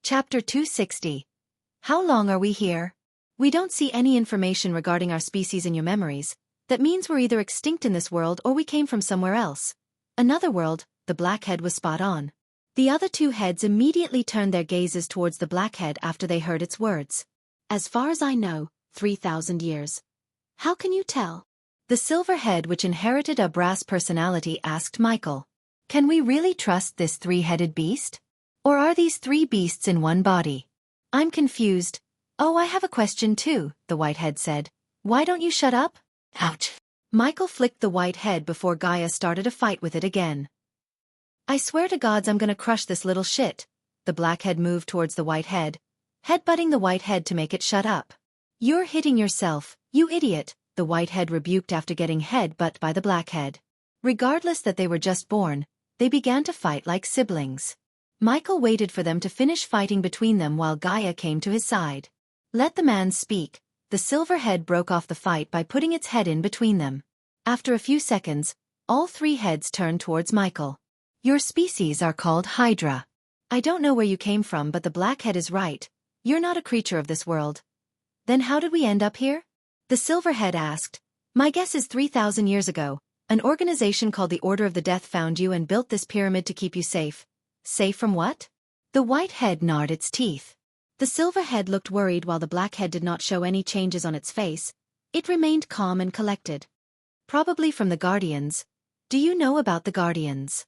Chapter 260. How long are we here? We don't see any information regarding our species in your memories. That means we're either extinct in this world or we came from somewhere else. Another world. The blackhead was spot on. The other two heads immediately turned their gazes towards the blackhead after they heard its words. As far as I know, 3,000 years. How can you tell? The silver head, which inherited a brass personality, asked Michael. Can we really trust this three-headed beast? Or are these three beasts in one body? I'm confused. Oh, I have a question too, the white head said. Why don't you shut up? Ouch. Michael flicked the white head before Gaia started a fight with it again. I swear to gods I'm gonna crush this little shit. The blackhead moved towards the white head, headbutting the white head to make it shut up. You're hitting yourself, you idiot, the white head rebuked after getting headbutt by the blackhead. Regardless that they were just born, they began to fight like siblings. Michael waited for them to finish fighting between them while Gaia came to his side. Let the man speak. The silver head broke off the fight by putting its head in between them. After a few seconds, all three heads turned towards Michael. Your species are called Hydra. I don't know where you came from, but the blackhead is right. You're not a creature of this world. Then how did we end up here? The silver head asked. My guess is 3,000 years ago, an organization called the Order of the Death found you and built this pyramid to keep you safe. Safe from what? The white head gnarred its teeth. The silver head looked worried while the black head did not show any changes on its face. It remained calm and collected. Probably from the Guardians. Do you know about the Guardians?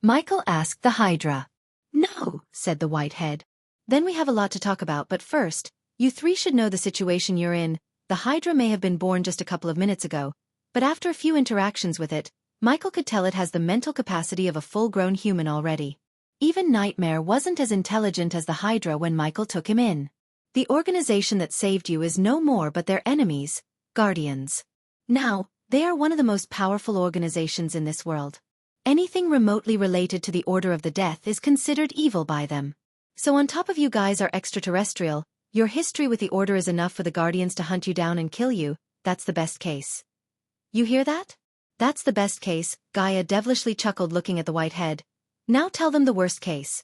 Michael asked the Hydra. No, said the white head. Then we have a lot to talk about, but first, you three should know the situation you're in. The Hydra may have been born just a couple of minutes ago, but after a few interactions with it, Michael could tell it has the mental capacity of a full-grown human already. Even Nightmare wasn't as intelligent as the Hydra when Michael took him in. The organization that saved you is no more but their enemies, Guardians. Now, they are one of the most powerful organizations in this world. Anything remotely related to the Order of the Death is considered evil by them. So on top of you guys are extraterrestrial, your history with the Order is enough for the Guardians to hunt you down and kill you. That's the best case. You hear that? That's the best case, Gaia devilishly chuckled looking at the white head. Now tell them the worst case.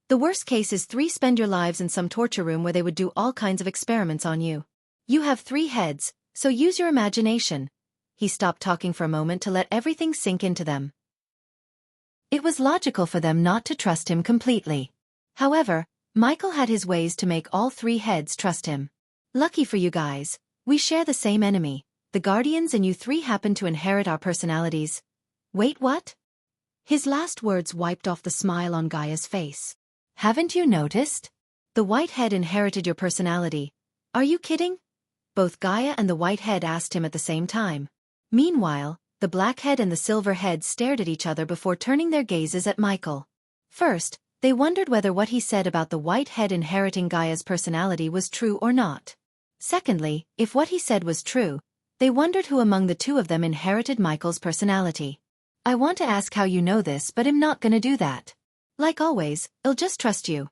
The worst case is spend your lives in some torture room where they would do all kinds of experiments on you. You have three heads, so use your imagination. He stopped talking for a moment to let everything sink into them. It was logical for them not to trust him completely. However, Michael had his ways to make all three heads trust him. Lucky for you guys, we share the same enemy. The Guardians and you three happen to inherit our personalities. Wait, what? His last words wiped off the smile on Gaia's face. Haven't you noticed? The white head inherited your personality. Are you kidding? Both Gaia and the white head asked him at the same time. Meanwhile, the black head and the silver head stared at each other before turning their gazes at Michael. First, they wondered whether what he said about the white head inheriting Gaia's personality was true or not. Secondly, if what he said was true, they wondered who among the two of them inherited Michael's personality. I want to ask how you know this, but I'm not gonna do that. Like always, I'll just trust you.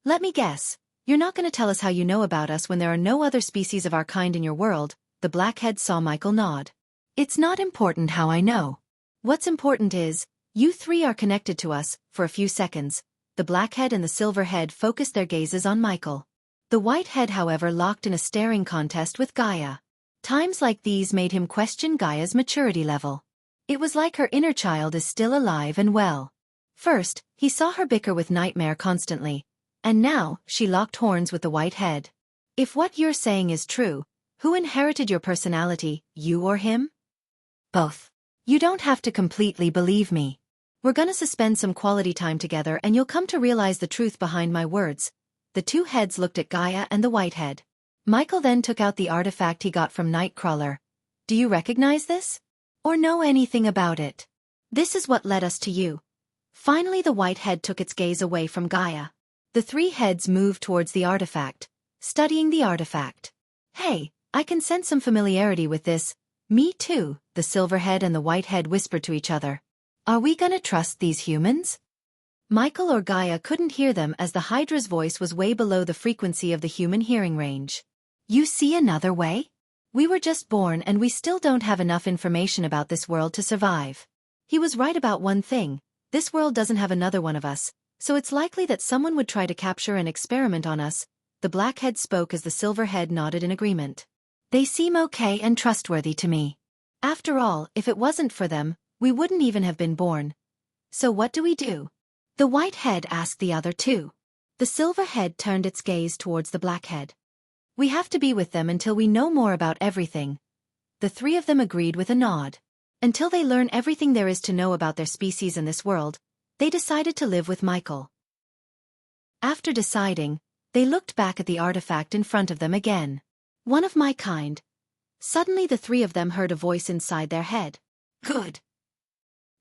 Let me guess, you're not gonna tell us how you know about us when there are no other species of our kind in your world. The blackhead saw Michael nod. It's not important how I know. What's important is, you three are connected to us. For a few seconds, the blackhead and the silver head focused their gazes on Michael. The white head, however, locked in a staring contest with Gaia. Times like these made him question Gaia's maturity level. It was like her inner child is still alive and well. First, he saw her bicker with Nightmare constantly, and now, she locked horns with the white head. If what you're saying is true, who inherited your personality, you or him? Both. You don't have to completely believe me. We're gonna suspend some quality time together and you'll come to realize the truth behind my words. The two heads looked at Gaia and the white head. Michael then took out the artifact he got from Nightcrawler. Do you recognize this? Or know anything about it? This is what led us to you. Finally the white head took its gaze away from Gaia. The three heads moved towards the artifact, studying the artifact. Hey, I can sense some familiarity with this. Me too, the silver head and the white head whispered to each other. Are we gonna trust these humans? Michael or Gaia couldn't hear them as the Hydra's voice was way below the frequency of the human hearing range. You see another way? We were just born and we still don't have enough information about this world to survive. He was right about one thing, this world doesn't have another one of us, So it's likely that someone would try to capture an experiment on us. The blackhead spoke as the silverhead nodded in agreement. They seem okay and trustworthy to me. After all, if it wasn't for them, we wouldn't even have been born. So what do we do? The whitehead asked the other two. The silverhead turned its gaze towards the blackhead. We have to be with them until we know more about everything. The three of them agreed with a nod. Until they learn everything there is to know about their species in this world, they decided to live with Michael. After deciding, they looked back at the artifact in front of them again. One of my kind. Suddenly the three of them heard a voice inside their head. Good.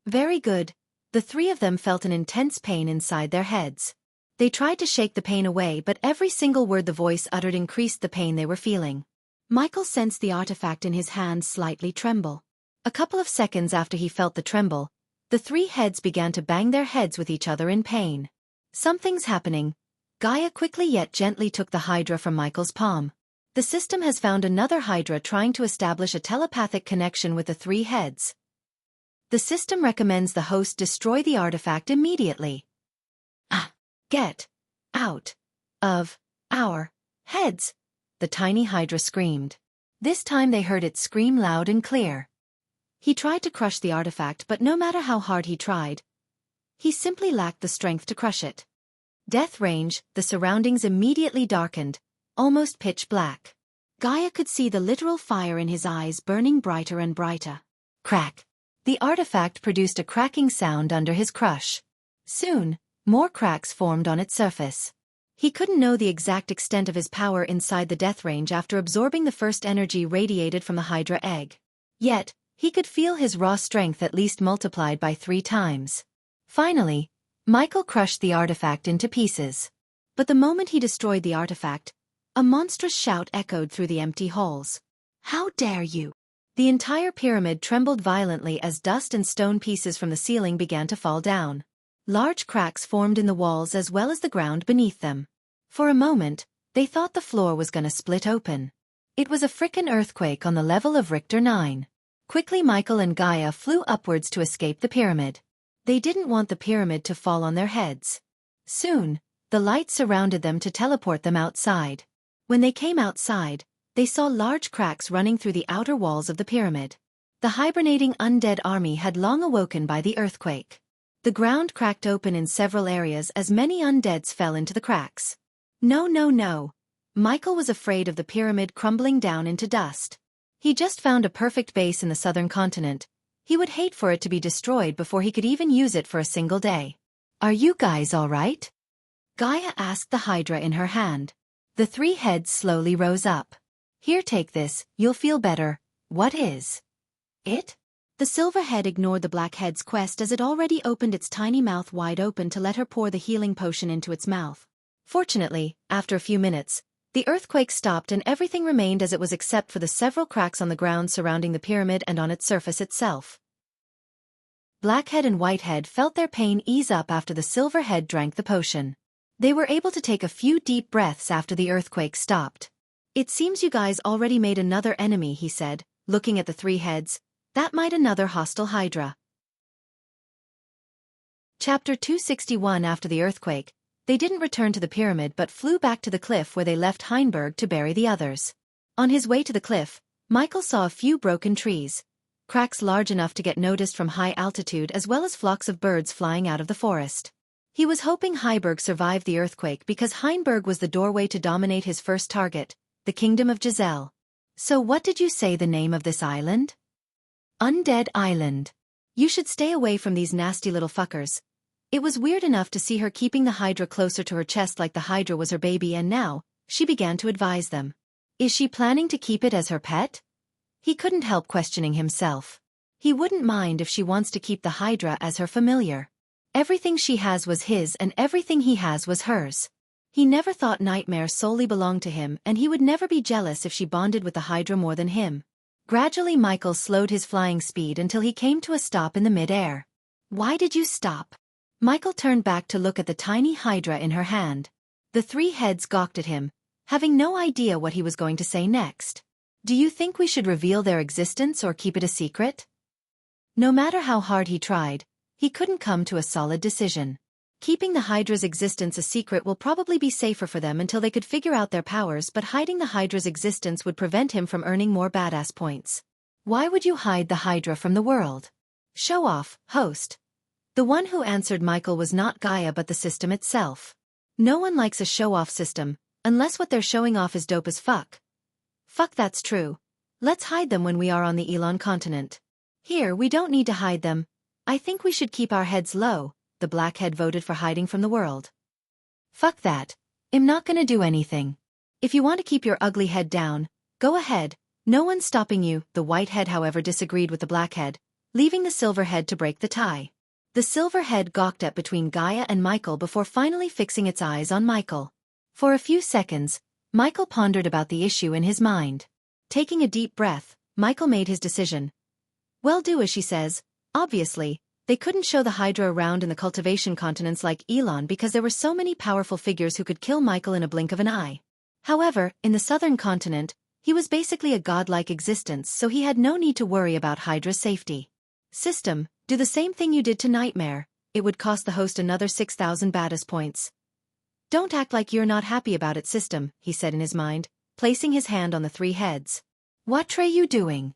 Very good. The three of them felt an intense pain inside their heads. They tried to shake the pain away, but every single word the voice uttered increased the pain they were feeling. Michael sensed the artifact in his hand slightly tremble. A couple of seconds after he felt the tremble, the three heads began to bang their heads with each other in pain. Something's happening. Gaia quickly yet gently took the Hydra from Michael's palm. The system has found another Hydra trying to establish a telepathic connection with the three heads. The system recommends the host destroy the artifact immediately. Get out of our heads, the tiny Hydra screamed. This time they heard it scream loud and clear. He tried to crush the artifact, but no matter how hard he tried, he simply lacked the strength to crush it. Death range, the surroundings immediately darkened, almost pitch black. Gaia could see the literal fire in his eyes burning brighter and brighter. Crack. The artifact produced a cracking sound under his crush. Soon, more cracks formed on its surface. He couldn't know the exact extent of his power inside the death range after absorbing the first energy radiated from the Hydra egg. Yet, he could feel his raw strength at least multiplied by 3 times. Finally, Michael crushed the artifact into pieces. But the moment he destroyed the artifact, a monstrous shout echoed through the empty halls. How dare you! The entire pyramid trembled violently as dust and stone pieces from the ceiling began to fall down. Large cracks formed in the walls as well as the ground beneath them. For a moment, they thought the floor was gonna split open. It was a frickin' earthquake on the level of Richter 9. Quickly Michael and Gaia flew upwards to escape the pyramid. They didn't want the pyramid to fall on their heads. Soon, the light surrounded them to teleport them outside. When they came outside, they saw large cracks running through the outer walls of the pyramid. The hibernating undead army had long awoken by the earthquake. The ground cracked open in several areas as many undeads fell into the cracks. No, no, no. Michael was afraid of the pyramid crumbling down into dust. He just found a perfect base in the southern continent. He would hate for it to be destroyed before he could even use it for a single day. Are you guys all right? Gaia asked the Hydra in her hand. The 3 heads slowly rose up. Here, take this, you'll feel better. What is it? The silver head ignored the black head's quest as it already opened its tiny mouth wide open to let her pour the healing potion into its mouth. Fortunately, after a few minutes, the earthquake stopped and everything remained as it was except for the several cracks on the ground surrounding the pyramid and on its surface itself. Blackhead and Whitehead felt their pain ease up after the silver head drank the potion. They were able to take a few deep breaths after the earthquake stopped. It seems you guys already made another enemy, he said, looking at the 3 heads. That might another hostile Hydra. Chapter 261. After the earthquake, they didn't return to the pyramid but flew back to the cliff where they left Heinberg to bury the others. On his way to the cliff, Michael saw a few broken trees, cracks large enough to get noticed from high altitude as well as flocks of birds flying out of the forest. He was hoping Heiberg survived the earthquake because Heinberg was the doorway to dominate his first target, the kingdom of Giselle. So what did you say the name of this island? Undead Island. You should stay away from these nasty little fuckers. It was weird enough to see her keeping the Hydra closer to her chest like the Hydra was her baby, and now, she began to advise them. Is she planning to keep it as her pet? He couldn't help questioning himself. He wouldn't mind if she wants to keep the Hydra as her familiar. Everything she has was his and everything he has was hers. He never thought Nightmare solely belonged to him, and he would never be jealous if she bonded with the Hydra more than him. Gradually Michael slowed his flying speed until he came to a stop in the mid-air. Why did you stop? Michael turned back to look at the tiny Hydra in her hand. The 3 heads gawked at him, having no idea what he was going to say next. Do you think we should reveal their existence or keep it a secret? No matter how hard he tried, he couldn't come to a solid decision. Keeping the Hydra's existence a secret will probably be safer for them until they could figure out their powers, but hiding the Hydra's existence would prevent him from earning more badass points. Why would you hide the Hydra from the world? Show off, host. The one who answered Michael was not Gaia but the system itself. No one likes a show-off system, unless what they're showing off is dope as fuck. Fuck, that's true. Let's hide them when we are on the Elon continent. Here, we don't need to hide them. I think we should keep our heads low. The Blackhead voted for hiding from the world. Fuck that. I'm not gonna do anything. If you want to keep your ugly head down, go ahead. No one's stopping you. The Whitehead, however, disagreed with the Blackhead, leaving the Silverhead to break the tie. The Silverhead gawked at between Gaia and Michael before finally fixing its eyes on Michael. For a few seconds, Michael pondered about the issue in his mind. Taking a deep breath, Michael made his decision. Well, do as she says. Obviously, they couldn't show the Hydra around in the cultivation continents like Elon because there were so many powerful figures who could kill Michael in a blink of an eye. However, in the southern continent, he was basically a godlike existence, so he had no need to worry about Hydra's safety. System, do the same thing you did to Nightmare. It would cost the host another 6,000 badass points. Don't act like you're not happy about it, System, he said in his mind, placing his hand on the three heads. What are you doing?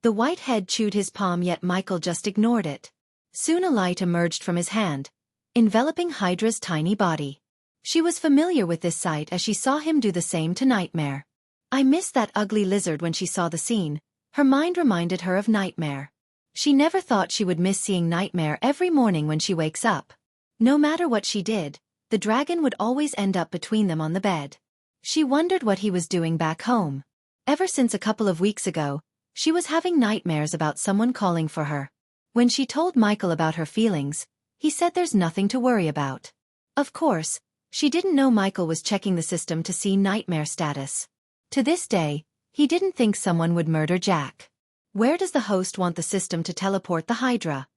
The Whitehead chewed his palm, yet Michael just ignored it. Soon a light emerged from his hand, enveloping Hydra's tiny body. She was familiar with this sight as she saw him do the same to Nightmare. I missed that ugly lizard. When she saw the scene, her mind reminded her of Nightmare. She never thought she would miss seeing Nightmare every morning when she wakes up. No matter what she did, the dragon would always end up between them on the bed. She wondered what he was doing back home. Ever since a couple of weeks ago, she was having nightmares about someone calling for her. When she told Michael about her feelings, he said there's nothing to worry about. Of course, she didn't know Michael was checking the system to see Nightmare status. To this day, he didn't think someone would murder Jack. Where does the host want the system to teleport the Hydra?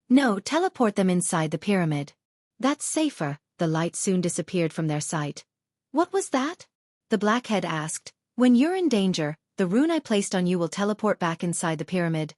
No, teleport them inside the pyramid. That's safer. The light soon disappeared from their sight. What was that? The Blackhead asked. When you're in danger, the rune I placed on you will teleport back inside the pyramid.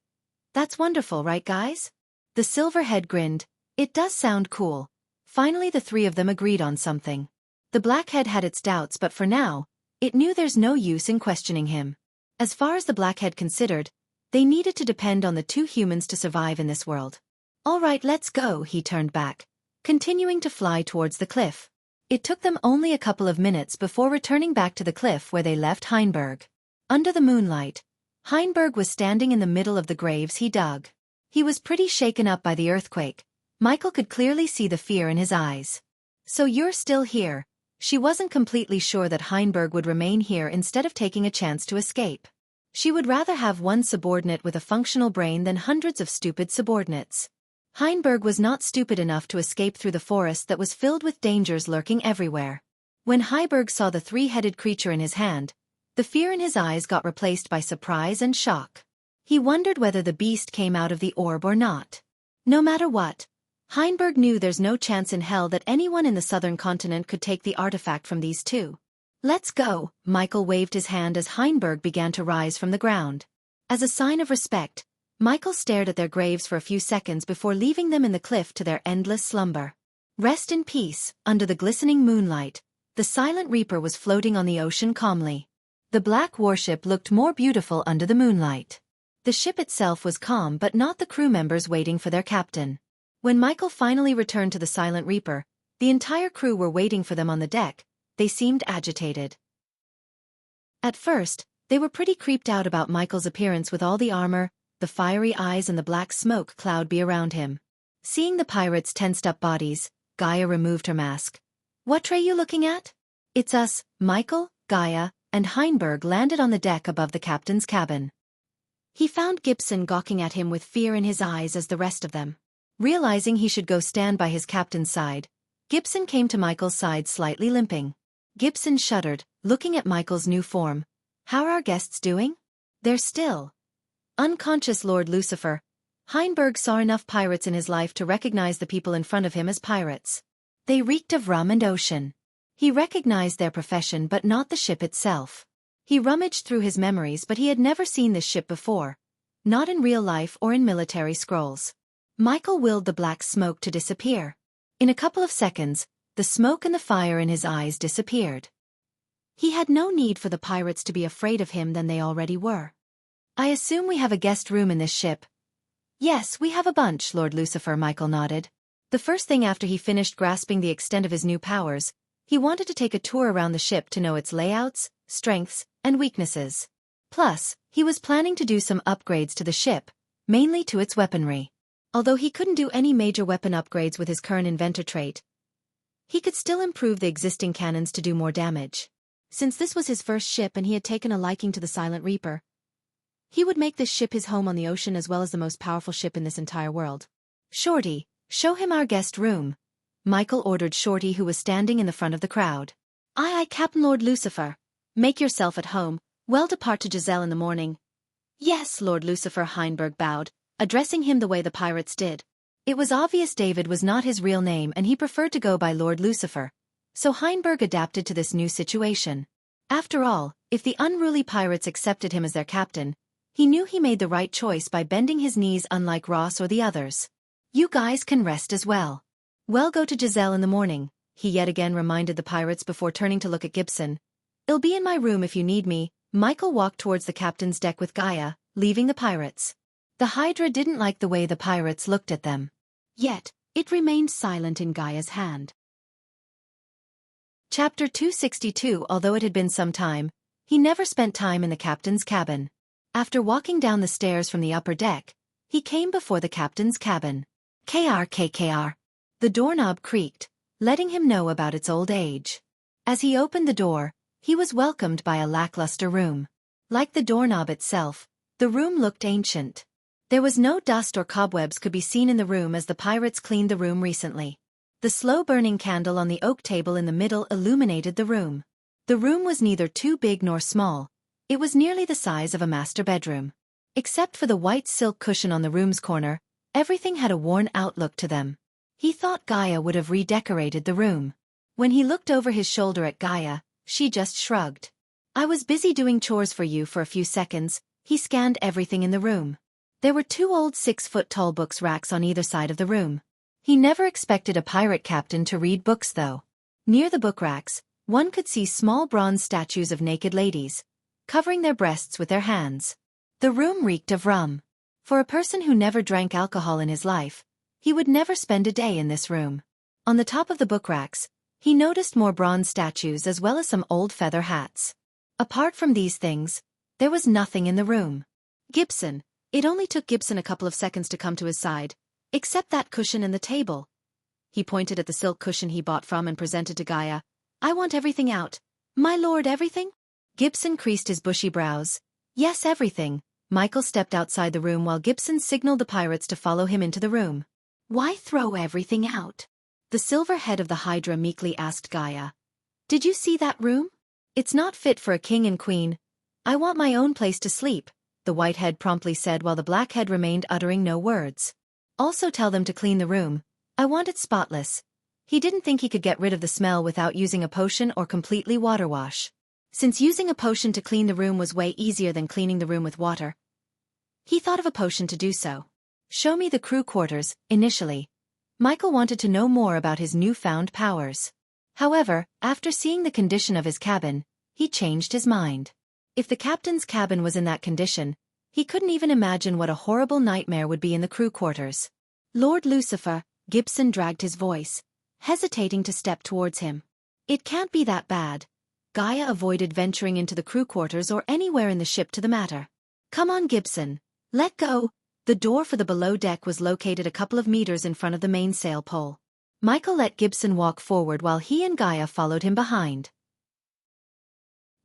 That's wonderful, right guys? The Silverhead grinned. It does sound cool. Finally the three of them agreed on something. The Blackhead had its doubts, but for now, it knew there's no use in questioning him. As far as the Blackhead considered, they needed to depend on the two humans to survive in this world. All right, let's go. He turned back, continuing to fly towards the cliff. It took them only a couple of minutes before returning back to the cliff where they left Heinberg. Under the moonlight, Heinberg was standing in the middle of the graves he dug. He was pretty shaken up by the earthquake. Michael could clearly see the fear in his eyes. So you're still here? She wasn't completely sure that Heinberg would remain here instead of taking a chance to escape. She would rather have one subordinate with a functional brain than hundreds of stupid subordinates. Heinberg was not stupid enough to escape through the forest that was filled with dangers lurking everywhere. When Heinberg saw the three-headed creature in his hand, the fear in his eyes got replaced by surprise and shock. He wondered whether the beast came out of the orb or not. No matter what, Heinberg knew there's no chance in hell that anyone in the southern continent could take the artifact from these two. Let's go. Michael waved his hand as Heinberg began to rise from the ground. As a sign of respect, Michael stared at their graves for a few seconds before leaving them in the cliff to their endless slumber. Rest in peace. Under the glistening moonlight, the Silent Reaper was floating on the ocean calmly. The black warship looked more beautiful under the moonlight. The ship itself was calm, but not the crew members waiting for their captain. When Michael finally returned to the Silent Reaper, the entire crew were waiting for them on the deck. They seemed agitated. At first, they were pretty creeped out about Michael's appearance with all the armor, the fiery eyes and the black smoke cloud be around him. Seeing the pirates' tensed-up bodies, Gaia removed her mask. What are you looking at? It's us. Michael, Gaia, and Heinberg landed on the deck above the captain's cabin. He found Gibson gawking at him with fear in his eyes as the rest of them. Realizing he should go stand by his captain's side, Gibson came to Michael's side slightly limping. Gibson shuddered, looking at Michael's new form. How are our guests doing? They're still unconscious, Lord Lucifer. Heinberg saw enough pirates in his life to recognize the people in front of him as pirates. They reeked of rum and ocean. He recognized their profession but not the ship itself. He rummaged through his memories, but he had never seen this ship before. Not in real life or in military scrolls. Michael willed the black smoke to disappear. In a couple of seconds, the smoke and the fire in his eyes disappeared. He had no need for the pirates to be afraid of him than they already were. I assume we have a guest room in this ship. Yes, we have a bunch, Lord Lucifer, Michael nodded. The first thing after he finished grasping the extent of his new powers, he wanted to take a tour around the ship to know its layouts, strengths, and weaknesses. Plus, he was planning to do some upgrades to the ship, mainly to its weaponry. Although he couldn't do any major weapon upgrades with his current inventor trait, he could still improve the existing cannons to do more damage. Since this was his first ship and he had taken a liking to the Silent Reaper, he would make this ship his home on the ocean as well as the most powerful ship in this entire world. Shorty, show him our guest room, Michael ordered Shorty, who was standing in the front of the crowd. Aye, Captain Lord Lucifer. Make yourself at home. We'll depart to Giselle in the morning. Yes, Lord Lucifer, Heinberg bowed, addressing him the way the pirates did. It was obvious David was not his real name and he preferred to go by Lord Lucifer, so Heinberg adapted to this new situation. After all, if the unruly pirates accepted him as their captain, he knew he made the right choice by bending his knees, unlike Ross or the others. You guys can rest as well. We'll go to Giselle in the morning, he yet again reminded the pirates before turning to look at Gibson. I'll be in my room if you need me. Michael walked towards the captain's deck with Gaia, leaving the pirates. The Hydra didn't like the way the pirates looked at them. Yet, it remained silent in Gaia's hand. Chapter 262. Although it had been some time, he never spent time in the captain's cabin. After walking down the stairs from the upper deck, he came before the captain's cabin. KRKKR. The doorknob creaked, letting him know about its old age. As he opened the door, he was welcomed by a lackluster room. Like the doorknob itself, the room looked ancient. There was no dust or cobwebs could be seen in the room as the pirates cleaned the room recently. The slow-burning candle on the oak table in the middle illuminated the room. The room was neither too big nor small. It was nearly the size of a master bedroom. Except for the white silk cushion on the room's corner, everything had a worn-out look to them. He thought Gaia would have redecorated the room. When he looked over his shoulder at Gaia, she just shrugged. I was busy doing chores for you for a few seconds. He scanned everything in the room. There were 2 old 6-foot-tall books racks on either side of the room. He never expected a pirate captain to read books though. Near the book racks, one could see small bronze statues of naked ladies, covering their breasts with their hands. The room reeked of rum. For a person who never drank alcohol in his life, he would never spend a day in this room. On the top of the book racks, he noticed more bronze statues as well as some old feather hats. Apart from these things, there was nothing in the room. Gibson. It only took Gibson a couple of seconds to come to his side. Except that cushion and the table. He pointed at the silk cushion he bought from and presented to Gaia. I want everything out. My lord, everything? Gibson creased his bushy brows. Yes, everything. Michael stepped outside the room while Gibson signaled the pirates to follow him into the room. Why throw everything out? The silver head of the Hydra meekly asked Gaia. Did you see that room? It's not fit for a king and queen. I want my own place to sleep, the white head promptly said while the black head remained uttering no words. Also tell them to clean the room. I want it spotless. He didn't think he could get rid of the smell without using a potion or completely water wash. Since using a potion to clean the room was way easier than cleaning the room with water, he thought of a potion to do so. Show me the crew quarters, initially. Michael wanted to know more about his newfound powers. However, after seeing the condition of his cabin, he changed his mind. If the captain's cabin was in that condition, he couldn't even imagine what a horrible nightmare would be in the crew quarters. Lord Lucifer, Gibson dragged his voice, hesitating to step towards him. It can't be that bad. Gaia avoided venturing into the crew quarters or anywhere in the ship to the matter. Come on, Gibson. Let go. The door for the below deck was located a couple of meters in front of the mainsail pole. Michael let Gibson walk forward while he and Gaia followed him behind.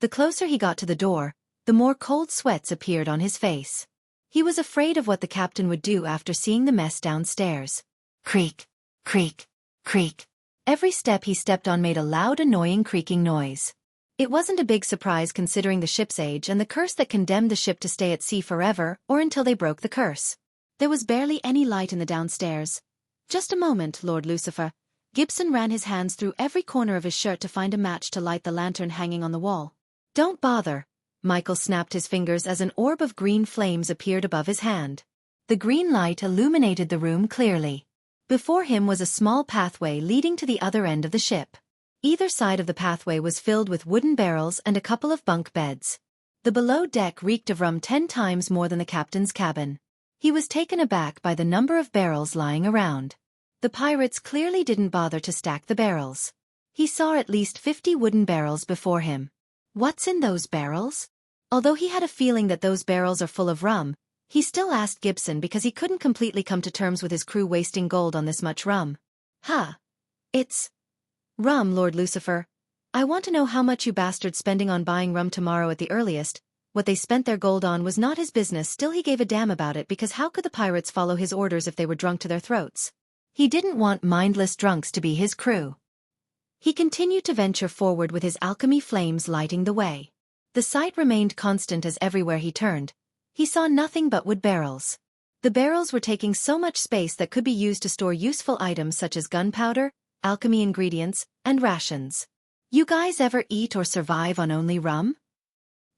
The closer he got to the door, the more cold sweats appeared on his face. He was afraid of what the captain would do after seeing the mess downstairs. Creak, creak, creak. Every step he stepped on made a loud, annoying creaking noise. It wasn't a big surprise considering the ship's age and the curse that condemned the ship to stay at sea forever or until they broke the curse. There was barely any light in the downstairs. Just a moment, Lord Lucifer. Gibson ran his hands through every corner of his shirt to find a match to light the lantern hanging on the wall. Don't bother. Michael snapped his fingers as an orb of green flames appeared above his hand. The green light illuminated the room clearly. Before him was a small pathway leading to the other end of the ship. Either side of the pathway was filled with wooden barrels and a couple of bunk beds. The below deck reeked of rum 10 times more than the captain's cabin. He was taken aback by the number of barrels lying around. The pirates clearly didn't bother to stack the barrels. He saw at least 50 wooden barrels before him. What's in those barrels? Although he had a feeling that those barrels are full of rum, he still asked Gibson because he couldn't completely come to terms with his crew wasting gold on this much rum. It's rum, Lord Lucifer. I want to know how much you bastards spending on buying rum tomorrow at the earliest. What they spent their gold on was not his business, still he gave a damn about it because how could the pirates follow his orders if they were drunk to their throats? He didn't want mindless drunks to be his crew. He continued to venture forward with his alchemy flames lighting the way. The sight remained constant as everywhere he turned, he saw nothing but wood barrels. The barrels were taking so much space that could be used to store useful items such as gunpowder, alchemy ingredients, and rations. You guys ever eat or survive on only rum?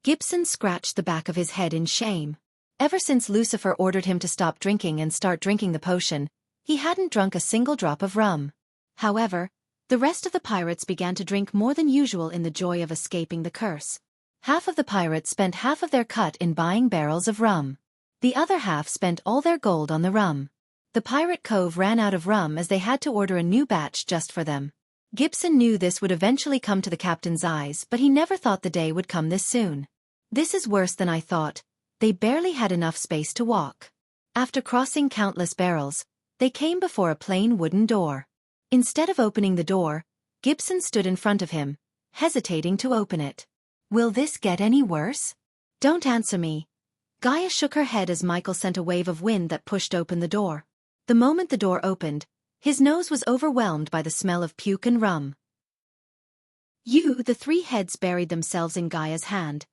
Gibson scratched the back of his head in shame. Ever since Lucifer ordered him to stop drinking and start drinking the potion, he hadn't drunk a single drop of rum. However, the rest of the pirates began to drink more than usual in the joy of escaping the curse. Half of the pirates spent half of their cut in buying barrels of rum. The other half spent all their gold on the rum. The pirate cove ran out of rum as they had to order a new batch just for them. Gibson knew this would eventually come to the captain's eyes, but he never thought the day would come this soon. This is worse than I thought. They barely had enough space to walk. After crossing countless barrels, they came before a plain wooden door. Instead of opening the door, Gibson stood in front of him, hesitating to open it. Will this get any worse? Don't answer me. Gaia shook her head as Michael sent a wave of wind that pushed open the door. The moment the door opened, his nose was overwhelmed by the smell of puke and rum. The 3 heads buried themselves in Gaia's hand,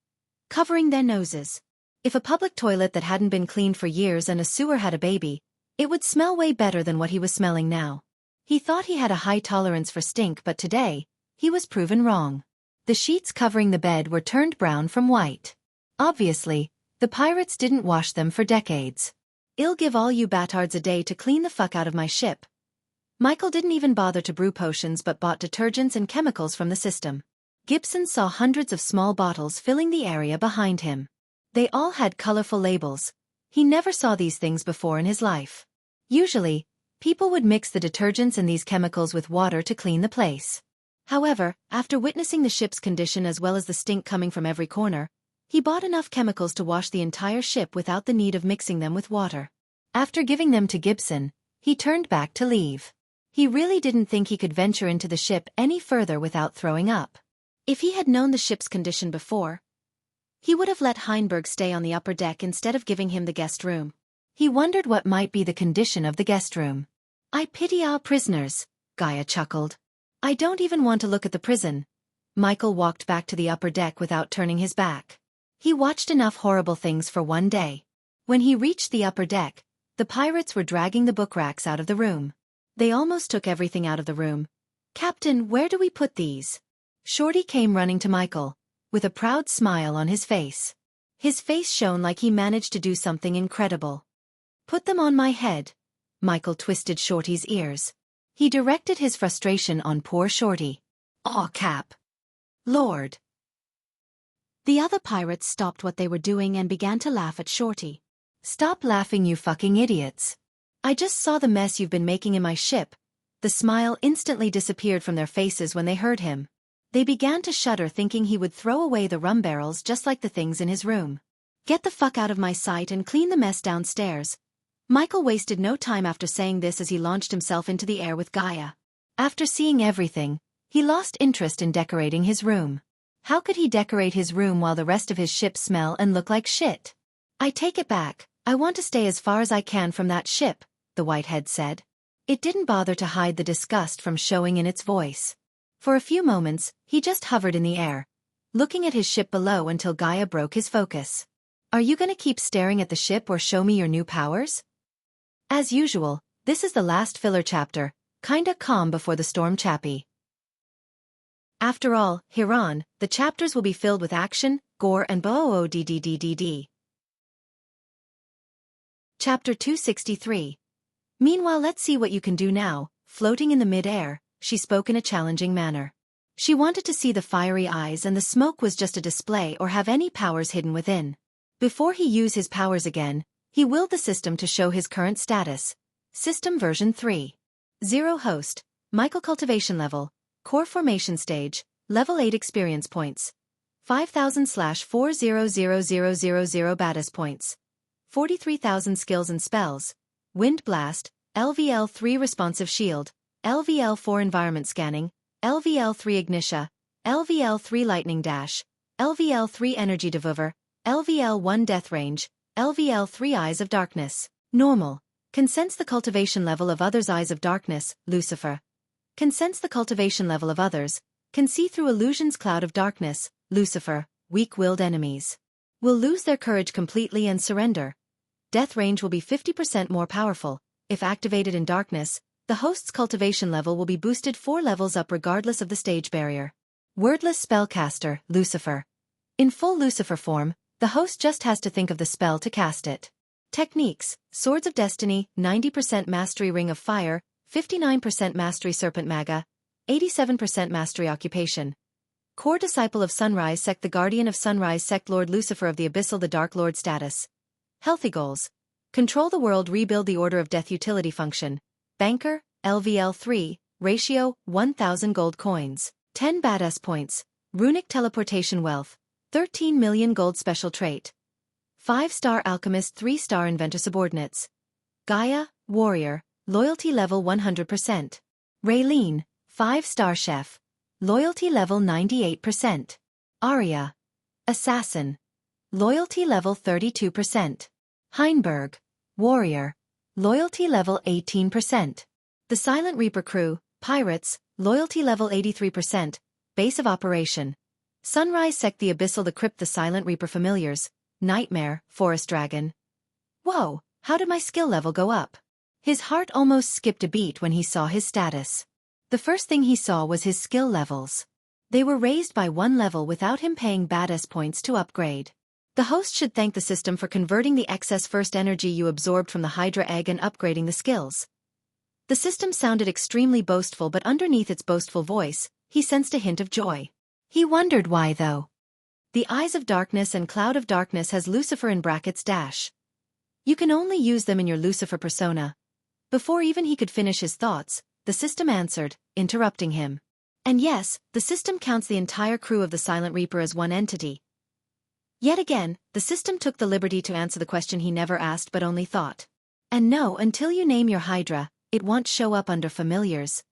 covering their noses. If a public toilet that hadn't been cleaned for years and a sewer had a baby, it would smell way better than what he was smelling now. He thought he had a high tolerance for stink, but today, he was proven wrong. The sheets covering the bed were turned brown from white. Obviously, the pirates didn't wash them for decades. I'll give all you batards a day to clean the fuck out of my ship. Michael didn't even bother to brew potions but bought detergents and chemicals from the system. Gibson saw hundreds of small bottles filling the area behind him. They all had colorful labels. He never saw these things before in his life. Usually, people would mix the detergents and these chemicals with water to clean the place. However, after witnessing the ship's condition as well as the stink coming from every corner, he bought enough chemicals to wash the entire ship without the need of mixing them with water. After giving them to Gibson, he turned back to leave. He really didn't think he could venture into the ship any further without throwing up. If he had known the ship's condition before, he would have let Heinberg stay on the upper deck instead of giving him the guest room. He wondered what might be the condition of the guest room. I pity our prisoners, Gaia chuckled. I don't even want to look at the prison. Michael walked back to the upper deck without turning his back. He watched enough horrible things for one day. When he reached the upper deck, the pirates were dragging the book racks out of the room. They almost took everything out of the room. Captain, where do we put these? Shorty came running to Michael, with a proud smile on his face. His face shone like he managed to do something incredible. Put them on my head. Michael twisted Shorty's ears. He directed his frustration on poor Shorty. Aw, Cap. Lord. The other pirates stopped what they were doing and began to laugh at Shorty. Stop laughing, you fucking idiots. I just saw the mess you've been making in my ship. The smile instantly disappeared from their faces when they heard him. They began to shudder, thinking he would throw away the rum barrels just like the things in his room. Get the fuck out of my sight and clean the mess downstairs. Michael wasted no time after saying this as he launched himself into the air with Gaia. After seeing everything, he lost interest in decorating his room. How could he decorate his room while the rest of his ship smell and look like shit? I take it back, I want to stay as far as I can from that ship, the whitehead said. It didn't bother to hide the disgust from showing in its voice. For a few moments, he just hovered in the air, looking at his ship below until Gaia broke his focus. Are you gonna keep staring at the ship or show me your new powers? As usual, this is the last filler chapter, kinda calm before the storm, chappy. After all, here on, the chapters will be filled with action, gore and boodddd. Chapter 263. Meanwhile, let's see what you can do now. Floating in the mid-air, she spoke in a challenging manner. She wanted to see the fiery eyes, and the smoke was just a display or have any powers hidden within. Before he used his powers again, he willed the system to show his current status. System version 3.0 host. Michael cultivation level. Core formation stage. Level 8 experience points. 5,000/4000000 badass points. 43,000 skills and spells. Wind blast. LVL3 responsive shield. LVL4 environment scanning. LVL3 ignition. LVL3 lightning dash. LVL3 energy devour. LVL1 death range. LVL3 eyes of darkness. Normal. Can sense the cultivation level of others. Eyes of darkness, Lucifer. Can sense the cultivation level of others. Can see through illusions. Cloud of darkness, Lucifer. Weak-willed enemies will lose their courage completely and surrender. Death range will be 50% more powerful. If activated in darkness, the host's cultivation level will be boosted 4 levels up regardless of the stage barrier. Wordless spellcaster, Lucifer. In full Lucifer form, the host just has to think of the spell to cast it. Techniques: Swords of Destiny, 90% Mastery Ring of Fire, 59% Mastery Serpent Maga, 87% Mastery Occupation. Core Disciple of Sunrise Sect, the Guardian of Sunrise Sect, Lord Lucifer of the Abyssal, the Dark Lord status. Healthy goals: Control the world, rebuild the Order of Death. Utility function: Banker, LVL3, ratio, 1,000 gold coins, 10 badass points, Runic Teleportation Wealth, 13 million gold. Special trait: 5-star Alchemist, 3-star Inventor. Subordinates: Gaia, Warrior, loyalty level 100%. Raylene, 5-star Chef, loyalty level 98%. Arya, Assassin, loyalty level 32%. Heinberg, Warrior, loyalty level 18%. The Silent Reaper crew, Pirates, loyalty level 83%. Base of operation: Sunrise Sect, the Abyssal, the Crypt, the Silent Reaper familiars, Nightmare, Forest Dragon. Whoa, how did my skill level go up? His heart almost skipped a beat when he saw his status. The first thing he saw was his skill levels. They were raised by 1 level without him paying badass points to upgrade. The host should thank the system for converting the excess first energy you absorbed from the Hydra egg and upgrading the skills. The system sounded extremely boastful, but underneath its boastful voice, he sensed a hint of joy. He wondered why though. The Eyes of Darkness and Cloud of Darkness has Lucifer in brackets dash. You can only use them in your Lucifer persona. Before even he could finish his thoughts, the system answered, interrupting him. And yes, the system counts the entire crew of the Silent Reaper as one entity. Yet again, the system took the liberty to answer the question he never asked but only thought. And no, until you name your Hydra, it won't show up under familiars.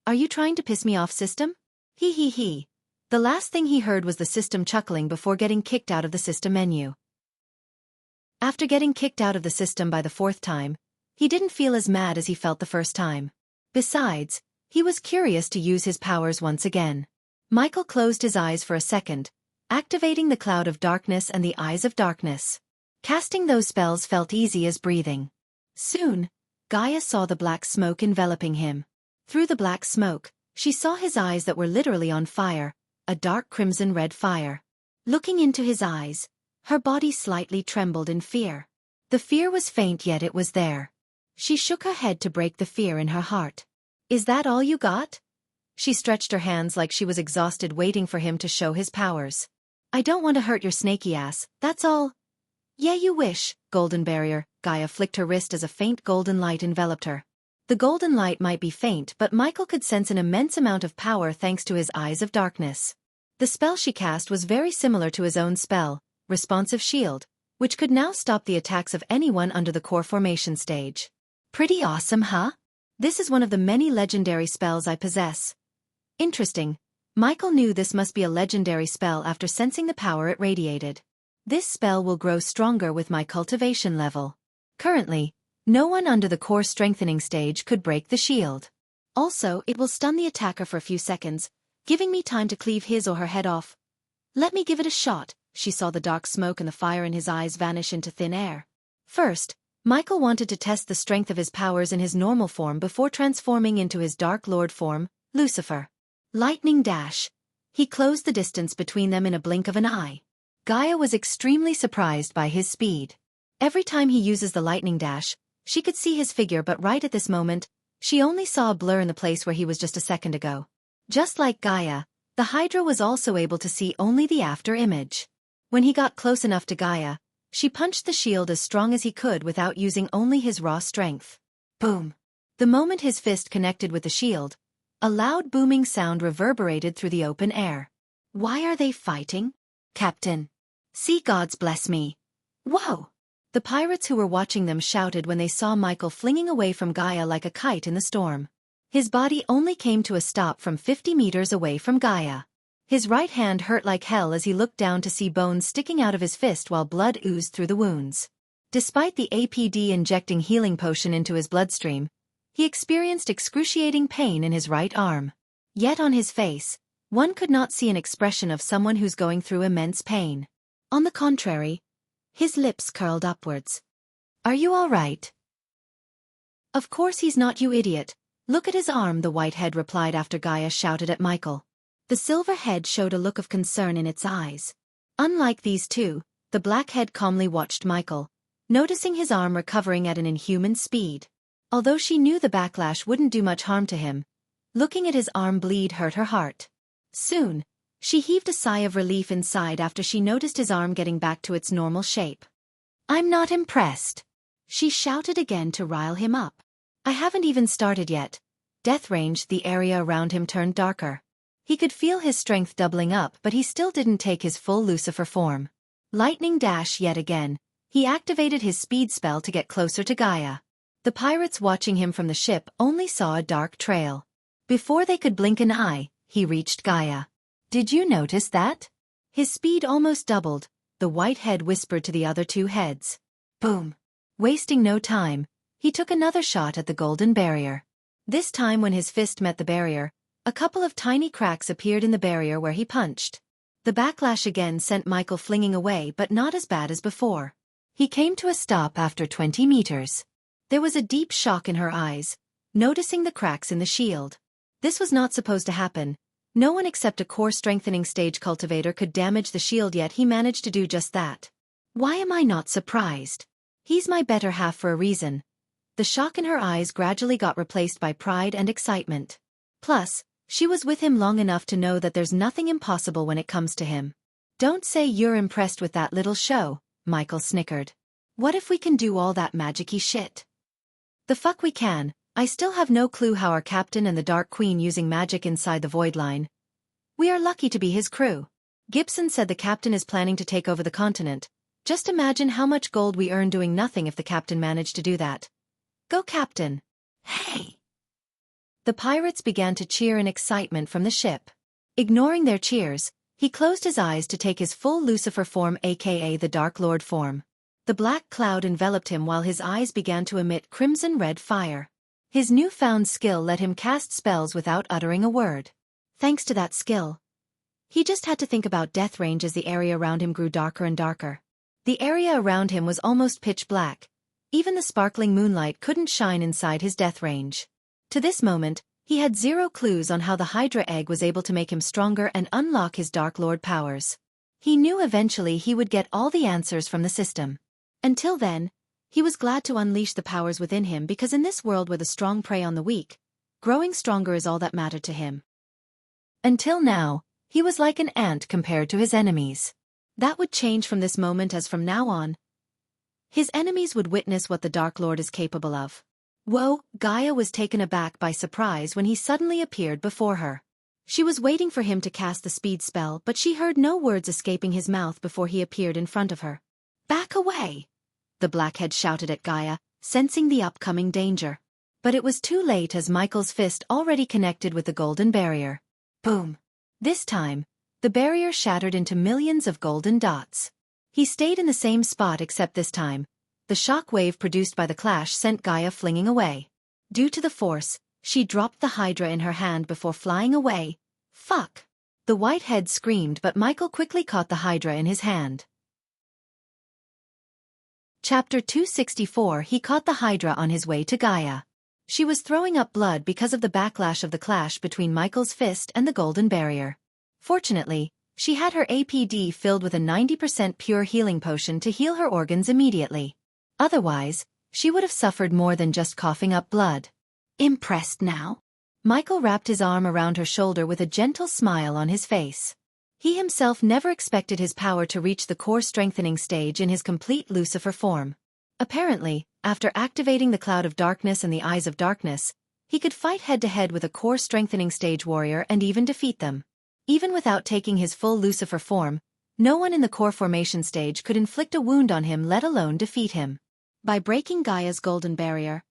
Are you trying to piss me off, system? He. The last thing he heard was the system chuckling before getting kicked out of the system menu. After getting kicked out of the system by the 4th time, he didn't feel as mad as he felt the first time. Besides, he was curious to use his powers once again. Michael closed his eyes for a second, activating the Cloud of Darkness and the Eyes of Darkness. Casting those spells felt easy as breathing. Soon, Gaia saw the black smoke enveloping him. Through the black smoke, she saw his eyes that were literally on fire, a dark crimson-red fire. Looking into his eyes, her body slightly trembled in fear. The fear was faint, yet it was there. She shook her head to break the fear in her heart. Is that all you got? She stretched her hands like she was exhausted, waiting for him to show his powers. I don't want to hurt your snaky ass, that's all. Yeah, you wish, golden barrier. Gaia flicked her wrist as a faint golden light enveloped her. The golden light might be faint, but Michael could sense an immense amount of power thanks to his Eyes of Darkness. The spell she cast was very similar to his own spell, Responsive Shield, which could now stop the attacks of anyone under the core formation stage. Pretty awesome, huh? This is one of the many legendary spells I possess. Interesting. Michael knew this must be a legendary spell after sensing the power it radiated. This spell will grow stronger with my cultivation level. Currently, no one under the core strengthening stage could break the shield. Also, it will stun the attacker for a few seconds, giving me time to cleave his or her head off. Let me give it a shot. She saw the dark smoke and the fire in his eyes vanish into thin air. First, Michael wanted to test the strength of his powers in his normal form before transforming into his Dark Lord form, Lucifer. Lightning dash. He closed the distance between them in a blink of an eye. Gaia was extremely surprised by his speed. Every time he uses the lightning dash, she could see his figure, but right at this moment, she only saw a blur in the place where he was just a second ago. Just like Gaia, the Hydra was also able to see only the after image. When he got close enough to Gaia, she punched the shield as strong as he could without using only his raw strength. Boom! The moment his fist connected with the shield, a loud booming sound reverberated through the open air. Why are they fighting? Captain. Sea gods bless me. Whoa! The pirates who were watching them shouted when they saw Michael flinging away from Gaia like a kite in the storm. His body only came to a stop from 50 meters away from Gaia. His right hand hurt like hell as he looked down to see bones sticking out of his fist while blood oozed through the wounds. Despite the APD injecting healing potion into his bloodstream, he experienced excruciating pain in his right arm. Yet on his face, one could not see an expression of someone who's going through immense pain. On the contrary, his lips curled upwards. Are you all right? Of course he's not, you idiot. Look at his arm, the white head replied after Gaia shouted at Michael. The silver head showed a look of concern in its eyes. Unlike these two, the black head calmly watched Michael, noticing his arm recovering at an inhuman speed. Although she knew the backlash wouldn't do much harm to him, looking at his arm bleed hurt her heart. Soon, she heaved a sigh of relief inside after she noticed his arm getting back to its normal shape. I'm not impressed, she shouted again to rile him up. I haven't even started yet. Death range, the area around him turned darker. He could feel his strength doubling up, but he still didn't take his full Lucifer form. Lightning dash yet again, he activated his speed spell to get closer to Gaia. The pirates watching him from the ship only saw a dark trail. Before they could blink an eye, he reached Gaia. Did you notice that? His speed almost doubled, the white head whispered to the other two heads. Boom! Wasting no time, he took another shot at the golden barrier. This time when his fist met the barrier, a couple of tiny cracks appeared in the barrier where he punched. The backlash again sent Michael flinging away, but not as bad as before. He came to a stop after 20 meters. There was a deep shock in her eyes, noticing the cracks in the shield. This was not supposed to happen. No one except a core strengthening stage cultivator could damage the shield, yet he managed to do just that. Why am I not surprised? He's my better half for a reason. The shock in her eyes gradually got replaced by pride and excitement. Plus, she was with him long enough to know that there's nothing impossible when it comes to him. Don't say you're impressed with that little show, Michael snickered. What if we can do all that magic-y shit? The fuck we can. I still have no clue how our captain and the Dark Queen using magic inside the void line. We are lucky to be his crew. Gibson said the captain is planning to take over the continent. Just imagine how much gold we earn doing nothing if the captain managed to do that. Go captain. Hey! The pirates began to cheer in excitement from the ship. Ignoring their cheers, he closed his eyes to take his full Lucifer form, aka the Dark Lord form. The black cloud enveloped him while his eyes began to emit crimson-red fire. His newfound skill let him cast spells without uttering a word. Thanks to that skill, he just had to think about death range as the area around him grew darker and darker. The area around him was almost pitch black. Even the sparkling moonlight couldn't shine inside his death range. To this moment, he had zero clues on how the Hydra egg was able to make him stronger and unlock his Dark Lord powers. He knew eventually he would get all the answers from the system. Until then, he was glad to unleash the powers within him, because in this world where the strong prey on the weak, growing stronger is all that mattered to him. Until now, he was like an ant compared to his enemies. That would change from this moment, as from now on, his enemies would witness what the Dark Lord is capable of. Whoa, Gaia was taken aback by surprise when he suddenly appeared before her. She was waiting for him to cast the speed spell, but she heard no words escaping his mouth before he appeared in front of her. Back away! The blackhead shouted at Gaia, sensing the upcoming danger. But it was too late, as Michael's fist already connected with the golden barrier. Boom! This time, the barrier shattered into millions of golden dots. He stayed in the same spot, except this time, the shock wave produced by the clash sent Gaia flinging away. Due to the force, she dropped the Hydra in her hand before flying away. Fuck! The white head screamed, but Michael quickly caught the Hydra in his hand. Chapter 264. He caught the Hydra on his way to Gaia. She was throwing up blood because of the backlash of the clash between Michael's fist and the golden barrier. Fortunately, she had her APD filled with a 90% pure healing potion to heal her organs immediately. Otherwise, she would have suffered more than just coughing up blood. Impressed now? Michael wrapped his arm around her shoulder with a gentle smile on his face. He himself never expected his power to reach the core strengthening stage in his complete Lucifer form. Apparently, after activating the Cloud of Darkness and the Eyes of Darkness, he could fight head-to-head with a core strengthening stage warrior and even defeat them. Even without taking his full Lucifer form, no one in the core formation stage could inflict a wound on him, let alone defeat him. By breaking Gaia's golden barrier,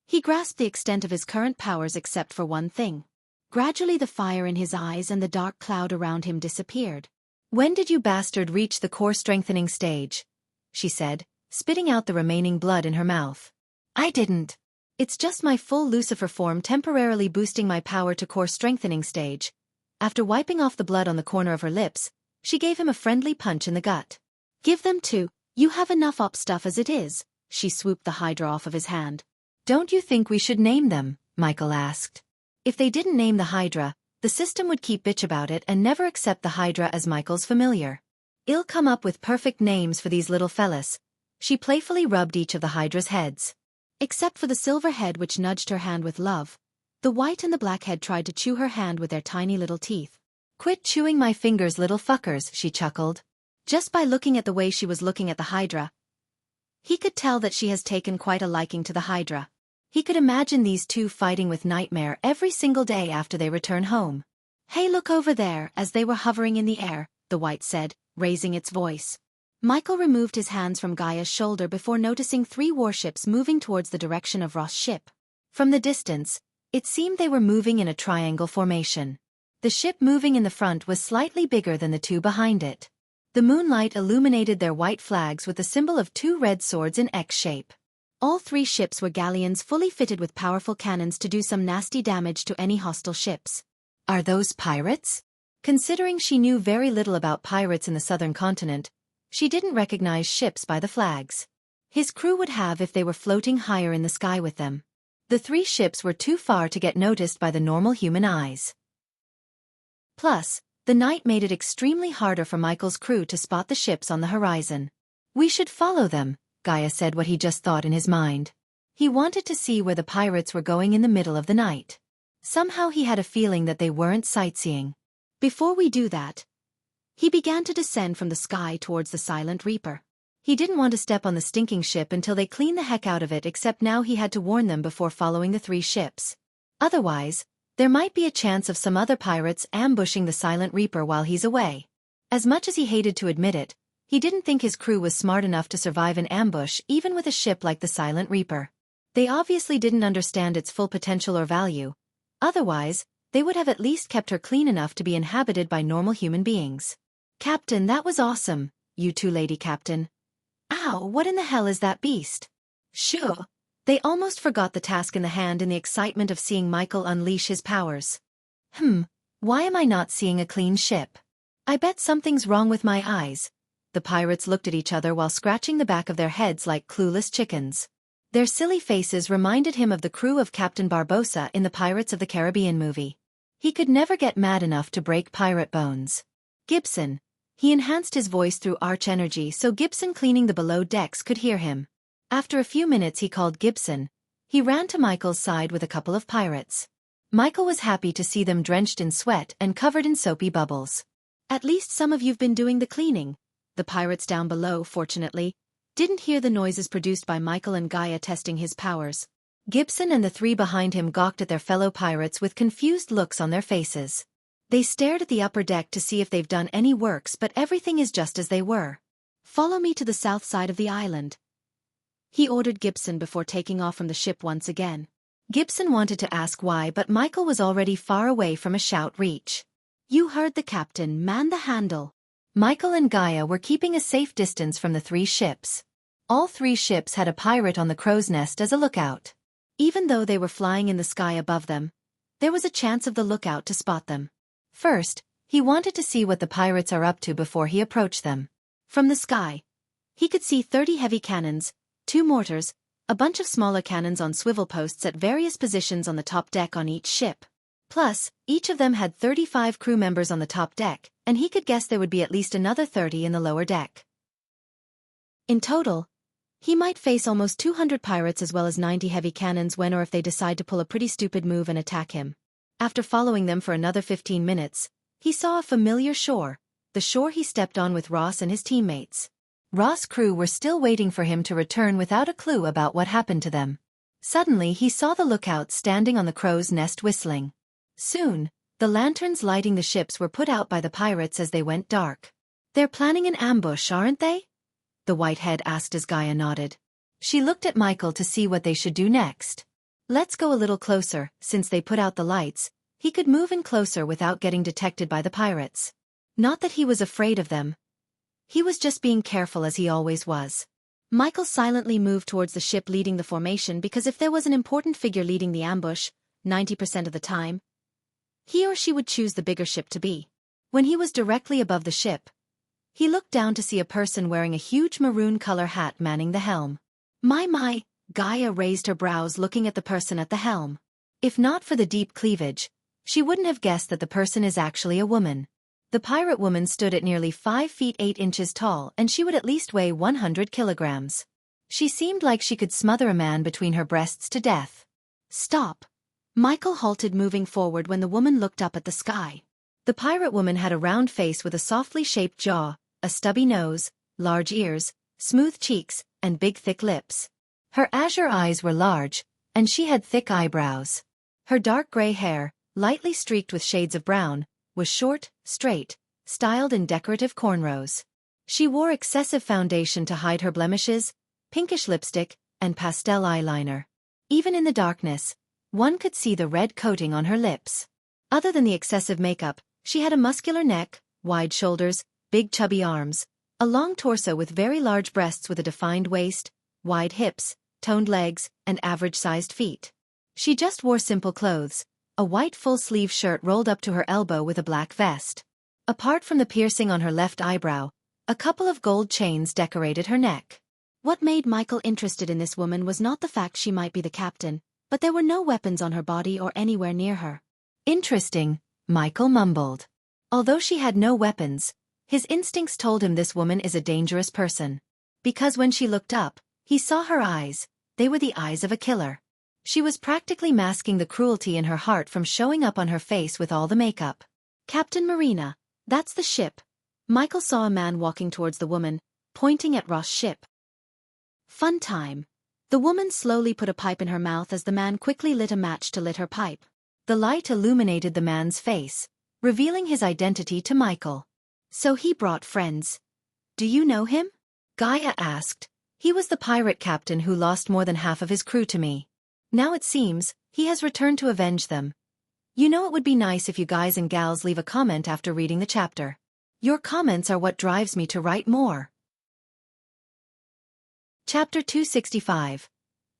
he grasped the extent of his current powers except for one thing. Gradually the fire in his eyes and the dark cloud around him disappeared. "When did you bastard reach the core strengthening stage?" she said, spitting out the remaining blood in her mouth. "I didn't. It's just my full Lucifer form temporarily boosting my power to core strengthening stage." After wiping off the blood on the corner of her lips, she gave him a friendly punch in the gut. "Give them to, you have enough op stuff as it is," she swooped the Hydra off of his hand. "Don't you think we should name them?" Michael asked. If they didn't name the Hydra, the system would keep bitch about it and never accept the Hydra as Michael's familiar. "I'll come up with perfect names for these little fellas." She playfully rubbed each of the Hydra's heads. Except for the silver head which nudged her hand with love, the white and the black head tried to chew her hand with their tiny little teeth. "Quit chewing my fingers, little fuckers," she chuckled. Just by looking at the way she was looking at the Hydra, he could tell that she has taken quite a liking to the Hydra. He could imagine these two fighting with Nightmare every single day after they return home. "Hey, look over there," as they were hovering in the air, the white said, raising its voice. Michael removed his hands from Gaia's shoulder before noticing 3 warships moving towards the direction of Ross's ship. From the distance, it seemed they were moving in a triangle formation. The ship moving in the front was slightly bigger than the 2 behind it. The moonlight illuminated their white flags with the symbol of 2 red swords in X shape. All 3 ships were galleons fully fitted with powerful cannons to do some nasty damage to any hostile ships. Are those pirates? Considering she knew very little about pirates in the southern continent, she didn't recognize ships by the flags. His crew would have if they were floating higher in the sky with them. The 3 ships were too far to get noticed by the normal human eyes. Plus, the night made it extremely harder for Michael's crew to spot the ships on the horizon. "We should follow them," Gaia said what he just thought in his mind. He wanted to see where the pirates were going in the middle of the night. Somehow he had a feeling that they weren't sightseeing. "Before we do that," he began to descend from the sky towards the Silent Reaper. He didn't want to step on the stinking ship until they cleaned the heck out of it, except now he had to warn them before following the 3 ships. Otherwise, there might be a chance of some other pirates ambushing the Silent Reaper while he's away. As much as he hated to admit it, he didn't think his crew was smart enough to survive an ambush even with a ship like the Silent Reaper. They obviously didn't understand its full potential or value. Otherwise, they would have at least kept her clean enough to be inhabited by normal human beings. "Captain, that was awesome, you 2 lady captain." "Ow, what in the hell is that beast?" "Sure." They almost forgot the task in the hand in the excitement of seeing Michael unleash his powers. Why am I not seeing a clean ship? I bet something's wrong with my eyes." The pirates looked at each other while scratching the back of their heads like clueless chickens. Their silly faces reminded him of the crew of Captain Barbossa in the Pirates of the Caribbean movie. He could never get mad enough to break pirate bones. "Gibson." He enhanced his voice through arch energy so Gibson cleaning the below decks could hear him. After a few minutes he called Gibson. He ran to Michael's side with a couple of pirates. Michael was happy to see them drenched in sweat and covered in soapy bubbles. "At least some of you've been doing the cleaning." The pirates down below, fortunately, didn't hear the noises produced by Michael and Gaia testing his powers. Gibson and the 3 behind him gawked at their fellow pirates with confused looks on their faces. They stared at the upper deck to see if they've done any works, but everything is just as they were. "Follow me to the south side of the island," he ordered Gibson before taking off from the ship once again. Gibson wanted to ask why, but Michael was already far away from a shout reach. "You heard the captain, man the handle." Michael and Gaia were keeping a safe distance from the 3 ships. All 3 ships had a pirate on the crow's nest as a lookout. Even though they were flying in the sky above them, there was a chance of the lookout to spot them. First, he wanted to see what the pirates are up to before he approached them. From the sky, he could see 30 heavy cannons, 2 mortars, a bunch of smaller cannons on swivel posts at various positions on the top deck on each ship. Plus, each of them had 35 crew members on the top deck, and he could guess there would be at least another 30 in the lower deck. In total, He might face almost 200 pirates as well as 90 heavy cannons when or if they decide to pull a pretty stupid move and attack him. After following them for another 15 minutes, he saw a familiar shore, the shore he stepped on with Ross and his teammates. Ross' crew were still waiting for him to return without a clue about what happened to them. Suddenly he saw the lookout standing on the crow's nest whistling. Soon, the lanterns lighting the ships were put out by the pirates as they went dark. "They're planning an ambush, aren't they?" the whitehead asked as Gaia nodded. She looked at Michael to see what they should do next. "Let's go a little closer." Since they put out the lights, he could move in closer without getting detected by the pirates. Not that he was afraid of them. He was just being careful as he always was. Michael silently moved towards the ship leading the formation because if there was an important figure leading the ambush, 90% of the time, he or she would choose the bigger ship to be. When he was directly above the ship, he looked down to see a person wearing a huge maroon color hat manning the helm. My, Gaia raised her brows looking at the person at the helm. If not for the deep cleavage, she wouldn't have guessed that the person is actually a woman. The pirate woman stood at nearly 5 feet 8 inches tall and she would at least weigh 100 kilograms. She seemed like she could smother a man between her breasts to death. "Stop." Michael halted, moving forward when the woman looked up at the sky. The pirate woman had a round face with a softly shaped jaw, a stubby nose, large ears, smooth cheeks, and big thick lips. Her azure eyes were large, and she had thick eyebrows. Her dark gray hair, lightly streaked with shades of brown, was short, straight, styled in decorative cornrows. She wore excessive foundation to hide her blemishes, pinkish lipstick, and pastel eyeliner. Even in the darkness, one could see the red coating on her lips. Other than the excessive makeup, she had a muscular neck, wide shoulders, big chubby arms, a long torso with very large breasts with a defined waist, wide hips, toned legs, and average-sized feet. She just wore simple clothes, a white full-sleeve shirt rolled up to her elbow with a black vest. Apart from the piercing on her left eyebrow, a couple of gold chains decorated her neck. What made Michael interested in this woman was not the fact she might be the captain, but there were no weapons on her body or anywhere near her. "Interesting," Michael mumbled. Although she had no weapons, his instincts told him this woman is a dangerous person. Because when she looked up, he saw her eyes. They were the eyes of a killer. She was practically masking the cruelty in her heart from showing up on her face with all the makeup. "Captain Marina, that's the ship." Michael saw a man walking towards the woman, pointing at Ross' ship. "Fun time." The woman slowly put a pipe in her mouth as the man quickly lit a match to lit her pipe. The light illuminated the man's face, revealing his identity to Michael. "So he brought friends. Do you know him?" Gaia asked. "He was the pirate captain who lost more than half of his crew to me. Now it seems, he has returned to avenge them. You know, it would be nice if you guys and gals leave a comment after reading the chapter. Your comments are what drives me to write more." Chapter 265.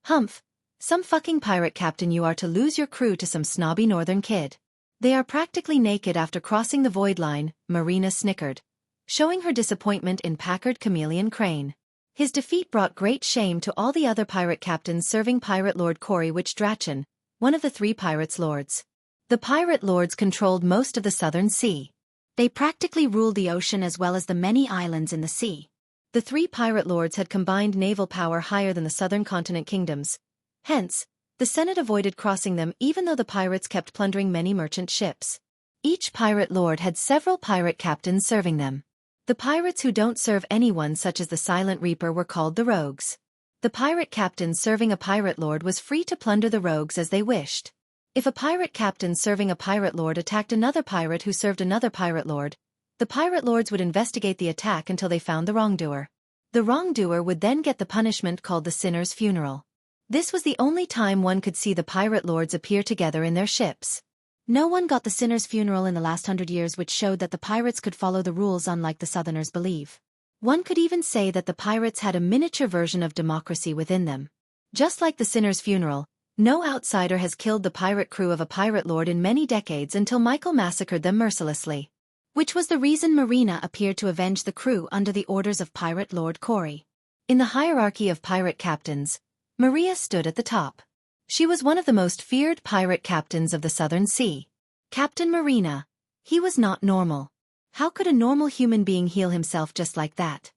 Humph. Some fucking pirate captain you are to lose your crew to some snobby northern kid. They are practically naked after crossing the void line, Marina snickered, showing her disappointment in Packard Chameleon Crane. His defeat brought great shame to all the other pirate captains serving Pirate Lord Cory Witch-Drachin, one of the 3 pirates' lords. The pirate lords controlled most of the southern sea. They practically ruled the ocean as well as the many islands in the sea. The 3 pirate lords had combined naval power higher than the southern continent kingdoms. Hence, the Senate avoided crossing them even though the pirates kept plundering many merchant ships. Each pirate lord had several pirate captains serving them. The pirates who don't serve anyone such as the Silent Reaper were called the rogues. The pirate captain serving a pirate lord was free to plunder the rogues as they wished. If a pirate captain serving a pirate lord attacked another pirate who served another pirate lord, the pirate lords would investigate the attack until they found the wrongdoer. The wrongdoer would then get the punishment called the sinner's funeral. This was the only time one could see the pirate lords appear together in their ships. No one got the sinner's funeral in the last 100 years, which showed that the pirates could follow the rules unlike the southerners believe. One could even say that the pirates had a miniature version of democracy within them. Just like the sinner's funeral, no outsider has killed the pirate crew of a pirate lord in many decades until Michael massacred them mercilessly. Which was the reason Marina appeared to avenge the crew under the orders of Pirate Lord Cory. In the hierarchy of pirate captains, Maria stood at the top. She was one of the most feared pirate captains of the Southern Sea. Captain Marina. He was not normal. How could a normal human being heal himself just like that?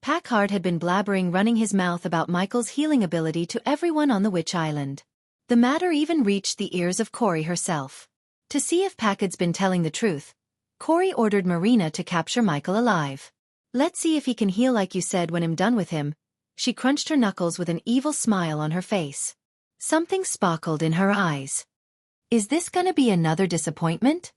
Packard had been blabbering, running his mouth about Michael's healing ability to everyone on the Witch Island. The matter even reached the ears of Corey herself. To see if Packard's been telling the truth, Corey ordered Marina to capture Michael alive. "Let's see if he can heal like you said when I'm done with him." She crunched her knuckles with an evil smile on her face. Something sparkled in her eyes. "Is this gonna be another disappointment?"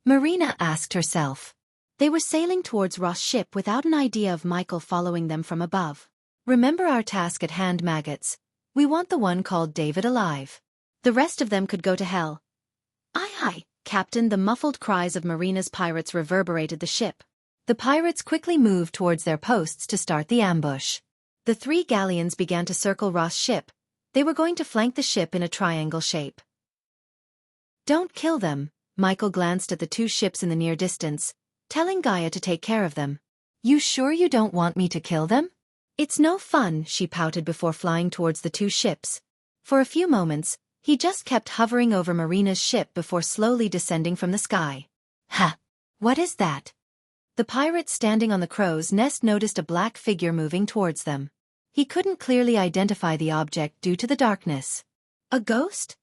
Marina asked herself. They were sailing towards Ross' ship without an idea of Michael following them from above. "Remember our task at hand, maggots. We want the one called David alive. The rest of them could go to hell." "Aye aye, Captain." The muffled cries of Marina's pirates reverberated the ship. The pirates quickly moved towards their posts to start the ambush. The 3 galleons began to circle Ross' ship. They were going to flank the ship in a triangle shape. "Don't kill them." Michael glanced at the 2 ships in the near distance, telling Gaia to take care of them. "You sure you don't want me to kill them?" "It's no fun," she pouted before flying towards the 2 ships. For a few moments, he just kept hovering over Marina's ship before slowly descending from the sky. "Ha! What is that?" The pirate standing on the crow's nest noticed a black figure moving towards them. He couldn't clearly identify the object due to the darkness. "A ghost?"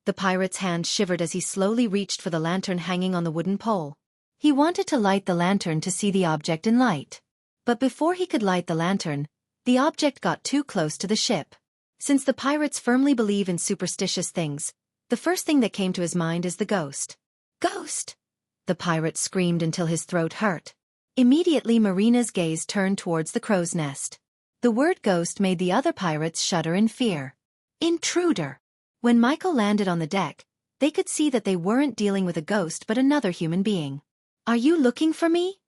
The pirate's hand shivered as he slowly reached for the lantern hanging on the wooden pole. He wanted to light the lantern to see the object in light. But before he could light the lantern, the object got too close to the ship. Since the pirates firmly believe in superstitious things, the first thing that came to his mind is the ghost. "Ghost!" The pirate screamed until his throat hurt. Immediately Marina's gaze turned towards the crow's nest. The word ghost made the other pirates shudder in fear. Intruder! When Michael landed on the deck, they could see that they weren't dealing with a ghost but another human being. "Are you looking for me?"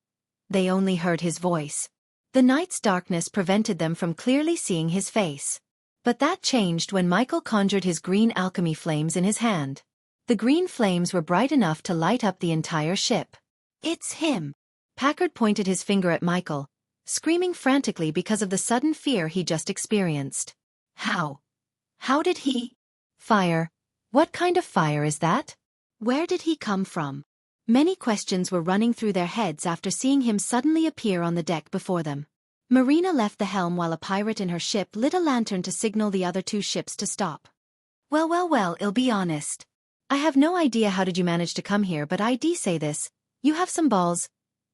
They only heard his voice. The night's darkness prevented them from clearly seeing his face. But that changed when Michael conjured his green alchemy flames in his hand. The green flames were bright enough to light up the entire ship. "It's him!" Packard pointed his finger at Michael, screaming frantically because of the sudden fear he just experienced. How did he?" "Fire. What kind of fire is that? Where did he come from?" Many questions were running through their heads after seeing him suddenly appear on the deck before them. Marina left the helm while a pirate in her ship lit a lantern to signal the other 2 ships to stop. Well, I'll be honest. I have no idea how did you manage to come here, but I do say this, you have some balls.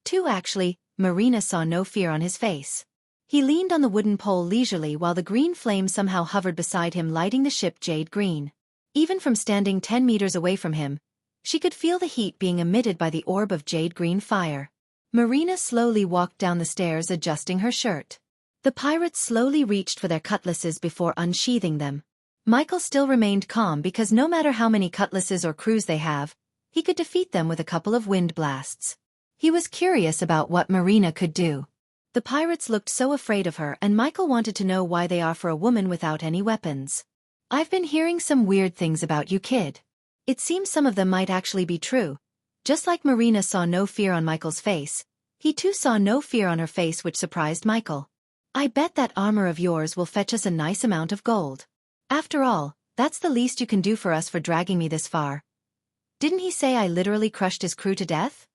2 actually." Marina saw no fear on his face. He leaned on the wooden pole leisurely while the green flame somehow hovered beside him, lighting the ship jade green. Even from standing 10 meters away from him, she could feel the heat being emitted by the orb of jade green fire. Marina slowly walked down the stairs, adjusting her shirt. The pirates slowly reached for their cutlasses before unsheathing them. Michael still remained calm because no matter how many cutlasses or crews they have, he could defeat them with a couple of wind blasts. He was curious about what Marina could do. The pirates looked so afraid of her, and Michael wanted to know why they are for a woman without any weapons. "I've been hearing some weird things about you, kid. It seems some of them might actually be true." Just like Marina saw no fear on Michael's face, he too saw no fear on her face, which surprised Michael. "I bet that armor of yours will fetch us a nice amount of gold. After all, that's the least you can do for us for dragging me this far. Didn't he say I literally crushed his crew to death?"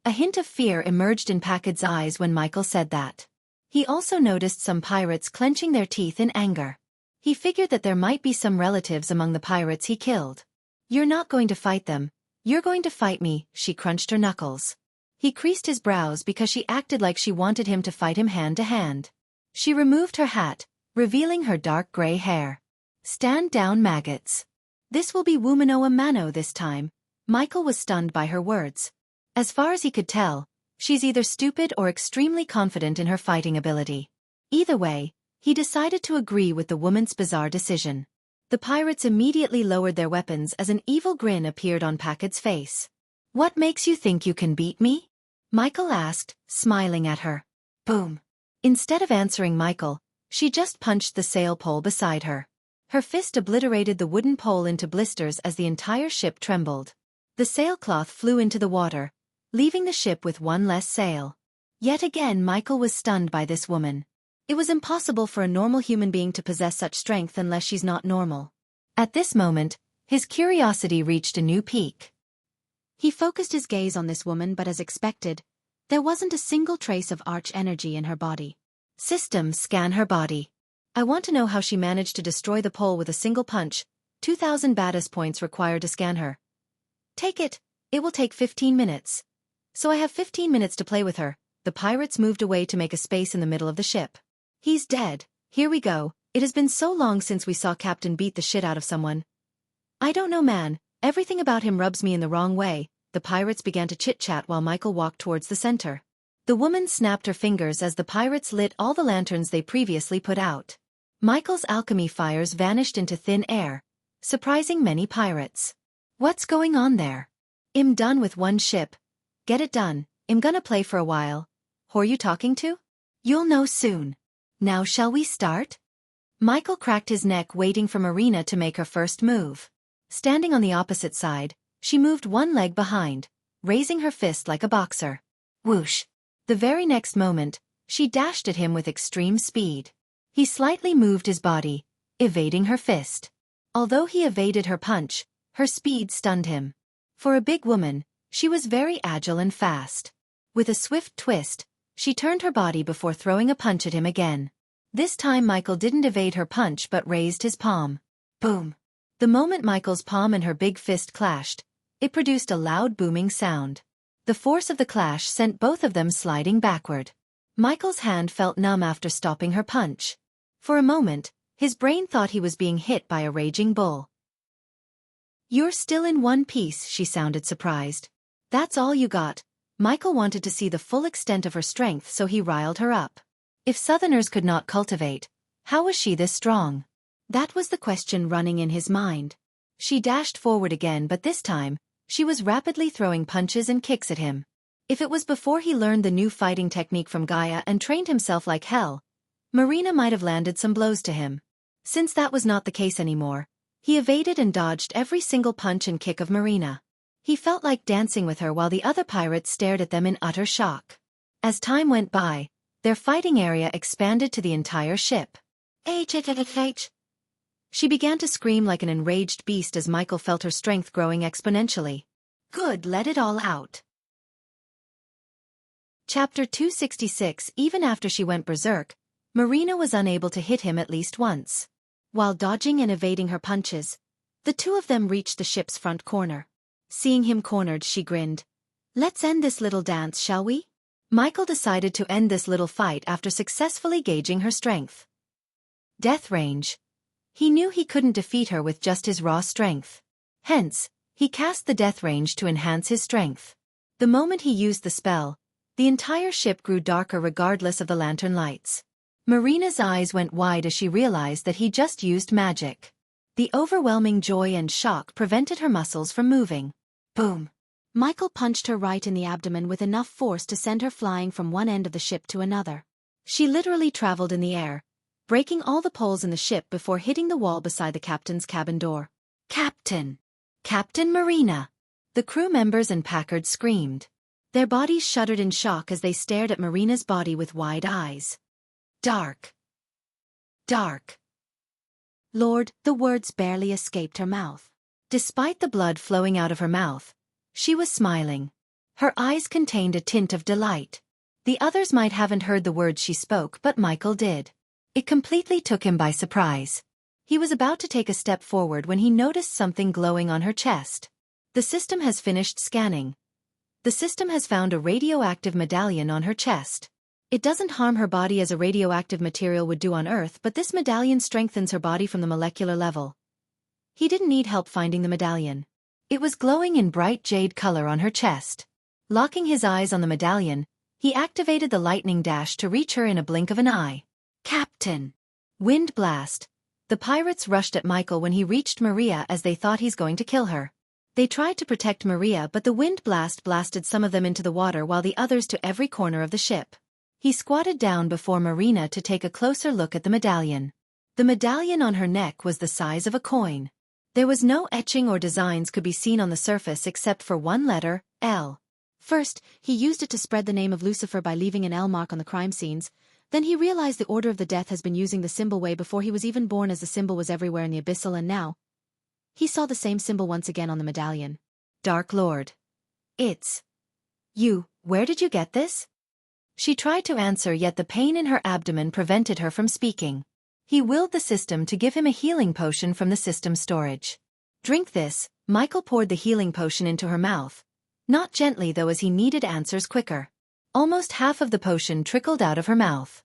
A hint of fear emerged in Packard's eyes when Michael said that. He also noticed some pirates clenching their teeth in anger. He figured that there might be some relatives among the pirates he killed. "You're not going to fight them. You're going to fight me," she crunched her knuckles. He creased his brows because she acted like she wanted him to fight him hand to hand. She removed her hat, revealing her dark gray hair. "Stand down, maggots. This will be Wumanoa Mano this time." Michael was stunned by her words. As far as he could tell, she's either stupid or extremely confident in her fighting ability. Either way, he decided to agree with the woman's bizarre decision. The pirates immediately lowered their weapons as an evil grin appeared on Packard's face. "What makes you think you can beat me?" Michael asked, smiling at her. Boom. Instead of answering Michael, she just punched the sail pole beside her. Her fist obliterated the wooden pole into blisters as the entire ship trembled. The sailcloth flew into the water, leaving the ship with one less sail. Yet again Michael was stunned by this woman. It was impossible for a normal human being to possess such strength unless she's not normal. At this moment, his curiosity reached a new peak. He focused his gaze on this woman, but as expected, There wasn't a single trace of arch energy in her body. System, scan her body. I want to know how she managed to destroy the pole with a single punch. 2,000 Baddest points required to scan her. Take it. It will take 15 minutes. So I have 15 minutes to play with her. The pirates moved away to make a space in the middle of the ship. He's dead. Here we go. It has been so long since we saw Captain beat the shit out of someone. I don't know, man. Everything about him rubs me in the wrong way. The pirates began to chit-chat while Michael walked towards the center. The woman snapped her fingers as the pirates lit all the lanterns they previously put out. Michael's alchemy fires vanished into thin air, surprising many pirates. What's going on there? I'm done with one ship. Get it done. I'm gonna play for a while. Who are you talking to? You'll know soon. Now shall we start? Michael cracked his neck waiting for Marina to make her first move. Standing on the opposite side, she moved one leg behind, raising her fist like a boxer. Whoosh! The very next moment, she dashed at him with extreme speed. He slightly moved his body, evading her fist. Although he evaded her punch, her speed stunned him. For a big woman, she was very agile and fast. With a swift twist, she turned her body before throwing a punch at him again. This time Michael didn't evade her punch but raised his palm. Boom! The moment Michael's palm and her big fist clashed, it produced a loud booming sound. The force of the clash sent both of them sliding backward. Michael's hand felt numb after stopping her punch. For a moment, his brain thought he was being hit by a raging bull. You're still in one piece, she sounded surprised. That's all you got. Michael wanted to see the full extent of her strength, so he riled her up. If Southerners could not cultivate, how was she this strong? That was the question running in his mind. She dashed forward again, but this time, she was rapidly throwing punches and kicks at him. If it was before he learned the new fighting technique from Gaia and trained himself like hell, Marina might have landed some blows to him. Since that was not the case anymore, he evaded and dodged every single punch and kick of Marina. He felt like dancing with her while the other pirates stared at them in utter shock. As time went by, their fighting area expanded to the entire ship. H. She began to scream like an enraged beast as Michael felt her strength growing exponentially. Good, let it all out. Chapter 266. Even after she went berserk, Marina was unable to hit him at least once. While dodging and evading her punches, the two of them reached the ship's front corner. Seeing him cornered, she grinned. Let's end this little dance, shall we? Michael decided to end this little fight after successfully gauging her strength. Death range. He knew he couldn't defeat her with just his raw strength. Hence, he cast the death range to enhance his strength. The moment he used the spell, the entire ship grew darker regardless of the lantern lights. Marina's eyes went wide as she realized that he just used magic. The overwhelming joy and shock prevented her muscles from moving. Boom! Michael punched her right in the abdomen with enough force to send her flying from one end of the ship to another. She literally traveled in the air, breaking all the poles in the ship before hitting the wall beside the captain's cabin door. Captain! Captain Marina! The crew members and Packard screamed. Their bodies shuddered in shock as they stared at Marina's body with wide eyes. Dark. Dark. Lord, the words barely escaped her mouth. Despite the blood flowing out of her mouth, she was smiling. Her eyes contained a tint of delight. The others might haven't heard the words she spoke, but Michael did. It completely took him by surprise. He was about to take a step forward when he noticed something glowing on her chest. The system has finished scanning. The system has found a radioactive medallion on her chest. It doesn't harm her body as a radioactive material would do on Earth, but this medallion strengthens her body from the molecular level. He didn't need help finding the medallion. It was glowing in bright jade color on her chest. Locking his eyes on the medallion, he activated the lightning dash to reach her in a blink of an eye. Captain! Wind blast! The pirates rushed at Michael when he reached Maria as they thought he's going to kill her. They tried to protect Maria, but the wind blast blasted some of them into the water while the others to every corner of the ship. He squatted down before Marina to take a closer look at the medallion. The medallion on her neck was the size of a coin. There was no etching or designs could be seen on the surface except for one letter, L. First, he used it to spread the name of Lucifer by leaving an L mark on the crime scenes. Then he realized the Order of the Death has been using the symbol way before he was even born, as the symbol was everywhere in the abyssal, and now he saw the same symbol once again on the medallion. Dark Lord. It's you. Where did you get this? She tried to answer, yet the pain in her abdomen prevented her from speaking. He willed the system to give him a healing potion from the system's storage. Drink this. Michael poured the healing potion into her mouth. Not gently though, as he needed answers quicker. Almost half of the potion trickled out of her mouth.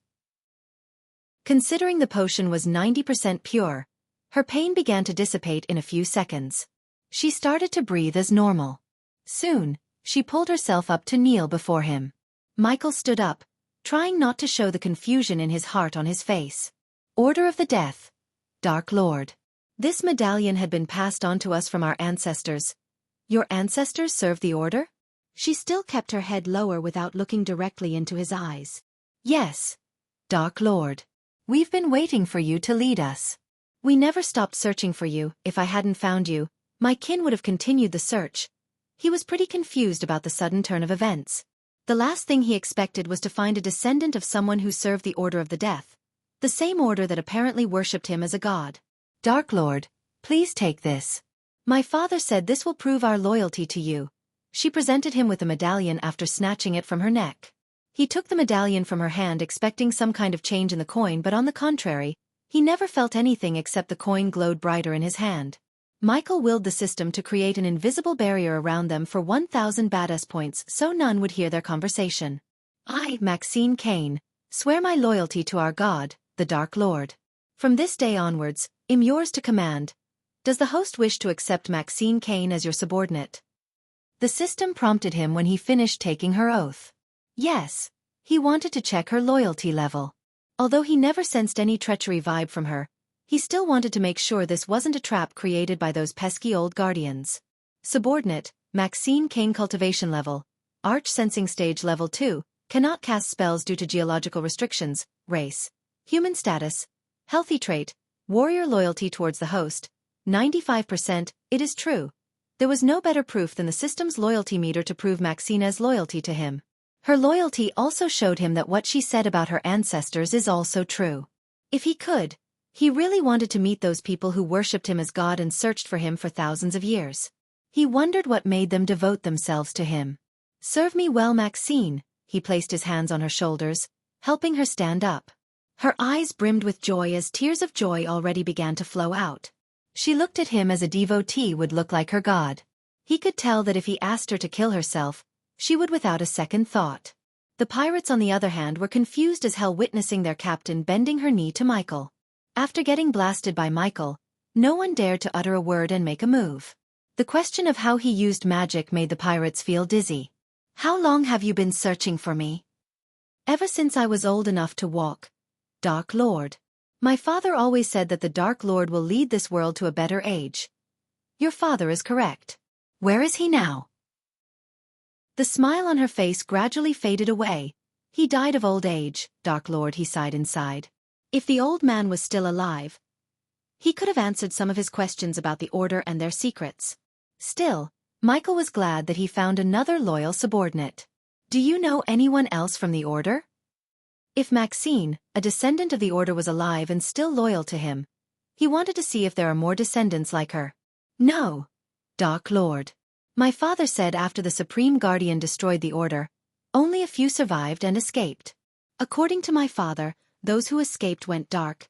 Considering the potion was 90% pure, her pain began to dissipate in a few seconds. She started to breathe as normal. Soon, she pulled herself up to kneel before him. Michael stood up, trying not to show the confusion in his heart on his face. Order of the Death. Dark Lord. This medallion had been passed on to us from our ancestors. Your ancestors served the order? She still kept her head lower without looking directly into his eyes. Yes, Dark Lord. We've been waiting for you to lead us. We never stopped searching for you. If I hadn't found you, my kin would have continued the search. He was pretty confused about the sudden turn of events. The last thing he expected was to find a descendant of someone who served the Order of the Death, the same order that apparently worshipped him as a god. Dark Lord, please take this. My father said this will prove our loyalty to you. She presented him with the medallion after snatching it from her neck. He took the medallion from her hand, expecting some kind of change in the coin, but on the contrary, he never felt anything except the coin glowed brighter in his hand. Michael willed the system to create an invisible barrier around them for 1,000 badass points so none would hear their conversation. I, Maxine Kane, swear my loyalty to our god, the Dark Lord. From this day onwards, I'm yours to command. Does the host wish to accept Maxine Kane as your subordinate? The system prompted him when he finished taking her oath. Yes, he wanted to check her loyalty level. Although he never sensed any treachery vibe from her, he still wanted to make sure this wasn't a trap created by those pesky old guardians. Subordinate, Maxine Kane Cultivation Level, Arch Sensing Stage Level 2, cannot cast spells due to geological restrictions, race, human status, healthy trait, warrior loyalty towards the host, 95%, it is true. There was no better proof than the system's loyalty meter to prove Maxine's loyalty to him. Her loyalty also showed him that what she said about her ancestors is also true. If he could, he really wanted to meet those people who worshipped him as God and searched for him for thousands of years. He wondered what made them devote themselves to him. Serve me well, Maxine. He placed his hands on her shoulders, helping her stand up. Her eyes brimmed with joy as tears of joy already began to flow out. She looked at him as a devotee would look like her god. He could tell that if he asked her to kill herself, she would without a second thought. The pirates, on the other hand, were confused as hell, witnessing their captain bending her knee to Michael. After getting blasted by Michael, no one dared to utter a word and make a move. The question of how he used magic made the pirates feel dizzy. How long have you been searching for me? Ever since I was old enough to walk, Dark Lord. My father always said that the Dark Lord will lead this world to a better age. Your father is correct. Where is he now? The smile on her face gradually faded away. He died of old age, Dark Lord, he sighed inside. If the old man was still alive, he could have answered some of his questions about the order and their secrets. Still, Michael was glad that he found another loyal subordinate. Do you know anyone else from the order? If Maxine, a descendant of the order, was alive and still loyal to him, he wanted to see if there are more descendants like her. No, Dark Lord. My father said after the Supreme Guardian destroyed the order, only a few survived and escaped. According to my father, those who escaped went dark.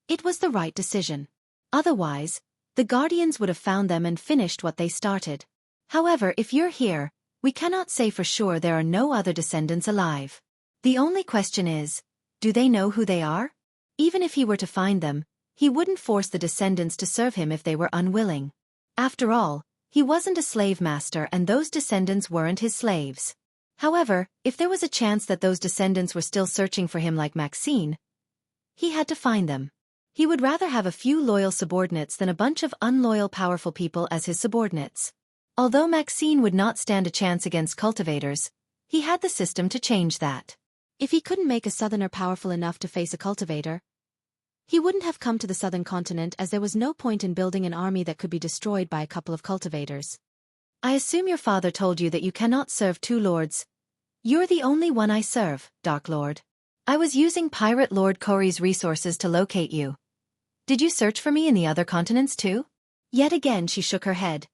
It was the right decision. Otherwise, the Guardians would have found them and finished what they started. However, if you're here, we cannot say for sure there are no other descendants alive. The only question is, do they know who they are? Even if he were to find them, he wouldn't force the descendants to serve him if they were unwilling. After all, he wasn't a slave master and those descendants weren't his slaves. However, if there was a chance that those descendants were still searching for him like Maxine, he had to find them. He would rather have a few loyal subordinates than a bunch of unloyal powerful people as his subordinates. Although Maxine would not stand a chance against cultivators, he had the system to change that. If he couldn't make a southerner powerful enough to face a cultivator, he wouldn't have come to the southern continent, as there was no point in building an army that could be destroyed by a couple of cultivators. I assume your father told you that you cannot serve two lords. You're the only one I serve, Dark Lord. I was using Pirate Lord Corey's resources to locate you. Did you search for me in the other continents too? Yet again she shook her head.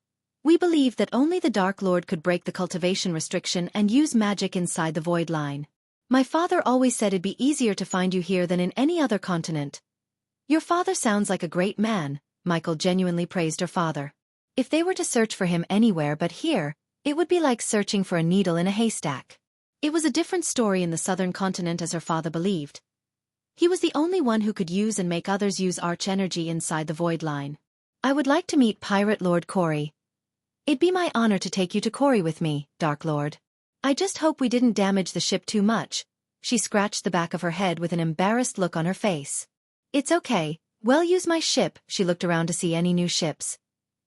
We believe that only the Dark Lord could break the cultivation restriction and use magic inside the void line. My father always said it'd be easier to find you here than in any other continent. Your father sounds like a great man, Michael genuinely praised her father. If they were to search for him anywhere but here, it would be like searching for a needle in a haystack. It was a different story in the southern continent as her father believed. He was the only one who could use and make others use arch energy inside the void line. I would like to meet Pirate Lord Corey. It'd be my honor to take you to Corey with me, Dark Lord. I just hope we didn't damage the ship too much. She scratched the back of her head with an embarrassed look on her face. It's okay, well use my ship. She looked around to see any new ships.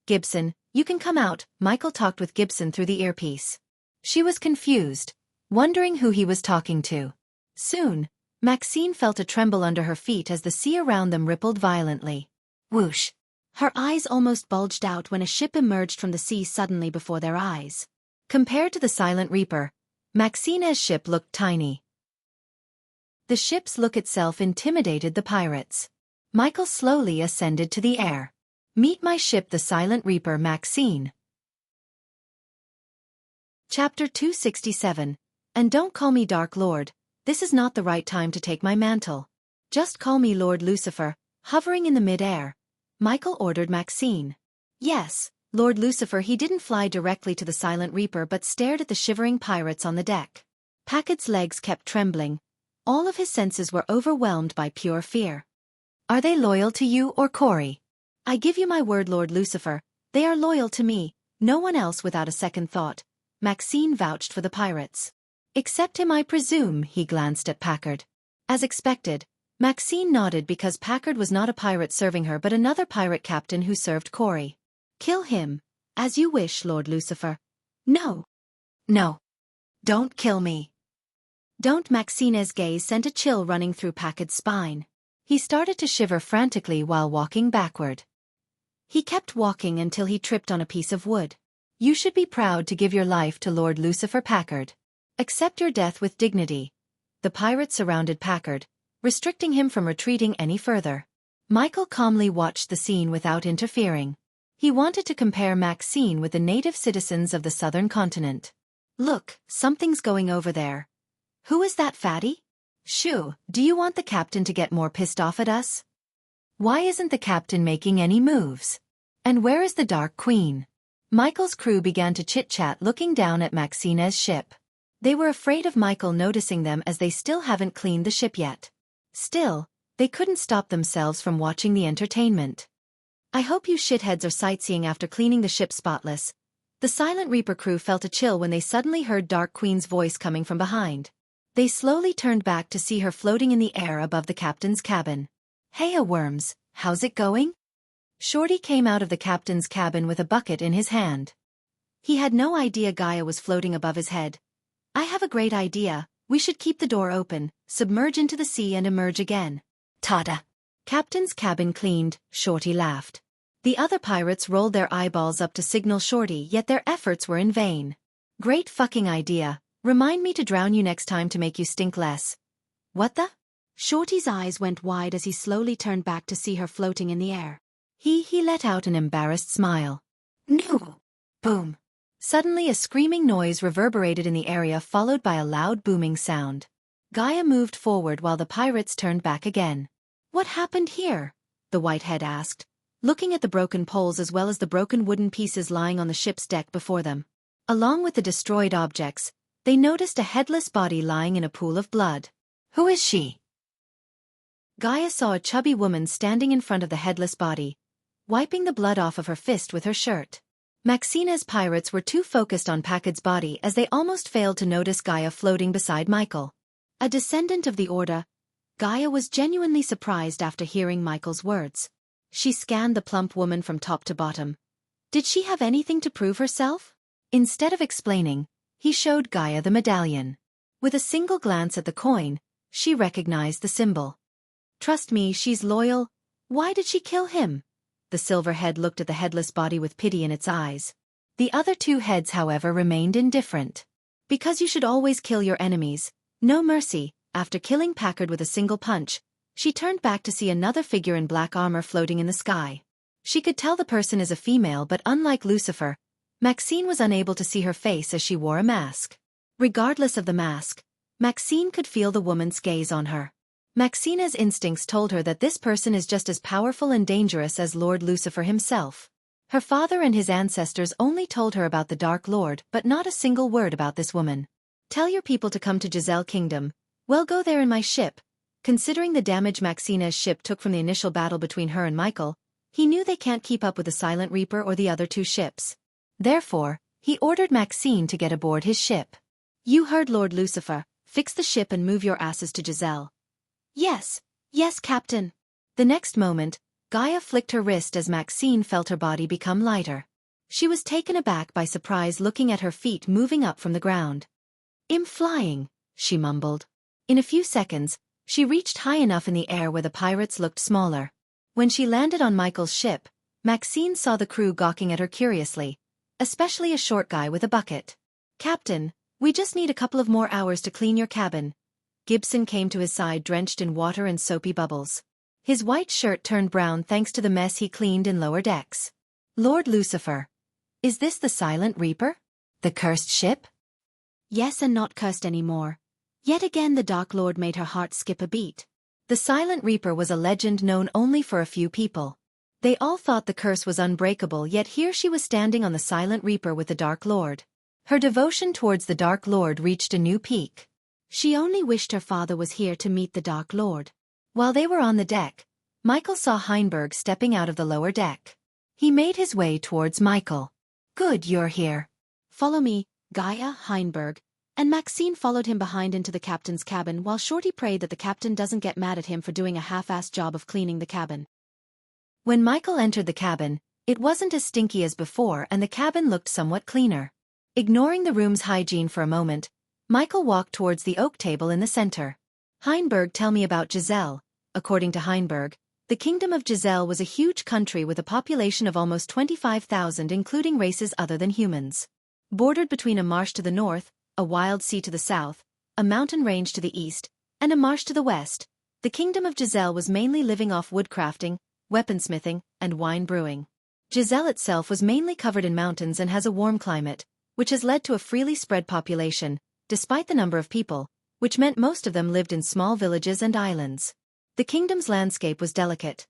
Gibson, you can come out. Michael talked with Gibson through the earpiece. She was confused, wondering who he was talking to. Soon, Maxine felt a tremble under her feet as the sea around them rippled violently. Whoosh! Her eyes almost bulged out when a ship emerged from the sea suddenly before their eyes. Compared to the Silent Reaper, Maxine's ship looked tiny. The ship's look itself intimidated the pirates. Michael slowly ascended to the air. Meet my ship, the Silent Reaper, Maxine. Chapter 267. And don't call me Dark Lord. This is not the right time to take my mantle. Just call me Lord Lucifer. Hovering in the mid-air, Michael ordered Maxine. Yes, Lord Lucifer. He didn't fly directly to the Silent Reaper but stared at the shivering pirates on the deck. Packard's legs kept trembling. All of his senses were overwhelmed by pure fear. Are they loyal to you or Corey? I give you my word, Lord Lucifer, they are loyal to me, no one else. Without a second thought, Maxine vouched for the pirates. Except him, I presume. He glanced at Packard. As expected, Maxine nodded because Packard was not a pirate serving her but another pirate captain who served Corey. Kill him. As you wish, Lord Lucifer. No. No. Don't kill me. Don't. Maxine's gaze sent a chill running through Packard's spine. He started to shiver frantically while walking backward. He kept walking until he tripped on a piece of wood. You should be proud to give your life to Lord Lucifer, Packard. Accept your death with dignity. The pirates surrounded Packard, restricting him from retreating any further. Michael calmly watched the scene without interfering. He wanted to compare Maxine with the native citizens of the southern continent. Look, something's going over there. Who is that fatty? Shoo, do you want the captain to get more pissed off at us? Why isn't the captain making any moves? And where is the Dark Queen? Michael's crew began to chit-chat looking down at Maxine's ship. They were afraid of Michael noticing them as they still haven't cleaned the ship yet. Still, they couldn't stop themselves from watching the entertainment. I hope you shitheads are sightseeing after cleaning the ship spotless. The Silent Reaper crew felt a chill when they suddenly heard Dark Queen's voice coming from behind. They slowly turned back to see her floating in the air above the captain's cabin. Heya worms, how's it going? Shorty came out of the captain's cabin with a bucket in his hand. He had no idea Gaia was floating above his head. I have a great idea. We should keep the door open, submerge into the sea and emerge again. Tada! Captain's cabin cleaned, Shorty laughed. The other pirates rolled their eyeballs up to signal Shorty, yet their efforts were in vain. Great fucking idea. Remind me to drown you next time to make you stink less. What the? Shorty's eyes went wide as he slowly turned back to see her floating in the air. He let out an embarrassed smile. No! Boom! Suddenly a screaming noise reverberated in the area followed by a loud booming sound. Gaia moved forward while the pirates turned back again. What happened here? The whitehead asked, looking at the broken poles as well as the broken wooden pieces lying on the ship's deck before them. Along with the destroyed objects, they noticed a headless body lying in a pool of blood. Who is she? Gaia saw a chubby woman standing in front of the headless body, wiping the blood off of her fist with her shirt. Maxine's pirates were too focused on Packard's body as they almost failed to notice Gaia floating beside Michael. A descendant of the Order, Gaia was genuinely surprised after hearing Michael's words. She scanned the plump woman from top to bottom. Did she have anything to prove herself? Instead of explaining, he showed Gaia the medallion. With a single glance at the coin, she recognized the symbol. Trust me, she's loyal. Why did she kill him? The silver head looked at the headless body with pity in its eyes. The other two heads, however, remained indifferent. Because you should always kill your enemies. No mercy. After killing Packard with a single punch, she turned back to see another figure in black armor floating in the sky. She could tell the person is a female, but unlike Lucifer, Maxine was unable to see her face as she wore a mask. Regardless of the mask, Maxine could feel the woman's gaze on her. Maxina's instincts told her that this person is just as powerful and dangerous as Lord Lucifer himself. Her father and his ancestors only told her about the Dark Lord, but not a single word about this woman. Tell your people to come to Giselle Kingdom. Well, go there in my ship. Considering the damage Maxina's ship took from the initial battle between her and Michael, he knew they can't keep up with the Silent Reaper or the other two ships. Therefore, he ordered Maxine to get aboard his ship. You heard Lord Lucifer. Fix the ship and move your asses to Giselle. Yes, Captain. The next moment, Gaia flicked her wrist as Maxine felt her body become lighter. She was taken aback by surprise looking at her feet moving up from the ground. I'm flying, she mumbled. In a few seconds, she reached high enough in the air where the pirates looked smaller. When she landed on Michael's ship, Maxine saw the crew gawking at her curiously, especially a short guy with a bucket. Captain, we just need a couple of more hours to clean your cabin. Gibson came to his side drenched in water and soapy bubbles. His white shirt turned brown thanks to the mess he cleaned in lower decks. Lord Lucifer. Is this the Silent Reaper? The cursed ship? Yes, and not cursed anymore. Yet again the Dark Lord made her heart skip a beat. The Silent Reaper was a legend known only for a few people. They all thought the curse was unbreakable, yet here she was standing on the Silent Reaper with the Dark Lord. Her devotion towards the Dark Lord reached a new peak. She only wished her father was here to meet the Dark Lord. While they were on the deck, Michael saw Heinberg stepping out of the lower deck. He made his way towards Michael. Good, you're here. Follow me, Gaia, Heinberg, and Maxine followed him behind into the captain's cabin while Shorty prayed that the captain doesn't get mad at him for doing a half-assed job of cleaning the cabin. When Michael entered the cabin, it wasn't as stinky as before and the cabin looked somewhat cleaner. Ignoring the room's hygiene for a moment, Michael walked towards the oak table in the center. Heinberg, tell me about Giselle. According to Heinberg, the kingdom of Giselle was a huge country with a population of almost 25,000 including races other than humans. Bordered between a marsh to the north, a wild sea to the south, a mountain range to the east, and a marsh to the west, the kingdom of Giselle was mainly living off woodcrafting, weaponsmithing, and wine brewing. Giselle itself was mainly covered in mountains and has a warm climate, which has led to a freely spread population, despite the number of people, which meant most of them lived in small villages and islands. The kingdom's landscape was delicate.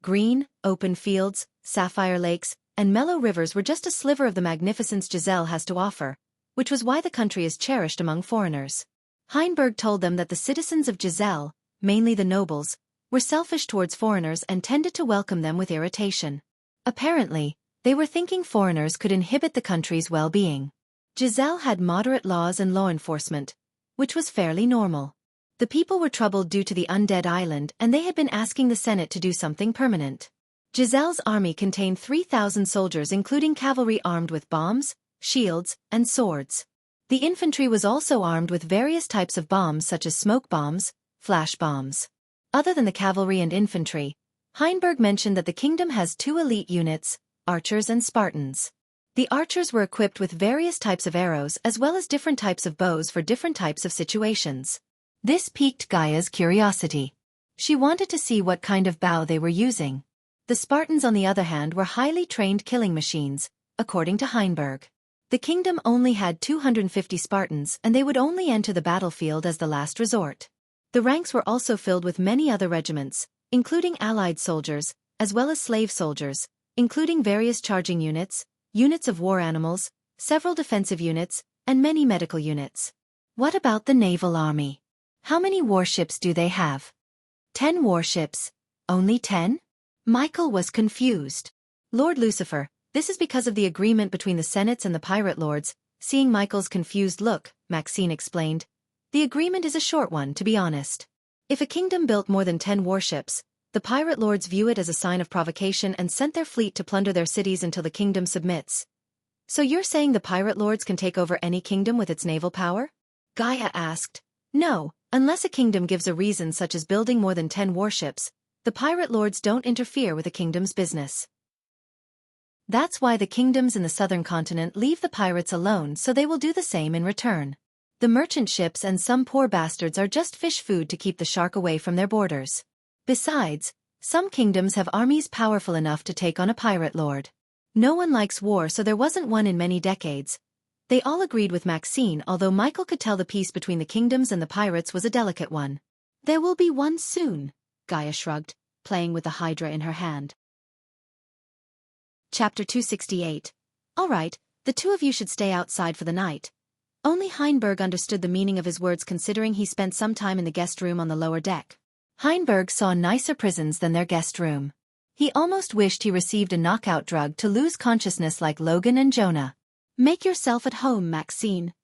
Green, open fields, sapphire lakes, and mellow rivers were just a sliver of the magnificence Giselle has to offer, which was why the country is cherished among foreigners. Heinberg told them that the citizens of Giselle, mainly the nobles, were selfish towards foreigners and tended to welcome them with irritation. Apparently, they were thinking foreigners could inhibit the country's well-being. Giselle had moderate laws and law enforcement, which was fairly normal. The people were troubled due to the undead island and they had been asking the Senate to do something permanent. Giselle's army contained 3,000 soldiers including cavalry armed with bombs, shields, and swords. The infantry was also armed with various types of bombs such as smoke bombs, flash bombs. Other than the cavalry and infantry, Heinberg mentioned that the kingdom has 2 elite units, archers and Spartans. The archers were equipped with various types of arrows as well as different types of bows for different types of situations. This piqued Gaia's curiosity. She wanted to see what kind of bow they were using. The Spartans on the other hand were highly trained killing machines, according to Heinberg. The kingdom only had 250 Spartans and they would only enter the battlefield as the last resort. The ranks were also filled with many other regiments, including allied soldiers, as well as slave soldiers, including various charging units, units of war animals, several defensive units, and many medical units. What about the naval army? How many warships do they have? 10 warships. Only 10? Michael was confused. Lord Lucifer, this is because of the agreement between the Senates and the pirate lords. Seeing Michael's confused look, Maxine explained. The agreement is a short one, to be honest. If a kingdom built more than 10 warships, the pirate lords view it as a sign of provocation and sent their fleet to plunder their cities until the kingdom submits. So you're saying the pirate lords can take over any kingdom with its naval power? Gaia asked. No, unless a kingdom gives a reason such as building more than 10 warships, the pirate lords don't interfere with a kingdom's business. That's why the kingdoms in the southern continent leave the pirates alone, so they will do the same in return. The merchant ships and some poor bastards are just fish food to keep the shark away from their borders. Besides, some kingdoms have armies powerful enough to take on a pirate lord. No one likes war, so there wasn't one in many decades. They all agreed with Maxine, although Michael could tell the peace between the kingdoms and the pirates was a delicate one. There will be one soon, Gaia shrugged, playing with the hydra in her hand. Chapter 268. All right, the two of you should stay outside for the night. Only Heinberg understood the meaning of his words, considering he spent some time in the guest room on the lower deck. Heinberg saw nicer prisons than their guest room. He almost wished he received a knockout drug to lose consciousness like Logan and Jonah. Make yourself at home, Maxine.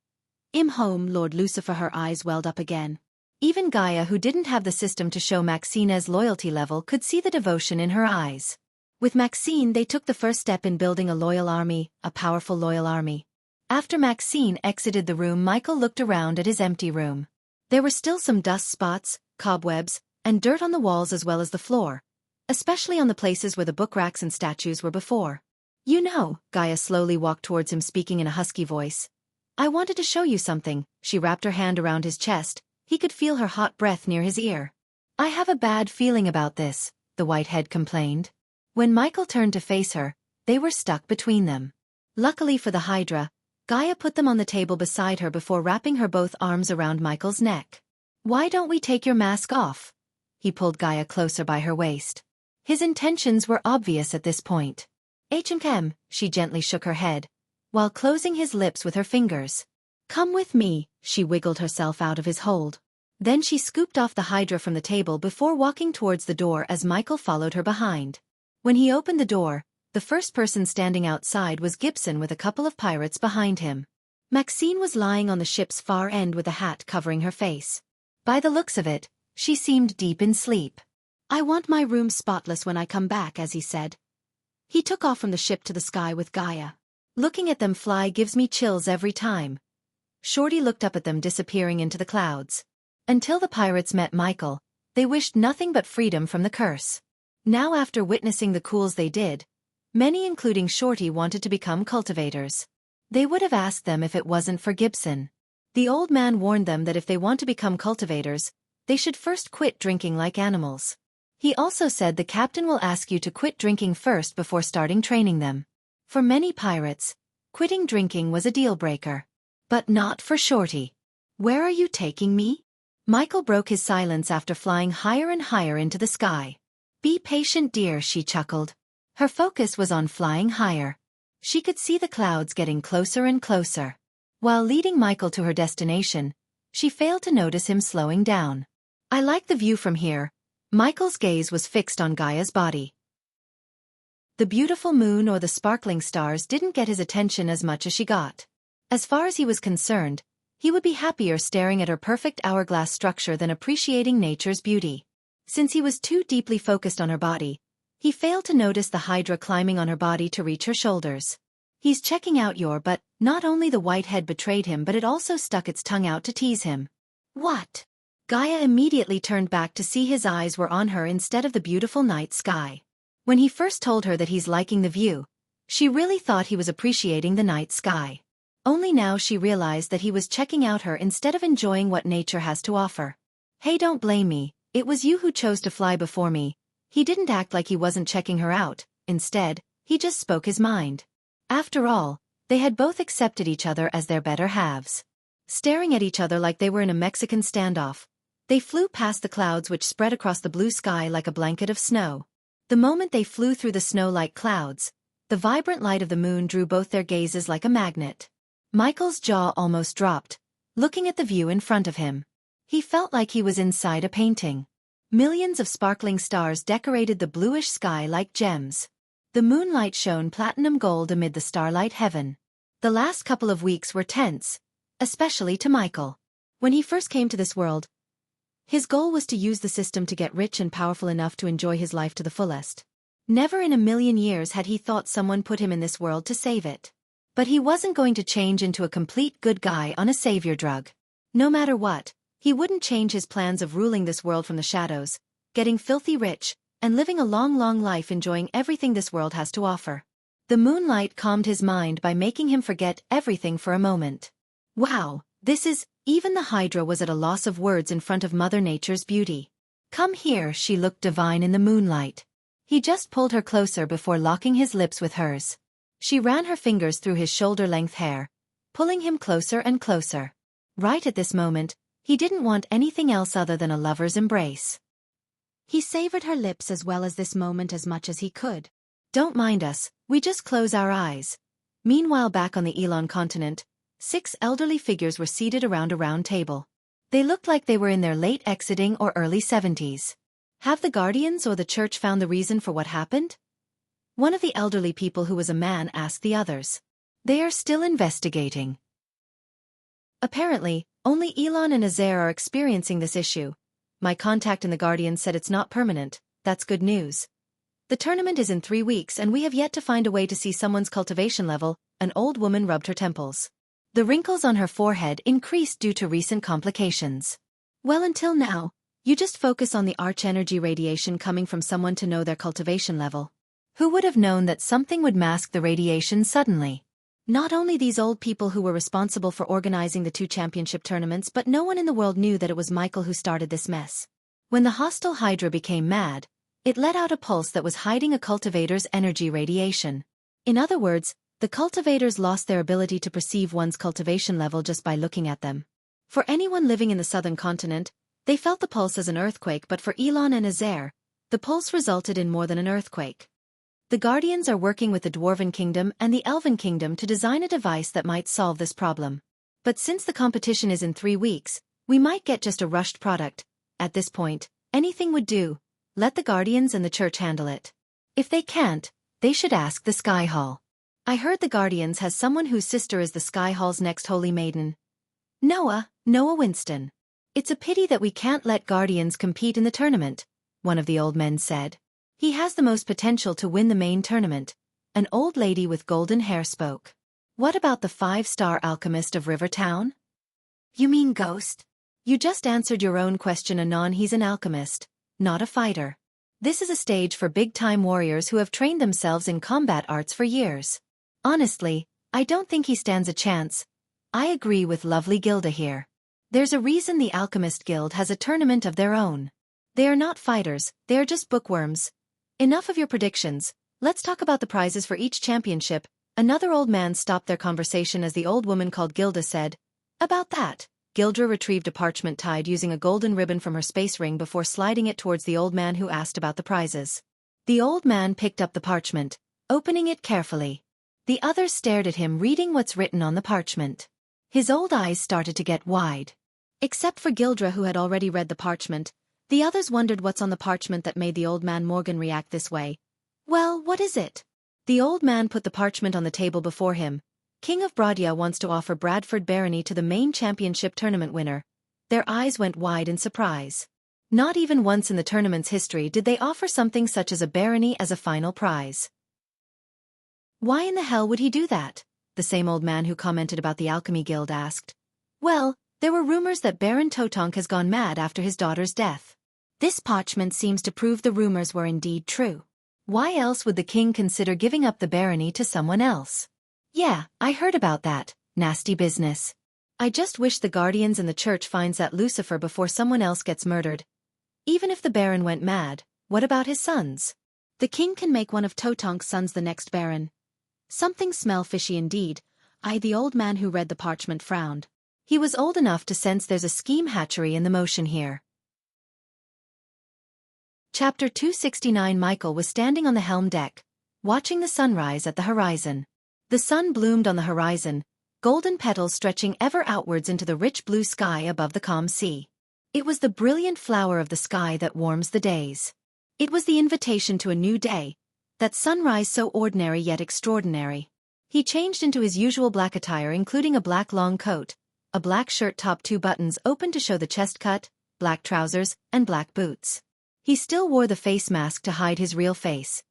I'm home, Lord Lucifer. Her eyes welled up again. Even Gaia, who didn't have the system to show Maxine's loyalty level, could see the devotion in her eyes. With Maxine, they took the first step in building a loyal army, a powerful loyal army. After Maxine exited the room, Michael looked around at his empty room. There were still some dust spots, cobwebs, and dirt on the walls as well as the floor, especially on the places where the book racks and statues were before. You know, Gaia slowly walked towards him, speaking in a husky voice. I wanted to show you something. She wrapped her hand around his chest. He could feel her hot breath near his ear. I have a bad feeling about this, the whitehead complained. When Michael turned to face her, they were stuck between them. Luckily for the hydra, Gaia put them on the table beside her before wrapping her both arms around Michael's neck. Why don't we take your mask off? He pulled Gaia closer by her waist. His intentions were obvious at this point. H&M, she gently shook her head, while closing his lips with her fingers. Come with me, she wiggled herself out of his hold. Then she scooped off the hydra from the table before walking towards the door as Michael followed her behind. When he opened the door, the first person standing outside was Gibson with a couple of pirates behind him. Maxine was lying on the ship's far end with a hat covering her face. By the looks of it, she seemed deep in sleep. I want my room spotless when I come back, as he said. He took off from the ship to the sky with Gaia. Looking at them fly gives me chills every time. Shorty looked up at them disappearing into the clouds. Until the pirates met Michael, they wished nothing but freedom from the curse. Now, after witnessing the cools they did, many including Shorty wanted to become cultivators. They would have asked them if it wasn't for Gibson. The old man warned them that if they want to become cultivators, they should first quit drinking like animals. He also said the captain will ask you to quit drinking first before starting training them. For many pirates, quitting drinking was a deal-breaker. But not for Shorty. Where are you taking me? Michael broke his silence after flying higher and higher into the sky. Be patient, dear, she chuckled. Her focus was on flying higher. She could see the clouds getting closer and closer. While leading Michael to her destination, she failed to notice him slowing down. I like the view from here. Michael's gaze was fixed on Gaia's body. The beautiful moon or the sparkling stars didn't get his attention as much as she got. As far as he was concerned, he would be happier staring at her perfect hourglass structure than appreciating nature's beauty. Since he was too deeply focused on her body, he failed to notice the hydra climbing on her body to reach her shoulders. He's checking out your butt. Not only the whitehead betrayed him, but it also stuck its tongue out to tease him. What? Gaia immediately turned back to see his eyes were on her instead of the beautiful night sky. When he first told her that he's liking the view, she really thought he was appreciating the night sky. Only now she realized that he was checking out her instead of enjoying what nature has to offer. Hey, don't blame me, it was you who chose to fly before me. He didn't act like he wasn't checking her out. Instead, he just spoke his mind. After all, they had both accepted each other as their better halves. Staring at each other like they were in a Mexican standoff, they flew past the clouds which spread across the blue sky like a blanket of snow. The moment they flew through the snow-like clouds, the vibrant light of the moon drew both their gazes like a magnet. Michael's jaw almost dropped, looking at the view in front of him. He felt like he was inside a painting. Millions of sparkling stars decorated the bluish sky like gems. The moonlight shone platinum gold amid the starlight heaven. The last couple of weeks were tense, especially to Michael. When he first came to this world, his goal was to use the system to get rich and powerful enough to enjoy his life to the fullest. Never in a million years had he thought someone put him in this world to save it. But he wasn't going to change into a complete good guy on a savior drug. No matter what, he wouldn't change his plans of ruling this world from the shadows, getting filthy rich, and living a long, long life enjoying everything this world has to offer. The moonlight calmed his mind by making him forget everything for a moment. Wow, this is... Even the hydra was at a loss of words in front of Mother Nature's beauty. Come here, she looked divine in the moonlight. He just pulled her closer before locking his lips with hers. She ran her fingers through his shoulder-length hair, pulling him closer and closer. Right at this moment, he didn't want anything else other than a lover's embrace. He savored her lips as well as this moment as much as he could. Don't mind us, we just close our eyes. Meanwhile, back on the Elon continent, 6 elderly figures were seated around a round table. They looked like they were in their late exiting or early 70s. Have the Guardians or the church found the reason for what happened? One of the elderly people, who was a man, asked the others. They are still investigating. Apparently, only Elon and Azair are experiencing this issue. My contact in the Guardians said it's not permanent. That's good news. The tournament is in 3 weeks and we have yet to find a way to see someone's cultivation level. An old woman rubbed her temples. The wrinkles on her forehead increased due to recent complications. Well, until now, you just focus on the arch-energy radiation coming from someone to know their cultivation level. Who would have known that something would mask the radiation suddenly? Not only these old people who were responsible for organizing the 2 championship tournaments, but no one in the world knew that it was Michael who started this mess. When the hostile Hydra became mad, it let out a pulse that was hiding a cultivator's energy radiation. In other words, the cultivators lost their ability to perceive one's cultivation level just by looking at them. For anyone living in the southern continent, they felt the pulse as an earthquake, but for Elon and Azair, the pulse resulted in more than an earthquake. The Guardians are working with the Dwarven Kingdom and the Elven Kingdom to design a device that might solve this problem. But since the competition is in 3 weeks, we might get just a rushed product. At this point, anything would do. Let the Guardians and the church handle it. If they can't, they should ask the Sky Hall. I heard the Guardians has someone whose sister is the Sky Hall's next holy maiden. Noah Winston. It's a pity that we can't let Guardians compete in the tournament, one of the old men said. He has the most potential to win the main tournament. An old lady with golden hair spoke. What about the 5-star alchemist of Rivertown? You mean Ghost? You just answered your own question, Anon. He's an alchemist, not a fighter. This is a stage for big-time warriors who have trained themselves in combat arts for years. Honestly, I don't think he stands a chance. I agree with lovely Gilda here. There's a reason the Alchemist Guild has a tournament of their own. They are not fighters, they are just bookworms. Enough of your predictions, let's talk about the prizes for each championship. Another old man stopped their conversation as the old woman called Gilda said, About that. Gilda retrieved a parchment tied using a golden ribbon from her space ring before sliding it towards the old man who asked about the prizes. The old man picked up the parchment, opening it carefully. The others stared at him, reading what's written on the parchment. His old eyes started to get wide. Except for Gildra, who had already read the parchment, the others wondered what's on the parchment that made the old man Morgan react this way. Well, what is it? The old man put the parchment on the table before him. King of Brodia wants to offer Bradford Barony to the main championship tournament winner. Their eyes went wide in surprise. Not even once in the tournament's history did they offer something such as a barony as a final prize. Why in the hell would he do that? The same old man who commented about the Alchemy Guild asked. Well, there were rumors that Baron Totonk has gone mad after his daughter's death. This parchment seems to prove the rumors were indeed true. Why else would the king consider giving up the barony to someone else? Yeah, I heard about that. Nasty business. I just wish the Guardians and the church finds that Lucifer before someone else gets murdered. Even if the Baron went mad, what about his sons? The king can make one of Totonk's sons the next Baron. Something smell fishy indeed. The old man who read the parchment frowned. He was old enough to sense there's a scheme hatchery in the motion here. Chapter 269. Michael was standing on the helm deck, watching the sunrise at the horizon. The sun bloomed on the horizon, golden petals stretching ever outwards into the rich blue sky above the calm sea. It was the brilliant flower of the sky that warms the days. It was the invitation to a new day, that sunrise so ordinary yet extraordinary. He changed into his usual black attire, including a black long coat, a black shirt top 2 buttons open to show the chest cut, black trousers, and black boots. He still wore the face mask to hide his real face.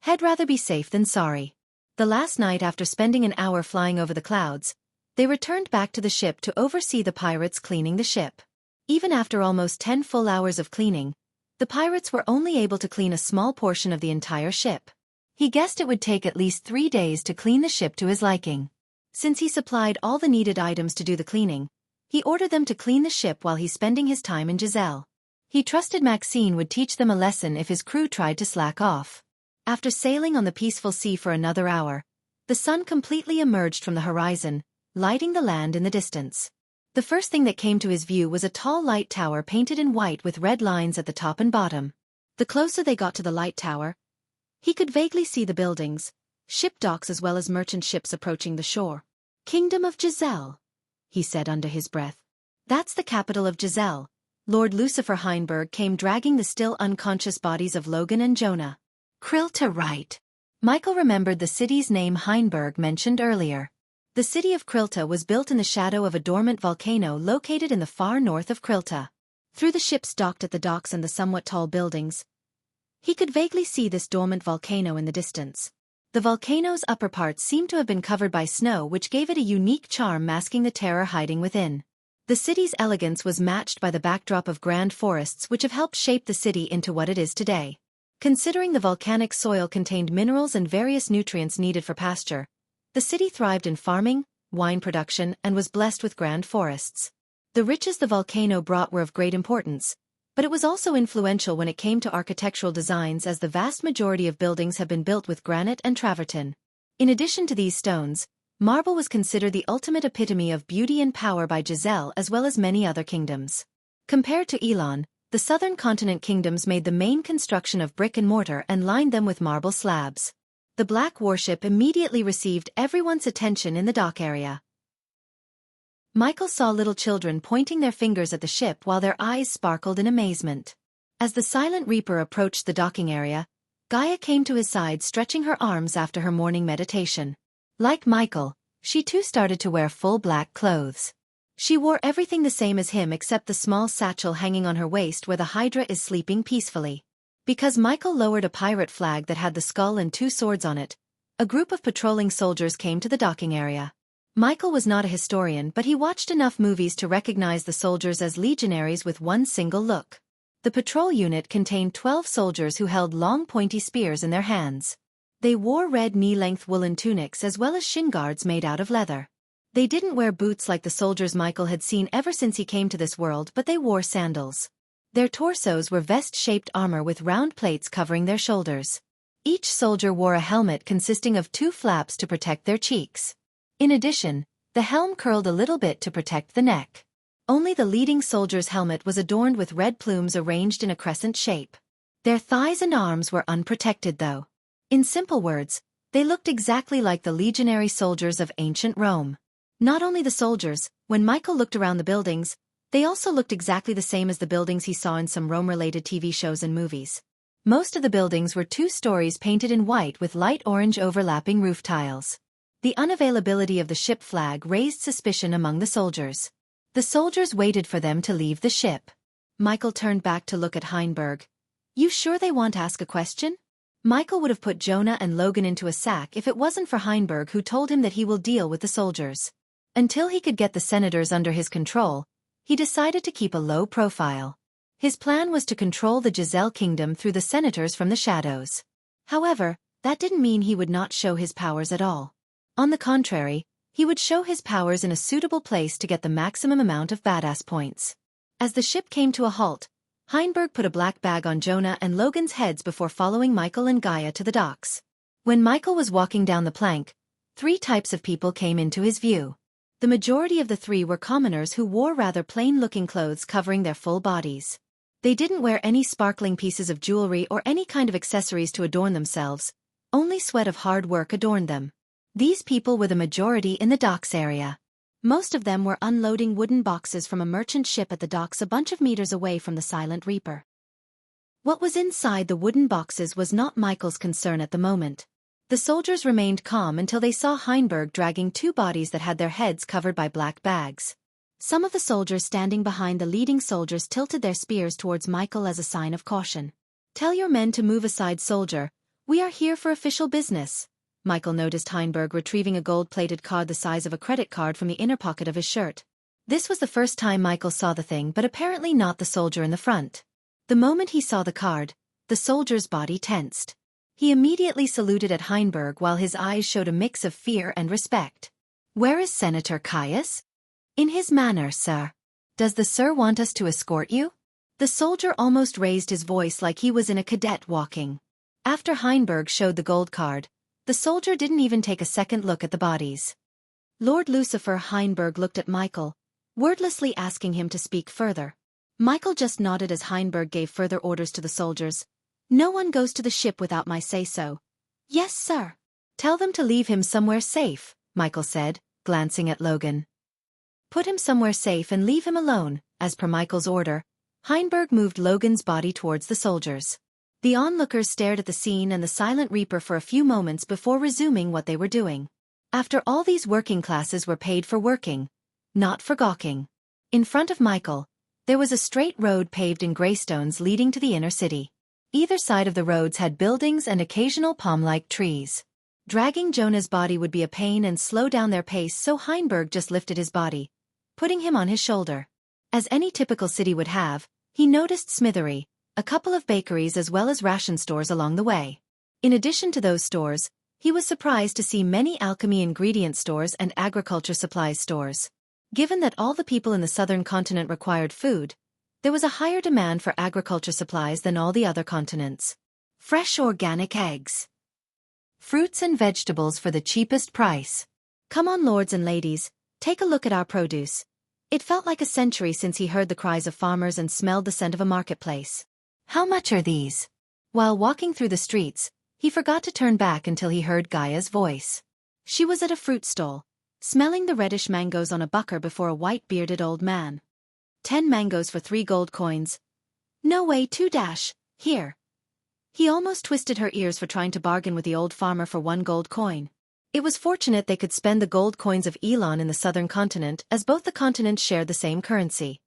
He'd rather be safe than sorry. The last night, after spending an hour flying over the clouds, they returned back to the ship to oversee the pirates cleaning the ship. Even after almost 10 full hours of cleaning, the pirates were only able to clean a small portion of the entire ship. He guessed it would take at least 3 days to clean the ship to his liking. Since he supplied all the needed items to do the cleaning, he ordered them to clean the ship while he's spending his time in Giselle. He trusted Maxine would teach them a lesson if his crew tried to slack off. After sailing on the peaceful sea for another hour, The sun completely emerged from the horizon, lighting the land in the distance. The first thing that came to his view was a tall light tower painted in white with red lines at the top and bottom. The closer they got to the light tower, he could vaguely see the buildings, ship docks as well as merchant ships approaching the shore. Kingdom of Giselle, he said under his breath. That's the capital of Giselle. Lord Lucifer Heinberg came dragging the still unconscious bodies of Logan and Jonah. Krilta right. Michael remembered the city's name Heinberg mentioned earlier. The city of Krilta was built in the shadow of a dormant volcano located in the far north of Krilta. Through the ships docked at the docks and the somewhat tall buildings, he could vaguely see this dormant volcano in the distance. The volcano's upper parts seemed to have been covered by snow, which gave it a unique charm, masking the terror hiding within. The city's elegance was matched by the backdrop of grand forests which have helped shape the city into what it is today. Considering the volcanic soil contained minerals and various nutrients needed for pasture, the city thrived in farming, wine production, and was blessed with grand forests. The riches the volcano brought were of great importance, but it was also influential when it came to architectural designs, as the vast majority of buildings have been built with granite and travertine. In addition to these stones, marble was considered the ultimate epitome of beauty and power by Giselle as well as many other kingdoms. Compared to Elon, the southern continent kingdoms made the main construction of brick and mortar and lined them with marble slabs. The black warship immediately received everyone's attention in the dock area. Michael saw little children pointing their fingers at the ship while their eyes sparkled in amazement. As the Silent Reaper approached the docking area, Gaia came to his side, stretching her arms after her morning meditation. Like Michael, she too started to wear full black clothes. She wore everything the same as him except the small satchel hanging on her waist where the Hydra is sleeping peacefully. Because Michael lowered a pirate flag that had the skull and two swords on it, a group of patrolling soldiers came to the docking area. Michael was not a historian, but he watched enough movies to recognize the soldiers as legionaries with one single look. The patrol unit contained 12 soldiers who held long pointy spears in their hands. They wore red knee-length woolen tunics as well as shin guards made out of leather. They didn't wear boots like the soldiers Michael had seen ever since he came to this world, but they wore sandals. Their torsos were vest-shaped armor with round plates covering their shoulders. Each soldier wore a helmet consisting of 2 flaps to protect their cheeks. In addition, the helm curled a little bit to protect the neck. Only the leading soldier's helmet was adorned with red plumes arranged in a crescent shape. Their thighs and arms were unprotected though. In simple words, they looked exactly like the legionary soldiers of ancient Rome. Not only the soldiers, when Michael looked around the buildings, they also looked exactly the same as the buildings he saw in some Rome-related TV shows and movies. Most of the buildings were 2 stories painted in white with light orange overlapping roof tiles. The unavailability of the ship flag raised suspicion among the soldiers. The soldiers waited for them to leave the ship. Michael turned back to look at Heinberg. "You sure they want to ask a question?" Michael would have put Jonah and Logan into a sack if it wasn't for Heinberg, who told him that he will deal with the soldiers. Until he could get the senators under his control, he decided to keep a low profile. His plan was to control the Giselle kingdom through the senators from the shadows. However, that didn't mean he would not show his powers at all. On the contrary, he would show his powers in a suitable place to get the maximum amount of badass points. As the ship came to a halt, Heinberg put a black bag on Jonah and Logan's heads before following Michael and Gaia to the docks. When Michael was walking down the plank, 3 types of people came into his view. The majority of the 3 were commoners who wore rather plain-looking clothes covering their full bodies. They didn't wear any sparkling pieces of jewelry or any kind of accessories to adorn themselves, only sweat of hard work adorned them. These people were the majority in the docks area. Most of them were unloading wooden boxes from a merchant ship at the docks a bunch of meters away from the Silent Reaper. What was inside the wooden boxes was not Michael's concern at the moment. The soldiers remained calm until they saw Heinberg dragging 2 bodies that had their heads covered by black bags. Some of the soldiers standing behind the leading soldiers tilted their spears towards Michael as a sign of caution. "Tell your men to move aside, soldier. We are here for official business." Michael noticed Heinberg retrieving a gold-plated card the size of a credit card from the inner pocket of his shirt. This was the first time Michael saw the thing, but apparently not the soldier in the front. The moment he saw the card, the soldier's body tensed. He immediately saluted at Heinberg while his eyes showed a mix of fear and respect. "Where is Senator Caius?" "In his manor, sir." "Does the sir want us to escort you?" The soldier almost raised his voice like he was in a cadet walking. After Heinberg showed the gold card, The soldier didn't even take a second look at the bodies. Lord Lucifer Heinberg looked at Michael, wordlessly asking him to speak further. Michael just nodded as Heinberg gave further orders to the soldiers. No one goes to the ship without my say-so. Yes, sir. Tell them to leave him somewhere safe, Michael said, glancing at Logan. Put him somewhere safe and leave him alone, as per Michael's order. Heinberg moved Logan's body towards the soldiers. The onlookers stared at the scene and the Silent Reaper for a few moments before resuming what they were doing. After all, these working classes were paid for working, not for gawking. In front of Michael, there was a straight road paved in greystones leading to the inner city. Either side of the roads had buildings and occasional palm-like trees. Dragging Jonah's body would be a pain and slow down their pace, so Heinberg just lifted his body, putting him on his shoulder. As any typical city would have, he noticed smithery, a couple of bakeries as well as ration stores along the way. In addition to those stores, he was surprised to see many alchemy ingredient stores and agriculture supplies stores. Given that all the people in the southern continent required food, there was a higher demand for agriculture supplies than all the other continents. Fresh organic eggs, fruits and vegetables for the cheapest price. Come on, lords and ladies, take a look at our produce. It felt like a century since he heard the cries of farmers and smelled the scent of a marketplace. How much are these? While walking through the streets, he forgot to turn back until he heard Gaia's voice. She was at a fruit stall, smelling the reddish mangoes on a bucker before a white-bearded old man. 10 mangoes for 3 gold coins. No way, 2 dash, here. He almost twisted her ears for trying to bargain with the old farmer for 1 gold coin. It was fortunate they could spend the gold coins of Elon in the southern continent, as both the continents shared the same currency.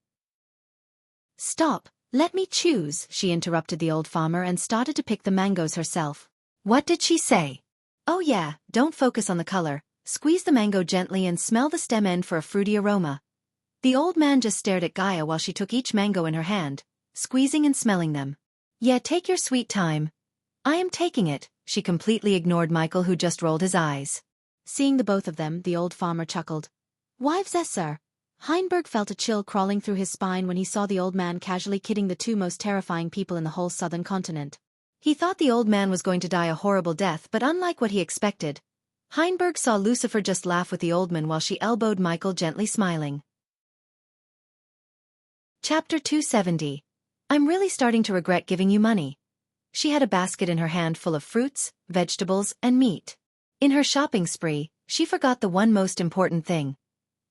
Stop, let me choose, she interrupted the old farmer and started to pick the mangoes herself. What did she say? Oh yeah, don't focus on the color. Squeeze the mango gently and smell the stem end for a fruity aroma. The old man just stared at Gaia while she took each mango in her hand, squeezing and smelling them. Yeah, take your sweet time. I am taking it, she completely ignored Michael, who just rolled his eyes. Seeing the both of them, the old farmer chuckled. Wives, sir. Heinberg felt a chill crawling through his spine when he saw the old man casually kidding the 2 most terrifying people in the whole southern continent. He thought the old man was going to die a horrible death, but unlike what he expected, Heinberg saw Lucifer just laugh with the old man while she elbowed Michael, gently smiling. Chapter 270. I'm really starting to regret giving you money. She had a basket in her hand full of fruits, vegetables, and meat. In her shopping spree, she forgot the one most important thing.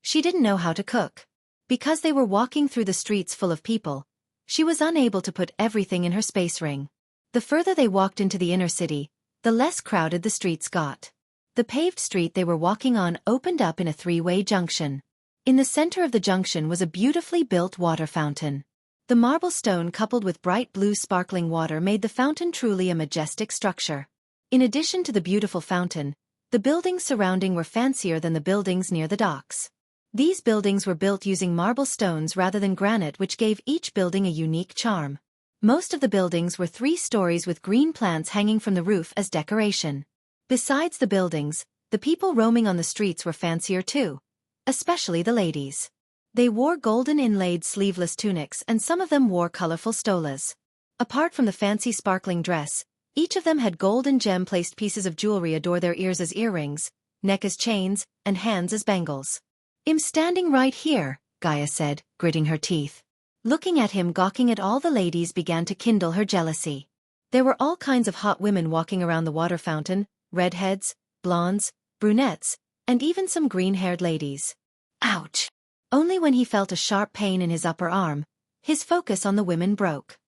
She didn't know how to cook. Because they were walking through the streets full of people, she was unable to put everything in her space ring. The further they walked into the inner city, the less crowded the streets got. The paved street they were walking on opened up in a 3-way junction. In the center of the junction was a beautifully built water fountain. The marble stone coupled with bright blue sparkling water made the fountain truly a majestic structure. In addition to the beautiful fountain, the buildings surrounding were fancier than the buildings near the docks. These buildings were built using marble stones rather than granite, which gave each building a unique charm. Most of the buildings were 3 stories with green plants hanging from the roof as decoration. Besides the buildings, the people roaming on the streets were fancier too, especially the ladies. They wore golden inlaid sleeveless tunics and some of them wore colorful stolas. Apart from the fancy sparkling dress, each of them had gold and gem-placed pieces of jewelry adorn their ears as earrings, neck as chains, and hands as bangles. I'm standing right here, Gaia said, gritting her teeth. Looking at him, gawking at all the ladies began to kindle her jealousy. There were all kinds of hot women walking around the water fountain, redheads, blondes, brunettes, and even some green-haired ladies. Ouch! Only when he felt a sharp pain in his upper arm, his focus on the women broke.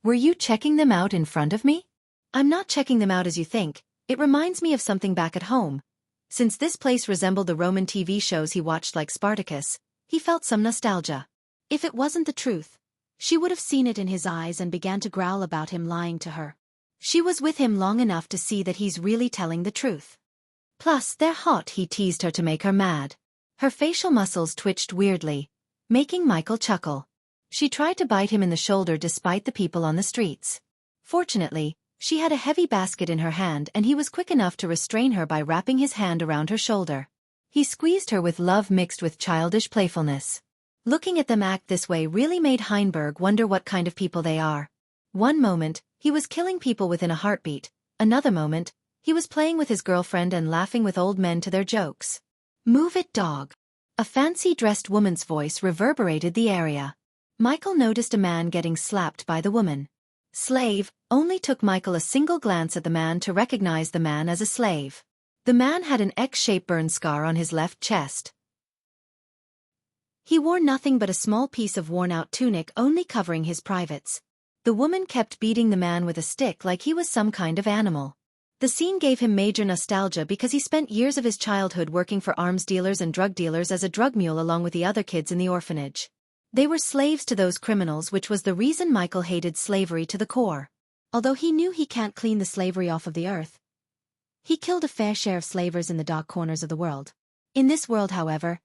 Were you checking them out in front of me? I'm not checking them out as you think. It reminds me of something back at home. Since this place resembled the Roman TV shows he watched like Spartacus, he felt some nostalgia. If it wasn't the truth, she would have seen it in his eyes and began to growl about him lying to her. She was with him long enough to see that he's really telling the truth. Plus, they're hot, he teased her to make her mad. Her facial muscles twitched weirdly, making Michael chuckle. She tried to bite him in the shoulder despite the people on the streets. Fortunately, she had a heavy basket in her hand and he was quick enough to restrain her by wrapping his hand around her shoulder. He squeezed her with love mixed with childish playfulness. Looking at them act this way really made Heinberg wonder what kind of people they are. One moment, he was killing people within a heartbeat. Another moment, He was playing with his girlfriend and laughing with old men to their jokes. "Move it, dog." A fancy-dressed woman's voice reverberated the area. Michael noticed a man getting slapped by the woman. Slave. Only took Michael a single glance at the man to recognize the man as a slave. The man had an X-shaped burn scar on his left chest. He wore nothing but a small piece of worn-out tunic only covering his privates. The woman kept beating the man with a stick like he was some kind of animal. The scene gave him major nostalgia because he spent years of his childhood working for arms dealers and drug dealers as a drug mule along with the other kids in the orphanage. They were slaves to those criminals, which was the reason Michael hated slavery to the core. Although he knew he can't clean the slavery off of the earth, he killed a fair share of slavers in the dark corners of the world. In this world, however,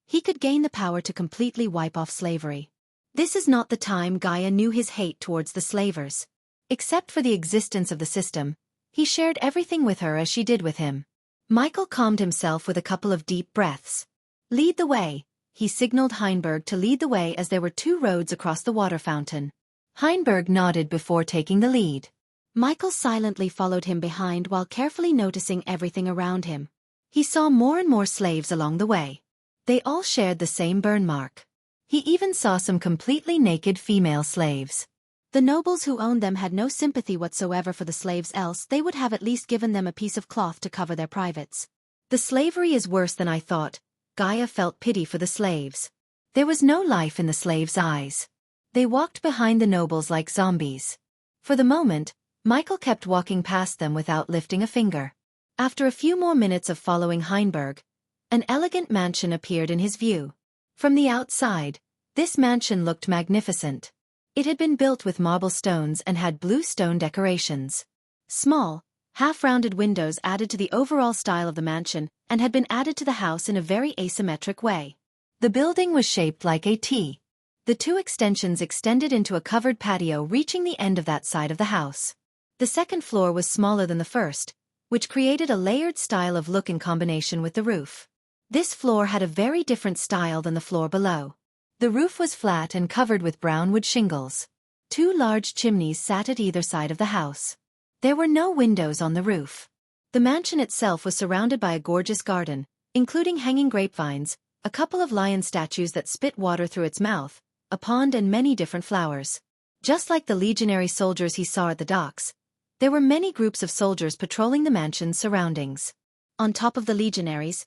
he could gain the power to completely wipe off slavery. This is not the time Gaia knew his hate towards the slavers. Except for the existence of the system, he shared everything with her as she did with him. Michael calmed himself with a couple of deep breaths. "Lead the way." He signaled Heinberg to lead the way as there were 2 roads across the water fountain. Heinberg nodded before taking the lead. Michael silently followed him behind while carefully noticing everything around him. He saw more and more slaves along the way. They all shared the same burn mark. He even saw some completely naked female slaves. The nobles who owned them had no sympathy whatsoever for the slaves, else they would have at least given them a piece of cloth to cover their privates. The slavery is worse than I thought. Gaia felt pity for the slaves. There was no life in the slaves' eyes. They walked behind the nobles like zombies. For the moment, Michael kept walking past them without lifting a finger. After a few more minutes of following Heinberg, an elegant mansion appeared in his view. From the outside, this mansion looked magnificent. It had been built with marble stones and had blue stone decorations. Small, half-rounded windows added to the overall style of the mansion and had been added to the house in a very asymmetric way. The building was shaped like a T. The 2 extensions extended into a covered patio reaching the end of that side of the house. The second floor was smaller than the first, which created a layered style of look in combination with the roof. This floor had a very different style than the floor below. The roof was flat and covered with brown wood shingles. 2 large chimneys sat at either side of the house. There were no windows on the roof. The mansion itself was surrounded by a gorgeous garden, including hanging grapevines, a couple of lion statues that spit water through its mouth, a pond and many different flowers. Just like the legionary soldiers he saw at the docks, there were many groups of soldiers patrolling the mansion's surroundings. On top of the legionaries,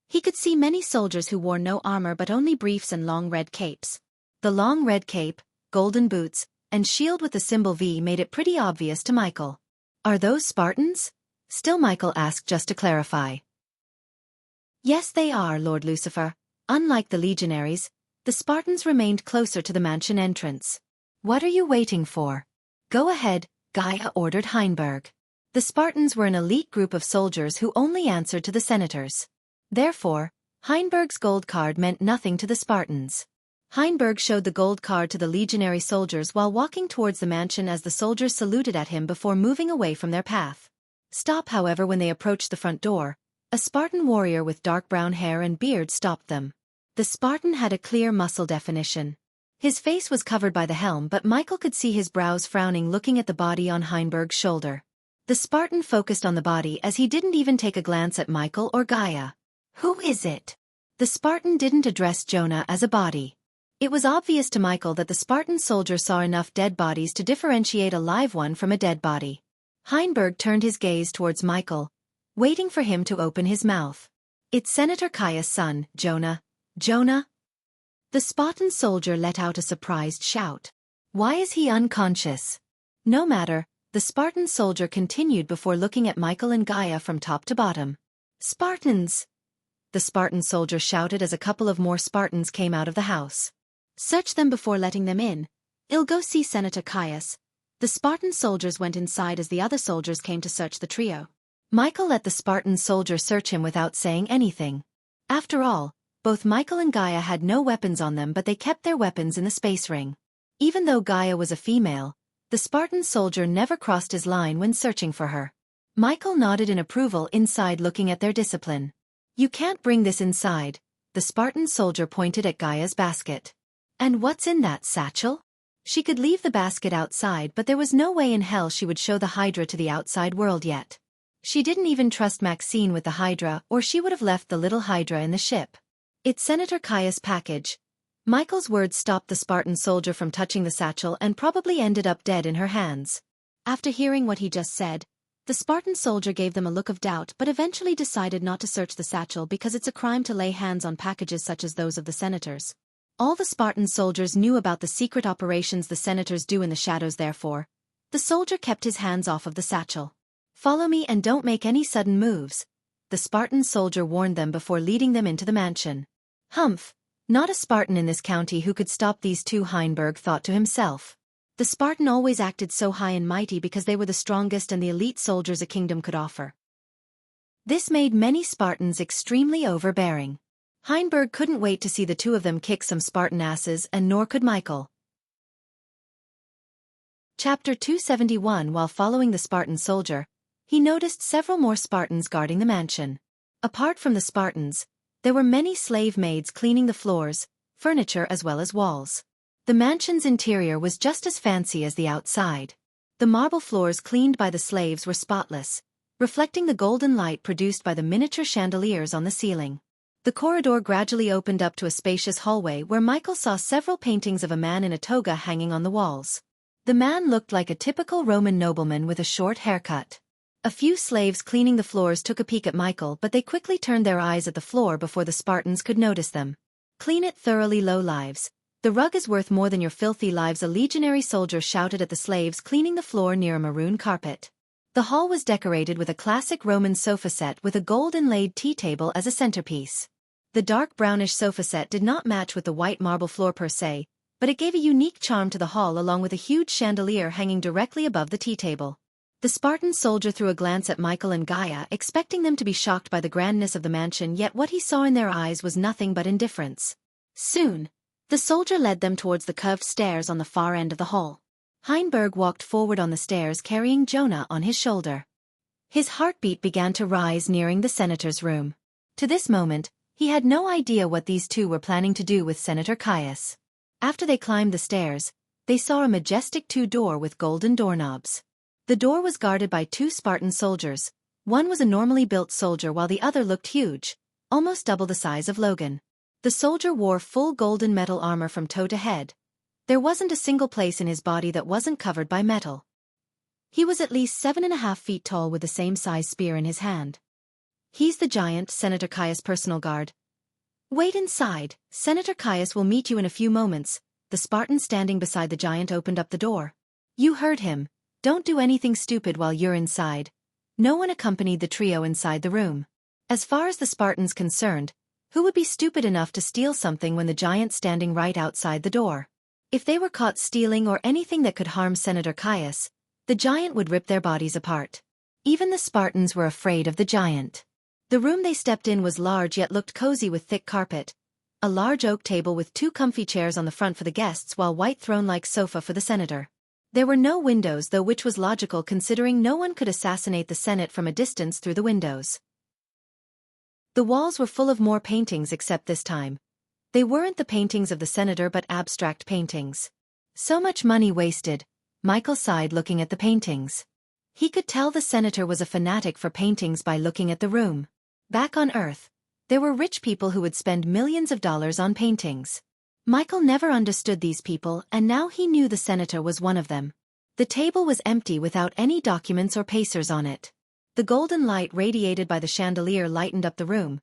he could see many soldiers who wore no armor but only briefs and long red capes. The long red cape, golden boots, and shield with the symbol V made it pretty obvious to Michael. "Are those Spartans?" Still Michael asked just to clarify. "Yes, they are, Lord Lucifer." Unlike the legionaries, the Spartans remained closer to the mansion entrance. "What are you waiting for? Go ahead," Gaia ordered Heinberg. The Spartans were an elite group of soldiers who only answered to the senators. Therefore, Heinberg's gold card meant nothing to the Spartans. Heinberg showed the gold card to the legionary soldiers while walking towards the mansion as the soldiers saluted at him before moving away from their path. Stop, however, when they approached the front door, a Spartan warrior with dark brown hair and beard stopped them. The Spartan had a clear muscle definition. His face was covered by the helm, but Michael could see his brows frowning looking at the body on Heinberg's shoulder. The Spartan focused on the body as he didn't even take a glance at Michael or Gaia. "Who is it?" The Spartan didn't address Jonah as a body. It was obvious to Michael that the Spartan soldier saw enough dead bodies to differentiate a live one from a dead body. Heinberg turned his gaze towards Michael, waiting for him to open his mouth. "It's Senator Caius' son, Jonah." "Jonah?" The Spartan soldier let out a surprised shout. "Why is he unconscious?" No matter, the Spartan soldier continued before looking at Michael and Gaia from top to bottom. "Spartans!" the Spartan soldier shouted as a couple of more Spartans came out of the house. "Search them before letting them in. I'll go see Senator Caius." The Spartan soldiers went inside as the other soldiers came to search the trio. Michael let the Spartan soldier search him without saying anything. After all, both Michael and Gaia had no weapons on them, but they kept their weapons in the space ring. Even though Gaia was a female, the Spartan soldier never crossed his line when searching for her. Michael nodded in approval inside, looking at their discipline. "You can't bring this inside," the Spartan soldier pointed at Gaia's basket. "And what's in that satchel?" She could leave the basket outside, but there was no way in hell she would show the Hydra to the outside world yet. She didn't even trust Maxine with the Hydra, or she would have left the little Hydra in the ship. "It's Senator Caius' package." Michael's words stopped the Spartan soldier from touching the satchel and probably ended up dead in her hands. After hearing what he just said, the Spartan soldier gave them a look of doubt but eventually decided not to search the satchel because it's a crime to lay hands on packages such as those of the senators. All the Spartan soldiers knew about the secret operations the senators do in the shadows. Therefore, the soldier kept his hands off of the satchel. "Follow me and don't make any sudden moves," the Spartan soldier warned them before leading them into the mansion. "Humph, not a Spartan in this county who could stop these two," Heinberg thought to himself. The Spartan always acted so high and mighty because they were the strongest and the elite soldiers a kingdom could offer. This made many Spartans extremely overbearing. Heinberg couldn't wait to see the two of them kick some Spartan asses, and nor could Michael. Chapter 271. While following the Spartan soldier, he noticed several more Spartans guarding the mansion. Apart from the Spartans, there were many slave maids cleaning the floors, furniture as well as walls. The mansion's interior was just as fancy as the outside. The marble floors cleaned by the slaves were spotless, reflecting the golden light produced by the miniature chandeliers on the ceiling. The corridor gradually opened up to a spacious hallway where Michael saw several paintings of a man in a toga hanging on the walls. The man looked like a typical Roman nobleman with a short haircut. A few slaves cleaning the floors took a peek at Michael, but they quickly turned their eyes at the floor before the Spartans could notice them. "Clean it thoroughly, low lives. The rug is worth more than your filthy lives," a legionary soldier shouted at the slaves cleaning the floor near a maroon carpet. The hall was decorated with a classic Roman sofa set with a gold-inlaid tea table as a centerpiece. The dark brownish sofa set did not match with the white marble floor per se, but it gave a unique charm to the hall along with a huge chandelier hanging directly above the tea table. The Spartan soldier threw a glance at Michael and Gaia, expecting them to be shocked by the grandness of the mansion, yet what he saw in their eyes was nothing but indifference. Soon, the soldier led them towards the curved stairs on the far end of the hall. Heinberg walked forward on the stairs carrying Jonah on his shoulder. His heartbeat began to rise nearing the senator's room. To this moment, he had no idea what these two were planning to do with Senator Caius. After they climbed the stairs, they saw a majestic two-door with golden doorknobs. The door was guarded by two Spartan soldiers. One was a normally built soldier while the other looked huge, almost double the size of Logan. The soldier wore full golden metal armor from toe to head. There wasn't a single place in his body that wasn't covered by metal. He was at least 7.5 feet tall with the same size spear in his hand. "He's the giant, Senator Caius' personal guard. Wait inside, Senator Caius will meet you in a few moments." The Spartan standing beside the giant opened up the door. "You heard him. Don't do anything stupid while you're inside." No one accompanied the trio inside the room. As far as the Spartans concerned, who would be stupid enough to steal something when the giant standing right outside the door? If they were caught stealing or anything that could harm Senator Caius, the giant would rip their bodies apart. Even the Spartans were afraid of the giant. The room they stepped in was large yet looked cozy with thick carpet, a large oak table with two comfy chairs on the front for the guests while white throne-like sofa for the senator. There were no windows though, which was logical considering no one could assassinate the Senate from a distance through the windows. The walls were full of more paintings except this time. They weren't the paintings of the senator but abstract paintings. So much money wasted, Michael sighed looking at the paintings. He could tell the senator was a fanatic for paintings by looking at the room. Back on Earth, there were rich people who would spend millions of dollars on paintings. Michael never understood these people, and now he knew the senator was one of them. The table was empty without any documents or pacers on it. The golden light radiated by the chandelier lightened up the room.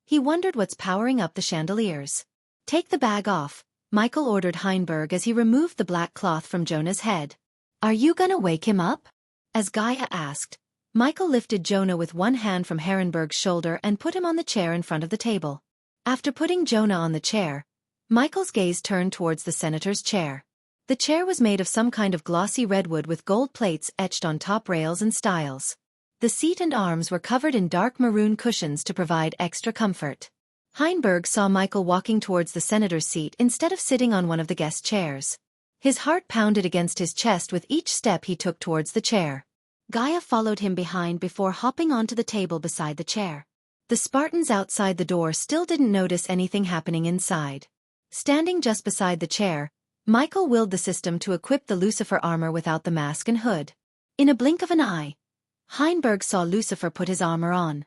He wondered what's powering up the chandeliers. "Take the bag off," Michael ordered Heinberg as he removed the black cloth from Jonah's head. "Are you gonna wake him up?" As Gaia asked, Michael lifted Jonah with one hand from Heinberg's shoulder and put him on the chair in front of the table. After putting Jonah on the chair, Michael's gaze turned towards the senator's chair. The chair was made of some kind of glossy redwood with gold plates etched on top rails and stiles. The seat and arms were covered in dark maroon cushions to provide extra comfort. Heinberg saw Michael walking towards the senator's seat instead of sitting on one of the guest chairs. His heart pounded against his chest with each step he took towards the chair. Gaia followed him behind before hopping onto the table beside the chair. The Spartans outside the door still didn't notice anything happening inside. Standing just beside the chair, Michael willed the system to equip the Lucifer armor without the mask and hood. In a blink of an eye, Heinberg saw Lucifer put his armor on.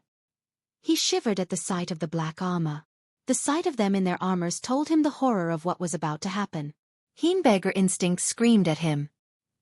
He shivered at the sight of the black armor. The sight of them in their armors told him the horror of what was about to happen. Heinberger instinct screamed at him.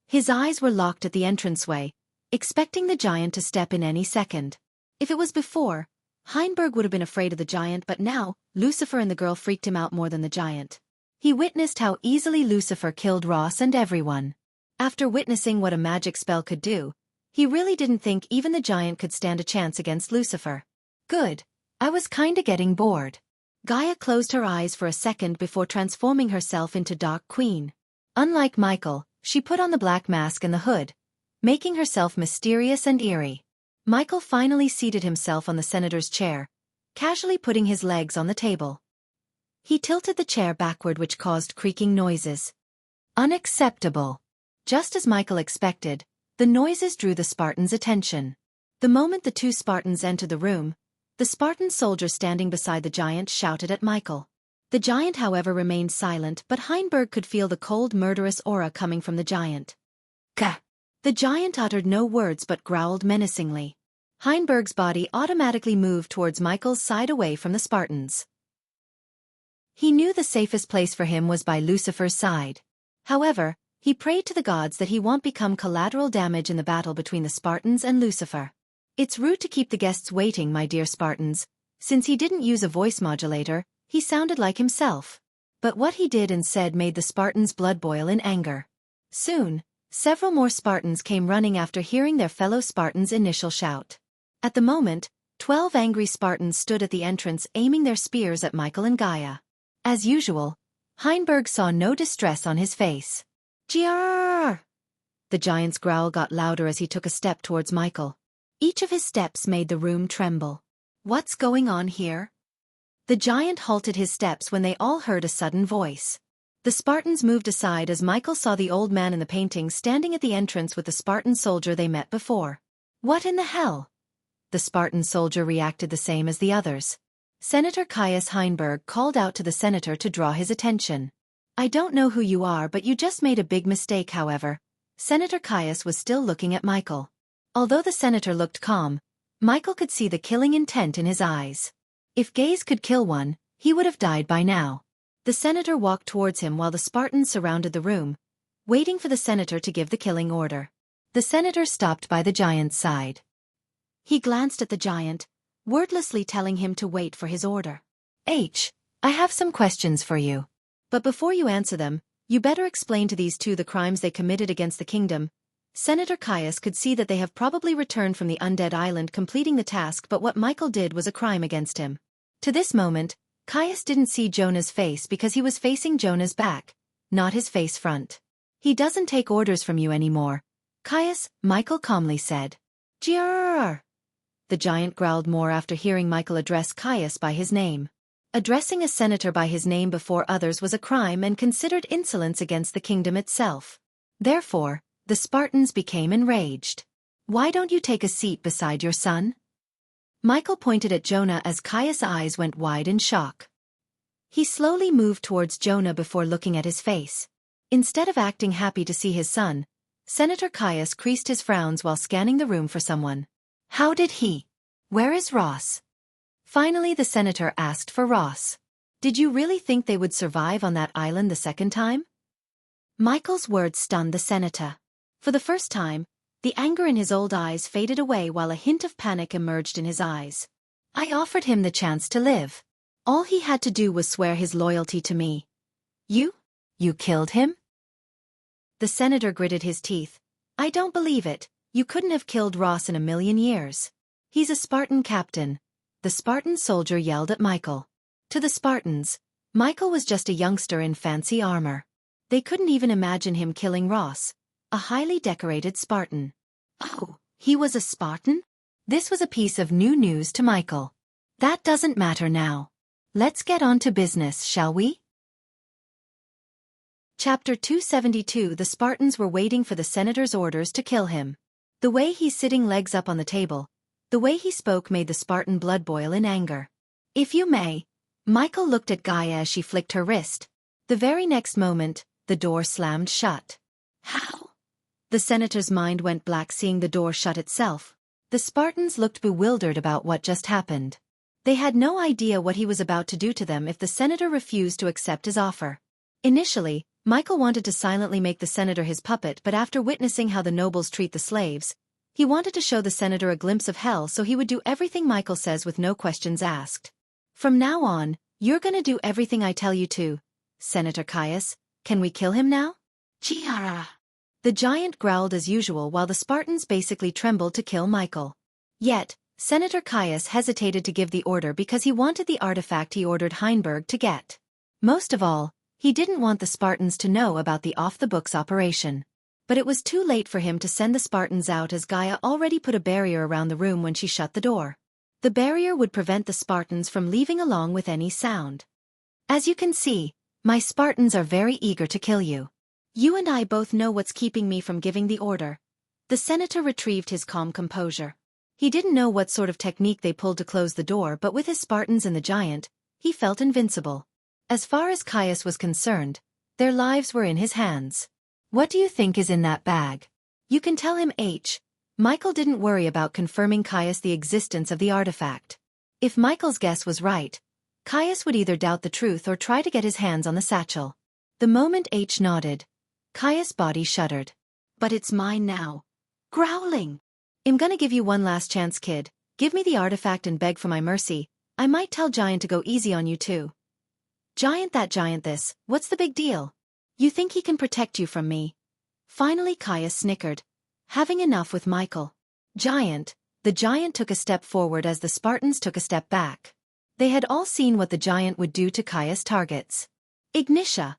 His eyes were locked at the entranceway, expecting the giant to step in any second. If it was before, Heinberg would have been afraid of the giant, but now, Lucifer and the girl freaked him out more than the giant. He witnessed how easily Lucifer killed Ross and everyone. After witnessing what a magic spell could do, he really didn't think even the giant could stand a chance against Lucifer. Good. I was kinda getting bored. Gaia closed her eyes for a second before transforming herself into Dark Queen. Unlike Michael, she put on the black mask and the hood, making herself mysterious and eerie. Michael finally seated himself on the senator's chair, casually putting his legs on the table. He tilted the chair backward, which caused creaking noises. Unacceptable. Just as Michael expected, the noises drew the Spartans' attention. The moment the two Spartans entered the room, the Spartan soldier standing beside the giant shouted at Michael. The giant, however, remained silent, but Heinberg could feel the cold, murderous aura coming from the giant. Gah! The giant uttered no words but growled menacingly. Heinberg's body automatically moved towards Michael's side, away from the Spartans. He knew the safest place for him was by Lucifer's side. However, he prayed to the gods that he won't become collateral damage in the battle between the Spartans and Lucifer. It's rude to keep the guests waiting, my dear Spartans. Since he didn't use a voice modulator, he sounded like himself. But what he did and said made the Spartans' blood boil in anger. Soon, several more Spartans came running after hearing their fellow Spartans' initial shout. At the moment, 12 angry Spartans stood at the entrance aiming their spears at Michael and Gaia. As usual, Heinberg saw no distress on his face. Grrrr! The giant's growl got louder as he took a step towards Michael. Each of his steps made the room tremble. What's going on here? The giant halted his steps when they all heard a sudden voice. The Spartans moved aside as Michael saw the old man in the painting standing at the entrance with the Spartan soldier they met before. What in the hell? The Spartan soldier reacted the same as the others. Senator Caius Heinberg called out to the senator to draw his attention. I don't know who you are, but you just made a big mistake. However, Senator Caius was still looking at Michael. Although the senator looked calm, Michael could see the killing intent in his eyes. If gaze could kill one, he would have died by now. The senator walked towards him while the Spartans surrounded the room, waiting for the senator to give the killing order. The senator stopped by the giant's side. He glanced at the giant, wordlessly telling him to wait for his order. I have some questions for you. But before you answer them, you better explain to these two the crimes they committed against the kingdom. Senator Caius could see that they have probably returned from the undead island completing the task, but what Michael did was a crime against him. To this moment, Caius didn't see Jonah's face because he was facing Jonah's back, not his face front. He doesn't take orders from you anymore, Caius, Michael calmly said. Grrrr! The giant growled more after hearing Michael address Caius by his name. Addressing a senator by his name before others was a crime and considered insolence against the kingdom itself. Therefore, the Spartans became enraged. Why don't you take a seat beside your son? Michael pointed at Jonah as Caius' eyes went wide in shock. He slowly moved towards Jonah before looking at his face. Instead of acting happy to see his son, Senator Caius creased his frowns while scanning the room for someone. How did he? Where is Ross? Finally the senator asked for Ross. Did you really think they would survive on that island the second time? Michael's words stunned the senator. For the first time, the anger in his old eyes faded away while a hint of panic emerged in his eyes. I offered him the chance to live. All he had to do was swear his loyalty to me. You killed him? The senator gritted his teeth. I don't believe it. You couldn't have killed Ross in a million years. He's a Spartan captain. The Spartan soldier yelled at Michael. To the Spartans, Michael was just a youngster in fancy armor. They couldn't even imagine him killing Ross, a highly decorated Spartan. Oh, he was a Spartan? This was a piece of new news to Michael. That doesn't matter now. Let's get on to business, shall we? Chapter 272. The Spartans were waiting for the senator's orders to kill him. The way he's sitting legs up on the table, the way he spoke made the Spartan blood boil in anger. If you may. Michael looked at Gaia as she flicked her wrist. The very next moment, the door slammed shut. How? The senator's mind went black seeing the door shut itself. The Spartans looked bewildered about what just happened. They had no idea what he was about to do to them if the senator refused to accept his offer. Initially, Michael wanted to silently make the senator his puppet, but after witnessing how the nobles treat the slaves, he wanted to show the senator a glimpse of hell, so he would do everything Michael says with no questions asked. From now on, you're gonna do everything I tell you to. Senator Caius, can we kill him now? Chiara. The giant growled as usual while the Spartans basically trembled to kill Michael. Yet, Senator Caius hesitated to give the order because he wanted the artifact he ordered Heinberg to get. Most of all, he didn't want the Spartans to know about the off-the-books operation. But it was too late for him to send the Spartans out, as Gaia already put a barrier around the room when she shut the door. The barrier would prevent the Spartans from leaving along with any sound. As you can see, my Spartans are very eager to kill you. You and I both know what's keeping me from giving the order. The senator retrieved his calm composure. He didn't know what sort of technique they pulled to close the door, but with his Spartans and the giant, he felt invincible. As far as Caius was concerned, their lives were in his hands. What do you think is in that bag? You can tell him H. Michael didn't worry about confirming Caius the existence of the artifact. If Michael's guess was right, Caius would either doubt the truth or try to get his hands on the satchel. The moment H nodded, Caius' body shuddered. But it's mine now. Growling. I'm gonna give you one last chance, kid. Give me the artifact and beg for my mercy. I might tell Giant to go easy on you too. Giant that, Giant this, what's the big deal? You think he can protect you from me? Finally Caius snickered, having enough with Michael. Giant. The giant took a step forward as the Spartans took a step back. They had all seen what the giant would do to Caius' targets. Xianxia.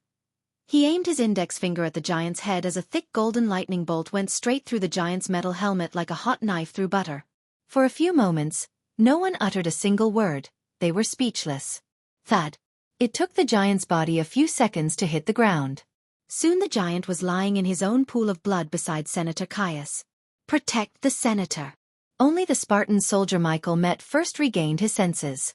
He aimed his index finger at the giant's head as a thick golden lightning bolt went straight through the giant's metal helmet like a hot knife through butter. For a few moments, no one uttered a single word. They were speechless. Thud. It took the giant's body a few seconds to hit the ground. Soon the giant was lying in his own pool of blood beside Senator Caius. Protect the senator. Only the Spartan soldier Michael met first regained his senses.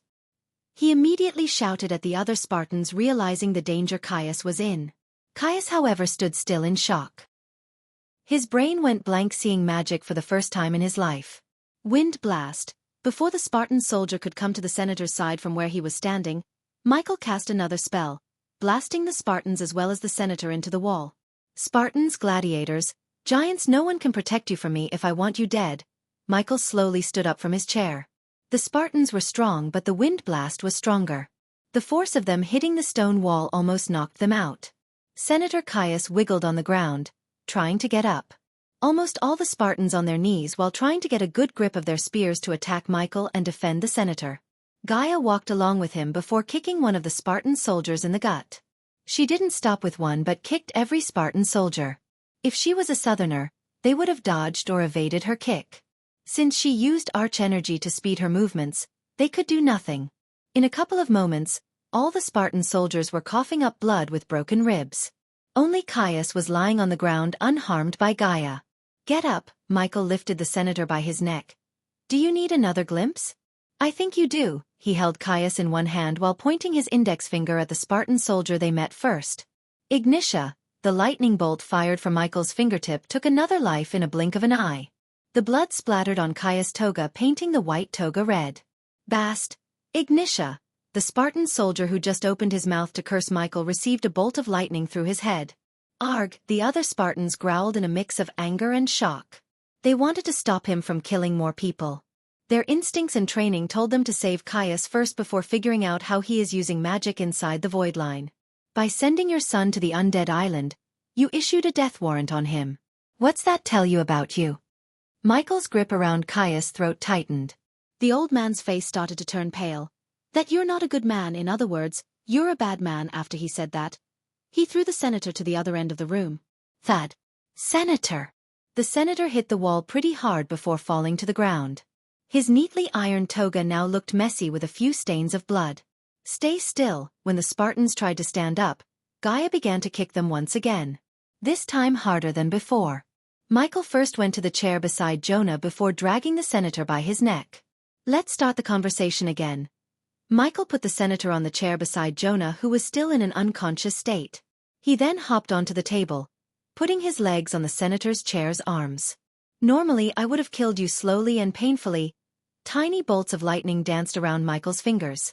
He immediately shouted at the other Spartans, realizing the danger Caius was in. Caius, however, stood still in shock. His brain went blank, seeing magic for the first time in his life. Wind blast. Before the Spartan soldier could come to the senator's side from where he was standing, Michael cast another spell, blasting the Spartans as well as the senator into the wall. Spartans, gladiators, giants, no one can protect you from me if I want you dead. Michael slowly stood up from his chair. The Spartans were strong, but the wind blast was stronger. The force of them hitting the stone wall almost knocked them out. Senator Caius wiggled on the ground, trying to get up. Almost all the Spartans on their knees while trying to get a good grip of their spears to attack Michael and defend the senator. Gaia walked along with him before kicking one of the Spartan soldiers in the gut. She didn't stop with one but kicked every Spartan soldier. If she was a southerner, they would have dodged or evaded her kick. Since she used arch energy to speed her movements, they could do nothing. In a couple of moments, all the Spartan soldiers were coughing up blood with broken ribs. Only Caius was lying on the ground unharmed by Gaia. Get up, Michael lifted the senator by his neck. Do you need another glimpse? I think you do. He held Caius in one hand while pointing his index finger at the Spartan soldier they met first. Xianxia, the lightning bolt fired from Michael's fingertip, took another life in a blink of an eye. The blood splattered on Caius' toga, painting the white toga red. Bast. Xianxia. The Spartan soldier who just opened his mouth to curse Michael received a bolt of lightning through his head. Arg. The other Spartans growled in a mix of anger and shock. They wanted to stop him from killing more people. Their instincts and training told them to save Caius first before figuring out how he is using magic inside the void line. By sending your son to the undead island, you issued a death warrant on him. What's that tell you about you? Michael's grip around Caius' throat tightened. The old man's face started to turn pale. That you're not a good man, in other words, you're a bad man. After he said that, he threw the senator to the other end of the room. Thud. Senator. The senator hit the wall pretty hard before falling to the ground. His neatly ironed toga now looked messy with a few stains of blood. Stay still. When the Spartans tried to stand up, Gaia began to kick them once again. This time harder than before. Michael first went to the chair beside Jonah before dragging the senator by his neck. Let's start the conversation again. Michael put the senator on the chair beside Jonah, who was still in an unconscious state. He then hopped onto the table, putting his legs on the senator's chair's arms. Normally I would have killed you slowly and painfully. Tiny bolts of lightning danced around Michael's fingers.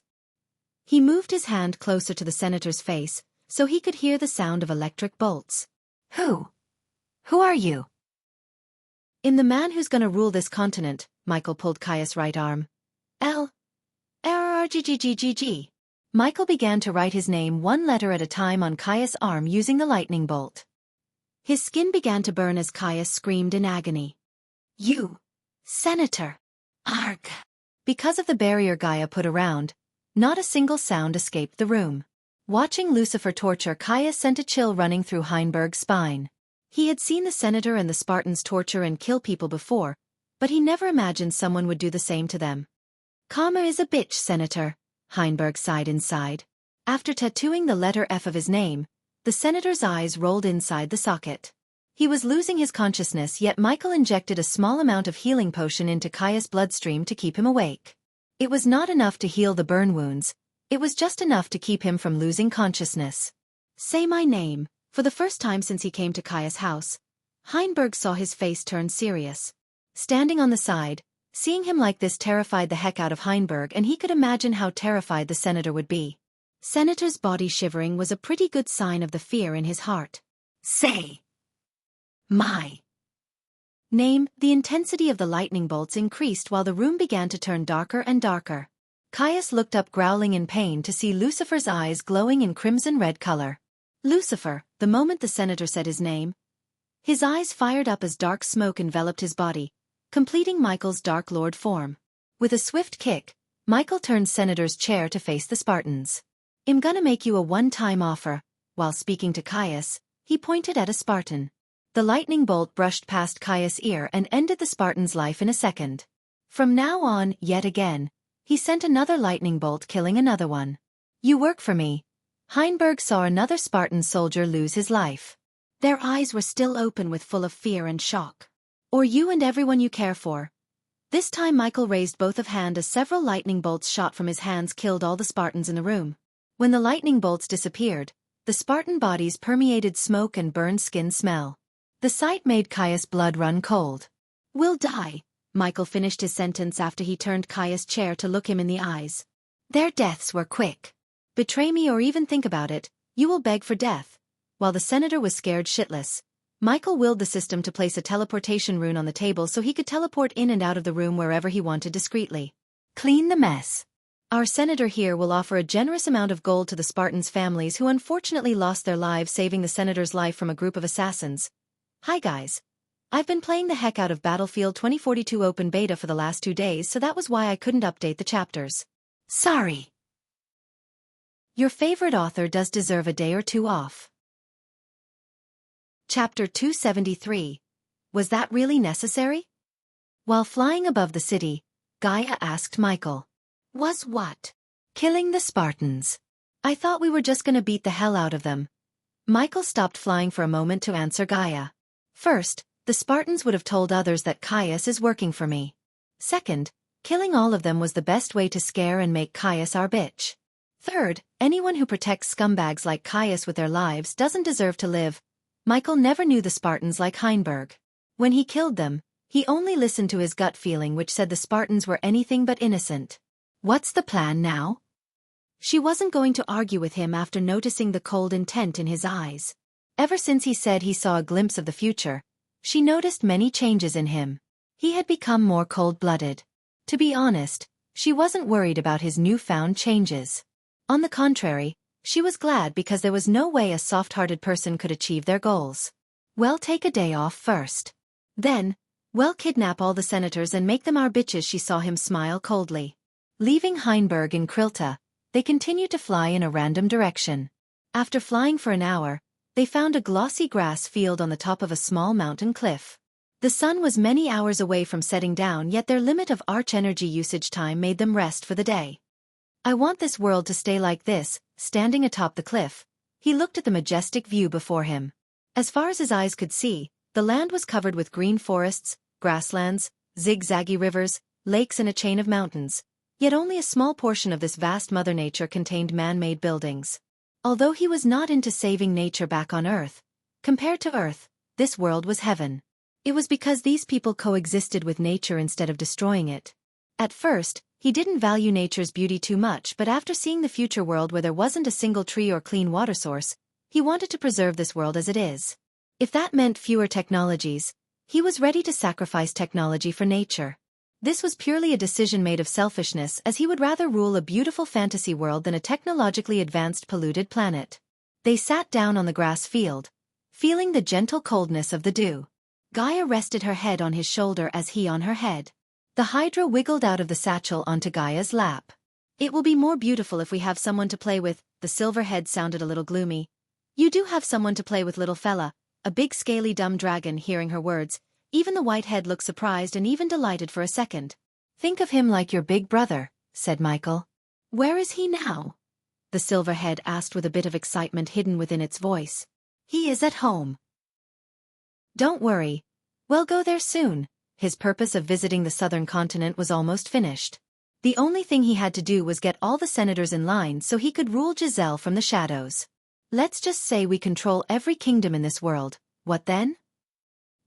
He moved his hand closer to the senator's face, so he could hear the sound of electric bolts. Who are you? I'm the man who's gonna rule this continent, Michael pulled Caius' right arm. L-R-R-G-G-G-G-G. Michael began to write his name one letter at a time on Caius' arm using the lightning bolt. His skin began to burn as Caius screamed in agony. You, Senator. Arg. Because of the barrier Gaia put around, not a single sound escaped the room. Watching Lucifer torture Caius sent a chill running through Heinberg's spine. He had seen the senator and the Spartans torture and kill people before, but he never imagined someone would do the same to them. Karma is a bitch, Senator, Heinberg sighed inside. After tattooing the letter F of his name, the senator's eyes rolled inside the socket. He was losing his consciousness, yet Michael injected a small amount of healing potion into Caius' bloodstream to keep him awake. It was not enough to heal the burn wounds, it was just enough to keep him from losing consciousness. Say my name. For the first time since he came to Caius' house, Heinberg saw his face turn serious. Standing on the side, seeing him like this terrified the heck out of Heinberg, and he could imagine how terrified the senator would be. Senator's body shivering was a pretty good sign of the fear in his heart. Say my name. The intensity of the lightning bolts increased while the room began to turn darker and darker. Caius looked up growling in pain to see Lucifer's eyes glowing in crimson-red color. Lucifer, the moment the senator said his name. His eyes fired up as dark smoke enveloped his body, completing Michael's Dark Lord form. With a swift kick, Michael turned Senator's chair to face the Spartans. I'm gonna make you a one-time offer. While speaking to Caius, he pointed at a Spartan. The lightning bolt brushed past Caius' ear and ended the Spartan's life in a second. From now on, yet again, he sent another lightning bolt killing another one. You work for me. Heinberg saw another Spartan soldier lose his life. Their eyes were still open with full of fear and shock. Or you and everyone you care for. This time Michael raised both of hand as several lightning bolts shot from his hands killed all the Spartans in the room. When the lightning bolts disappeared, the Spartan bodies permeated smoke and burned skin smell. The sight made Caius' blood run cold. We'll die. Michael finished his sentence after he turned Caius' chair to look him in the eyes. Their deaths were quick. Betray me or even think about it, you will beg for death. While the senator was scared shitless, Michael willed the system to place a teleportation rune on the table so he could teleport in and out of the room wherever he wanted discreetly. Clean the mess. Our senator here will offer a generous amount of gold to the Spartans' families who unfortunately lost their lives saving the senator's life from a group of assassins. Hi guys. I've been playing the heck out of Battlefield 2042 open beta for the last 2 days, so that was why I couldn't update the chapters. Sorry. Your favorite author does deserve a day or two off. Chapter 273. Was that really necessary? While flying above the city, Gaia asked Michael. Was what? Killing the Spartans. I thought we were just gonna beat the hell out of them. Michael stopped flying for a moment to answer Gaia. First, the Spartans would have told others that Caius is working for me. Second, killing all of them was the best way to scare and make Caius our bitch. Third, anyone who protects scumbags like Caius with their lives doesn't deserve to live. Michael never knew the Spartans like Heinberg. When he killed them, he only listened to his gut feeling which said the Spartans were anything but innocent. What's the plan now? She wasn't going to argue with him after noticing the cold intent in his eyes. Ever since he said he saw a glimpse of the future, she noticed many changes in him. He had become more cold-blooded. To be honest, she wasn't worried about his newfound changes. On the contrary, she was glad because there was no way a soft-hearted person could achieve their goals. Well, take a day off first. Then, well, kidnap all the senators and make them our bitches. She saw him smile coldly. Leaving Heinberg in Krilta, they continued to fly in a random direction. After flying for an hour, they found a glossy grass field on the top of a small mountain cliff. The sun was many hours away from setting down, yet their limit of arch energy usage time made them rest for the day. I want this world to stay like this. Standing atop the cliff, he looked at the majestic view before him. As far as his eyes could see, the land was covered with green forests, grasslands, zigzaggy rivers, lakes and a chain of mountains. Yet only a small portion of this vast Mother Nature contained man-made buildings. Although he was not into saving nature back on Earth, compared to Earth, this world was heaven. It was because these people coexisted with nature instead of destroying it. At first, he didn't value nature's beauty too much, but after seeing the future world where there wasn't a single tree or clean water source, he wanted to preserve this world as it is. If that meant fewer technologies, he was ready to sacrifice technology for nature. This was purely a decision made of selfishness, as he would rather rule a beautiful fantasy world than a technologically advanced polluted planet. They sat down on the grass field, feeling the gentle coldness of the dew. Gaia rested her head on his shoulder as he on her head. The Hydra wiggled out of the satchel onto Gaia's lap. It will be more beautiful if we have someone to play with, the silver head sounded a little gloomy. You do have someone to play with, little fella, a big scaly dumb dragon. Hearing her words, even the white head looked surprised and even delighted for a second. Think of him like your big brother, said Michael. Where is he now? The silver head asked with a bit of excitement hidden within its voice. He is at home. Don't worry. We'll go there soon. His purpose of visiting the southern continent was almost finished. The only thing he had to do was get all the senators in line so he could rule Giselle from the shadows. Let's just say we control every kingdom in this world. What then?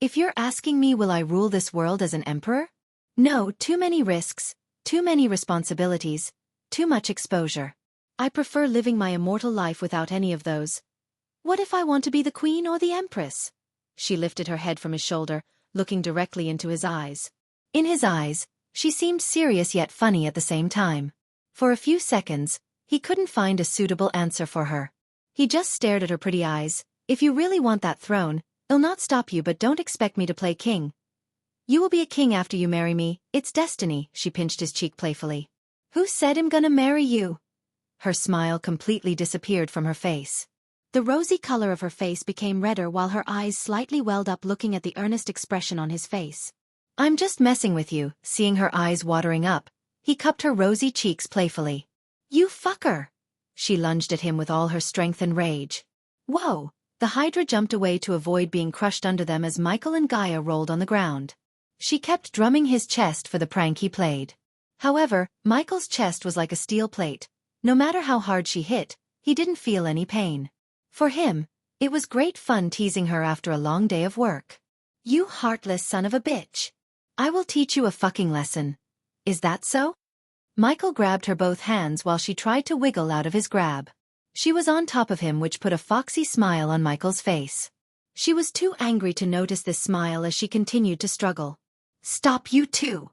If you're asking me, will I rule this world as an emperor? No, too many risks, too many responsibilities, too much exposure. I prefer living my immortal life without any of those. What if I want to be the queen or the empress? She lifted her head from his shoulder, looking directly into his eyes. In his eyes, she seemed serious yet funny at the same time. For a few seconds, he couldn't find a suitable answer for her. He just stared at her pretty eyes. If you really want that throne, I'll not stop you, but don't expect me to play king. You will be a king after you marry me, it's destiny. She pinched his cheek playfully. Who said I'm gonna marry you? Her smile completely disappeared from her face. The rosy color of her face became redder while her eyes slightly welled up, looking at the earnest expression on his face. I'm just messing with you. Seeing her eyes watering up, he cupped her rosy cheeks playfully. You fucker! She lunged at him with all her strength and rage. Whoa! The Hydra jumped away to avoid being crushed under them as Michael and Gaia rolled on the ground. She kept drumming his chest for the prank he played. However, Michael's chest was like a steel plate. No matter how hard she hit, he didn't feel any pain. For him, it was great fun teasing her after a long day of work. You heartless son of a bitch. I will teach you a fucking lesson. Is that so? Michael grabbed her both hands while she tried to wiggle out of his grab. She was on top of him, which put a foxy smile on Michael's face. She was too angry to notice this smile as she continued to struggle. Stop, you two!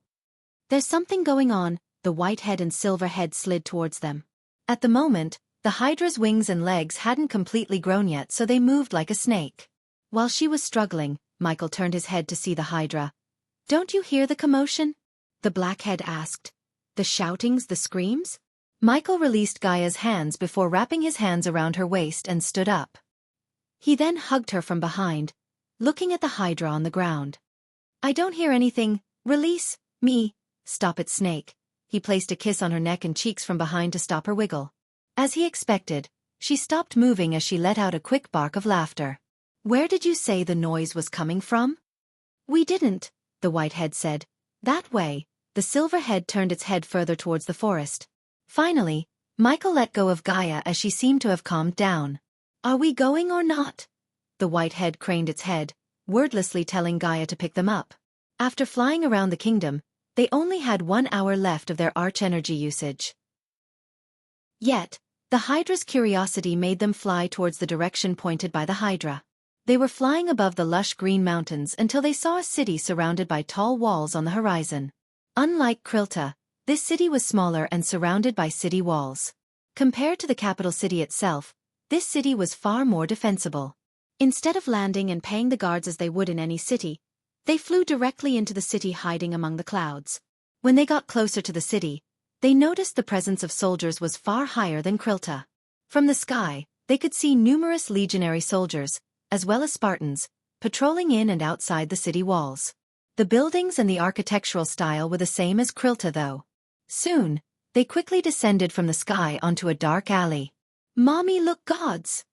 There's something going on. The white head and silver head slid towards them. At the moment, the Hydra's wings and legs hadn't completely grown yet, so they moved like a snake. While she was struggling, Michael turned his head to see the Hydra. Don't you hear the commotion? The blackhead asked. The shoutings, the screams? Michael released Gaia's hands before wrapping his hands around her waist and stood up. He then hugged her from behind, looking at the Hydra on the ground. I don't hear anything. Release me. Stop it, snake. He placed a kiss on her neck and cheeks from behind to stop her wiggle. As he expected, she stopped moving as she let out a quick bark of laughter. Where did you say the noise was coming from? We didn't, the white head said. That way. The silver head turned its head further towards the forest. Finally, Michael let go of Gaia as she seemed to have calmed down. Are we going or not? The white head craned its head, wordlessly telling Gaia to pick them up. After flying around the kingdom, they only had 1 hour left of their arch energy usage. Yet, the Hydra's curiosity made them fly towards the direction pointed by the Hydra. They were flying above the lush green mountains until they saw a city surrounded by tall walls on the horizon. Unlike Krilta, this city was smaller and surrounded by city walls. Compared to the capital city itself, this city was far more defensible. Instead of landing and paying the guards as they would in any city, they flew directly into the city, hiding among the clouds. When they got closer to the city, they noticed the presence of soldiers was far higher than Krilta. From the sky, they could see numerous legionary soldiers, as well as Spartans, patrolling in and outside the city walls. The buildings and the architectural style were the same as Krilta, though. Soon, they quickly descended from the sky onto a dark alley. Mommy, look, gods!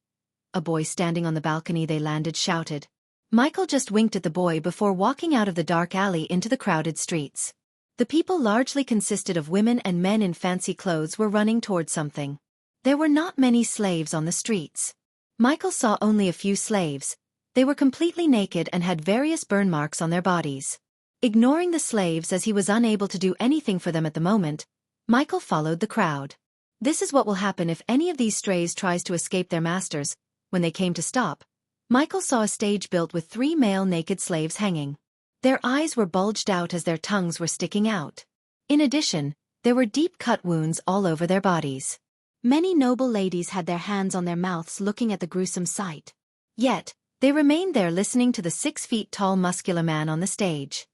A boy standing on the balcony they landed shouted. Michael just winked at the boy before walking out of the dark alley into the crowded streets. The people largely consisted of women and men in fancy clothes were running toward something. There were not many slaves on the streets. Michael saw only a few slaves. They were completely naked and had various burn marks on their bodies. Ignoring the slaves as he was unable to do anything for them at the moment, Michael followed the crowd. This is what will happen if any of these strays tries to escape their masters. When they came to stop, Michael saw a stage built with 3 male naked slaves hanging. Their eyes were bulged out as their tongues were sticking out. In addition, there were deep cut wounds all over their bodies. Many noble ladies had their hands on their mouths looking at the gruesome sight. Yet, they remained there listening to the 6-feet-tall muscular man on the stage.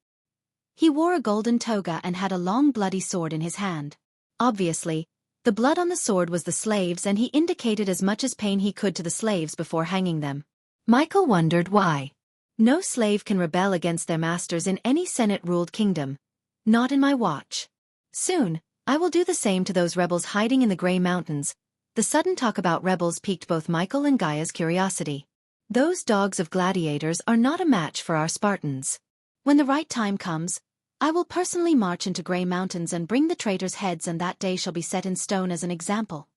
He wore a golden toga and had a long bloody sword in his hand. Obviously, the blood on the sword was the slaves, and he indicated as much as pain he could to the slaves before hanging them. Michael wondered why. No slave can rebel against their masters in any Senate-ruled kingdom. Not in my watch. Soon, I will do the same to those rebels hiding in the Grey Mountains. The sudden talk about rebels piqued both Michael and Gaia's curiosity. Those dogs of gladiators are not a match for our Spartans. When the right time comes, I will personally march into Grey Mountains and bring the traitors' heads, and that day shall be set in stone as an example.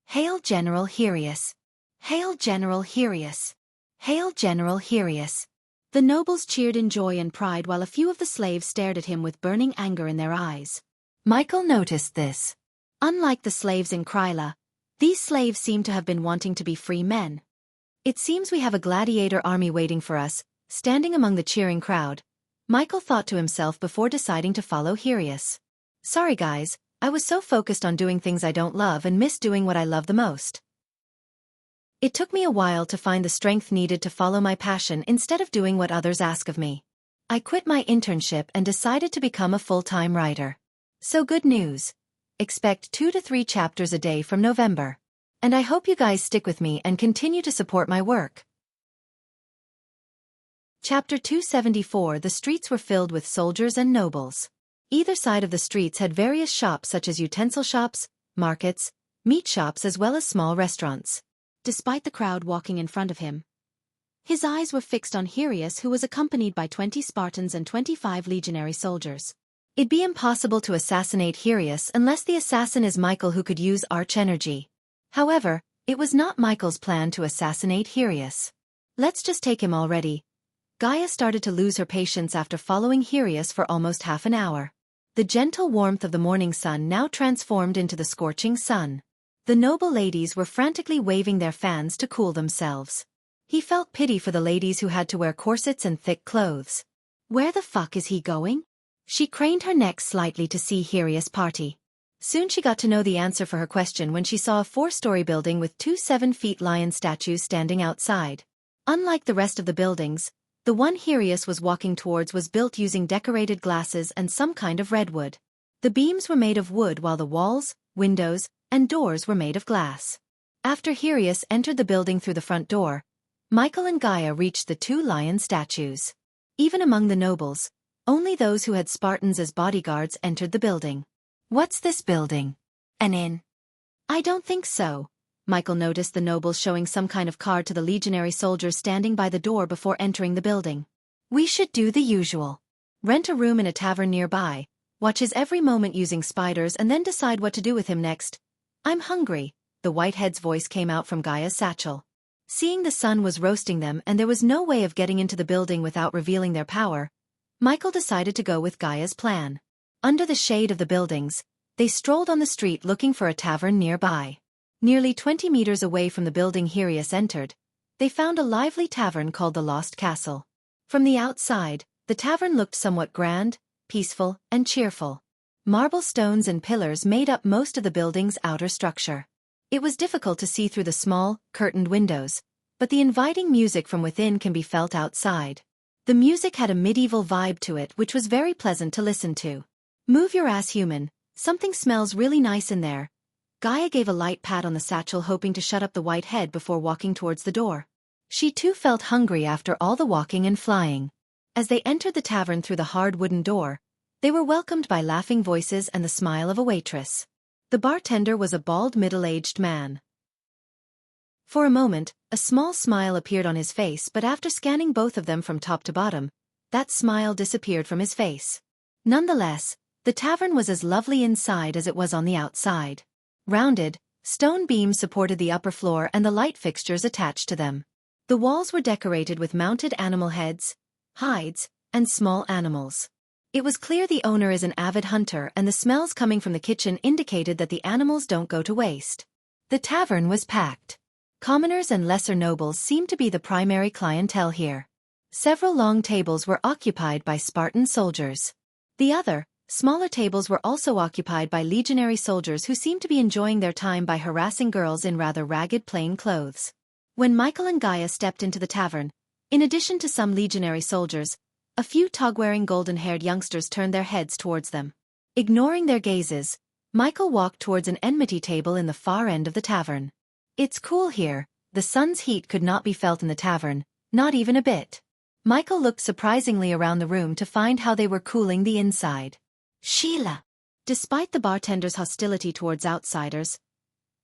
Hail General Hyrieus! Hail General Hyrieus! Hail General Hyrieus! The nobles cheered in joy and pride while a few of the slaves stared at him with burning anger in their eyes. Michael noticed this. Unlike the slaves in Kryla, these slaves seem to have been wanting to be free men. It seems we have a gladiator army waiting for us. Standing among the cheering crowd, Michael thought to himself before deciding to follow Hyrieus. Sorry guys, I was so focused on doing things I don't love and miss doing what I love the most. It took me a while to find the strength needed to follow my passion instead of doing what others ask of me. I quit my internship and decided to become a full-time writer. So good news. Expect 2 to 3 chapters a day from November. And I hope you guys stick with me and continue to support my work. Chapter 274. The streets were filled with soldiers and nobles. Either side of the streets had various shops such as utensil shops, markets, meat shops, as well as small restaurants. Despite the crowd walking in front of him, his eyes were fixed on Hyrieus, who was accompanied by 20 Spartans and 25 legionary soldiers. It'd be impossible to assassinate Hyrieus unless the assassin is Michael, who could use arch energy. However, it was not Michael's plan to assassinate Hyrieus. Let's just take him already. Gaia started to lose her patience after following Hyrieus for almost half an hour. The gentle warmth of the morning sun now transformed into the scorching sun. The noble ladies were frantically waving their fans to cool themselves. He felt pity for the ladies who had to wear corsets and thick clothes. Where the fuck is he going? She craned her neck slightly to see Hyrieus' party. Soon she got to know the answer for her question when she saw a 4-story building with 2 7-feet lion statues standing outside. Unlike the rest of the buildings, the one Hyrieus was walking towards was built using decorated glasses and some kind of redwood. The beams were made of wood while the walls, windows, and doors were made of glass. After Hyrieus entered the building through the front door, Michael and Gaia reached the 2 lion statues. Even among the nobles, only those who had Spartans as bodyguards entered the building. What's this building? An inn? I don't think so. Michael noticed the nobles showing some kind of card to the legionary soldiers standing by the door before entering the building. We should do the usual. Rent a room in a tavern nearby, watch his every moment using spiders, and then decide what to do with him next. I'm hungry, the whitehead's voice came out from Gaia's satchel. Seeing the sun was roasting them and there was no way of getting into the building without revealing their power, Michael decided to go with Gaia's plan. Under the shade of the buildings, they strolled on the street looking for a tavern nearby. Nearly 20 meters away from the building Hyrieus entered, they found a lively tavern called the Lost Castle. From the outside, the tavern looked somewhat grand, peaceful, and cheerful. Marble stones and pillars made up most of the building's outer structure. It was difficult to see through the small, curtained windows, but the inviting music from within can be felt outside. The music had a medieval vibe to it which was very pleasant to listen to. Move your ass, human, something smells really nice in there. Gaia gave a light pat on the satchel, hoping to shut up the white head before walking towards the door. She too felt hungry after all the walking and flying. As they entered the tavern through the hard wooden door, they were welcomed by laughing voices and the smile of a waitress. The bartender was a bald middle-aged man. For a moment, a small smile appeared on his face, but after scanning both of them from top to bottom, that smile disappeared from his face. Nonetheless, the tavern was as lovely inside as it was on the outside. Rounded, stone beams supported the upper floor and the light fixtures attached to them. The walls were decorated with mounted animal heads, hides, and small animals. It was clear the owner is an avid hunter, and the smells coming from the kitchen indicated that the animals don't go to waste. The tavern was packed. Commoners and lesser nobles seemed to be the primary clientele here. Several long tables were occupied by Spartan soldiers. The other, smaller tables were also occupied by legionary soldiers who seemed to be enjoying their time by harassing girls in rather ragged plain clothes. When Michael and Gaia stepped into the tavern, in addition to some legionary soldiers, a few tog-wearing golden-haired youngsters turned their heads towards them. Ignoring their gazes, Michael walked towards an enmity table in the far end of the tavern. It's cool here. The sun's heat could not be felt in the tavern, not even a bit. Michael looked surprisingly around the room to find how they were cooling the inside. Sheila! Despite the bartender's hostility towards outsiders,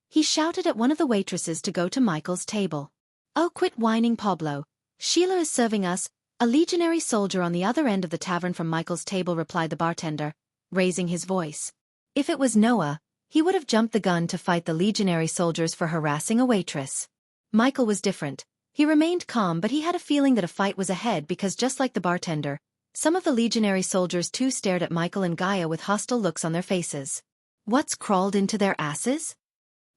he shouted at one of the waitresses to go to Michael's table. Oh, quit whining, Pablo. Sheila is serving us. A legionary soldier on the other end of the tavern from Michael's table replied the bartender, raising his voice. If it was Noah, he would have jumped the gun to fight the legionary soldiers for harassing a waitress. Michael was different. He remained calm, but he had a feeling that a fight was ahead because just like the bartender, some of the legionary soldiers too stared at Michael and Gaia with hostile looks on their faces. What's crawled into their asses?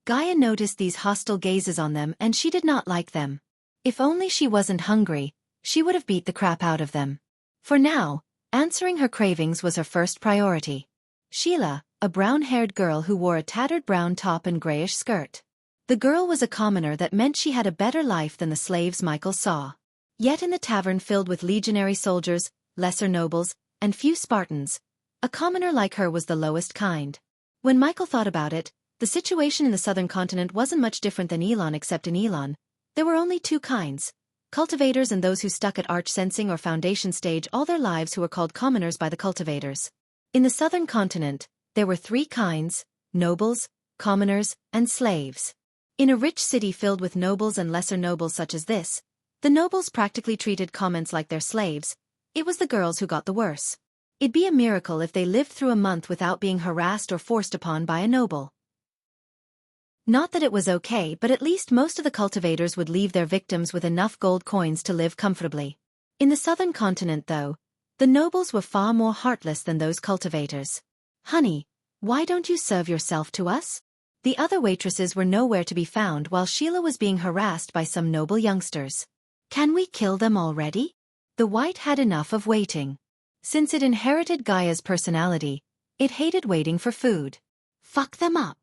Gaia noticed these hostile gazes on them and she did not like them. If only she wasn't hungry, she would have beat the crap out of them. For now, answering her cravings was her first priority. Sheila, a brown-haired girl who wore a tattered brown top and grayish skirt. The girl was a commoner. That meant she had a better life than the slaves Michael saw. Yet in the tavern filled with legionary soldiers, lesser nobles, and few Spartans, a commoner like her was the lowest kind. When Michael thought about it, the situation in the southern continent wasn't much different than Elon, except in Elon, there were only two kinds. Cultivators and those who stuck at arch-sensing or foundation stage all their lives who were called commoners by the cultivators. In the southern continent, there were three kinds: nobles, commoners, and slaves. In a rich city filled with nobles and lesser nobles such as this, the nobles practically treated commons like their slaves. It was the girls who got the worse. It'd be a miracle if they lived through a month without being harassed or forced upon by a noble. Not that it was okay, but at least most of the cultivators would leave their victims with enough gold coins to live comfortably. In the southern continent, though, the nobles were far more heartless than those cultivators. Honey, why don't you serve yourself to us? The other waitresses were nowhere to be found while Sheila was being harassed by some noble youngsters. Can we kill them already? The white had enough of waiting. Since it inherited Gaia's personality, it hated waiting for food. Fuck them up.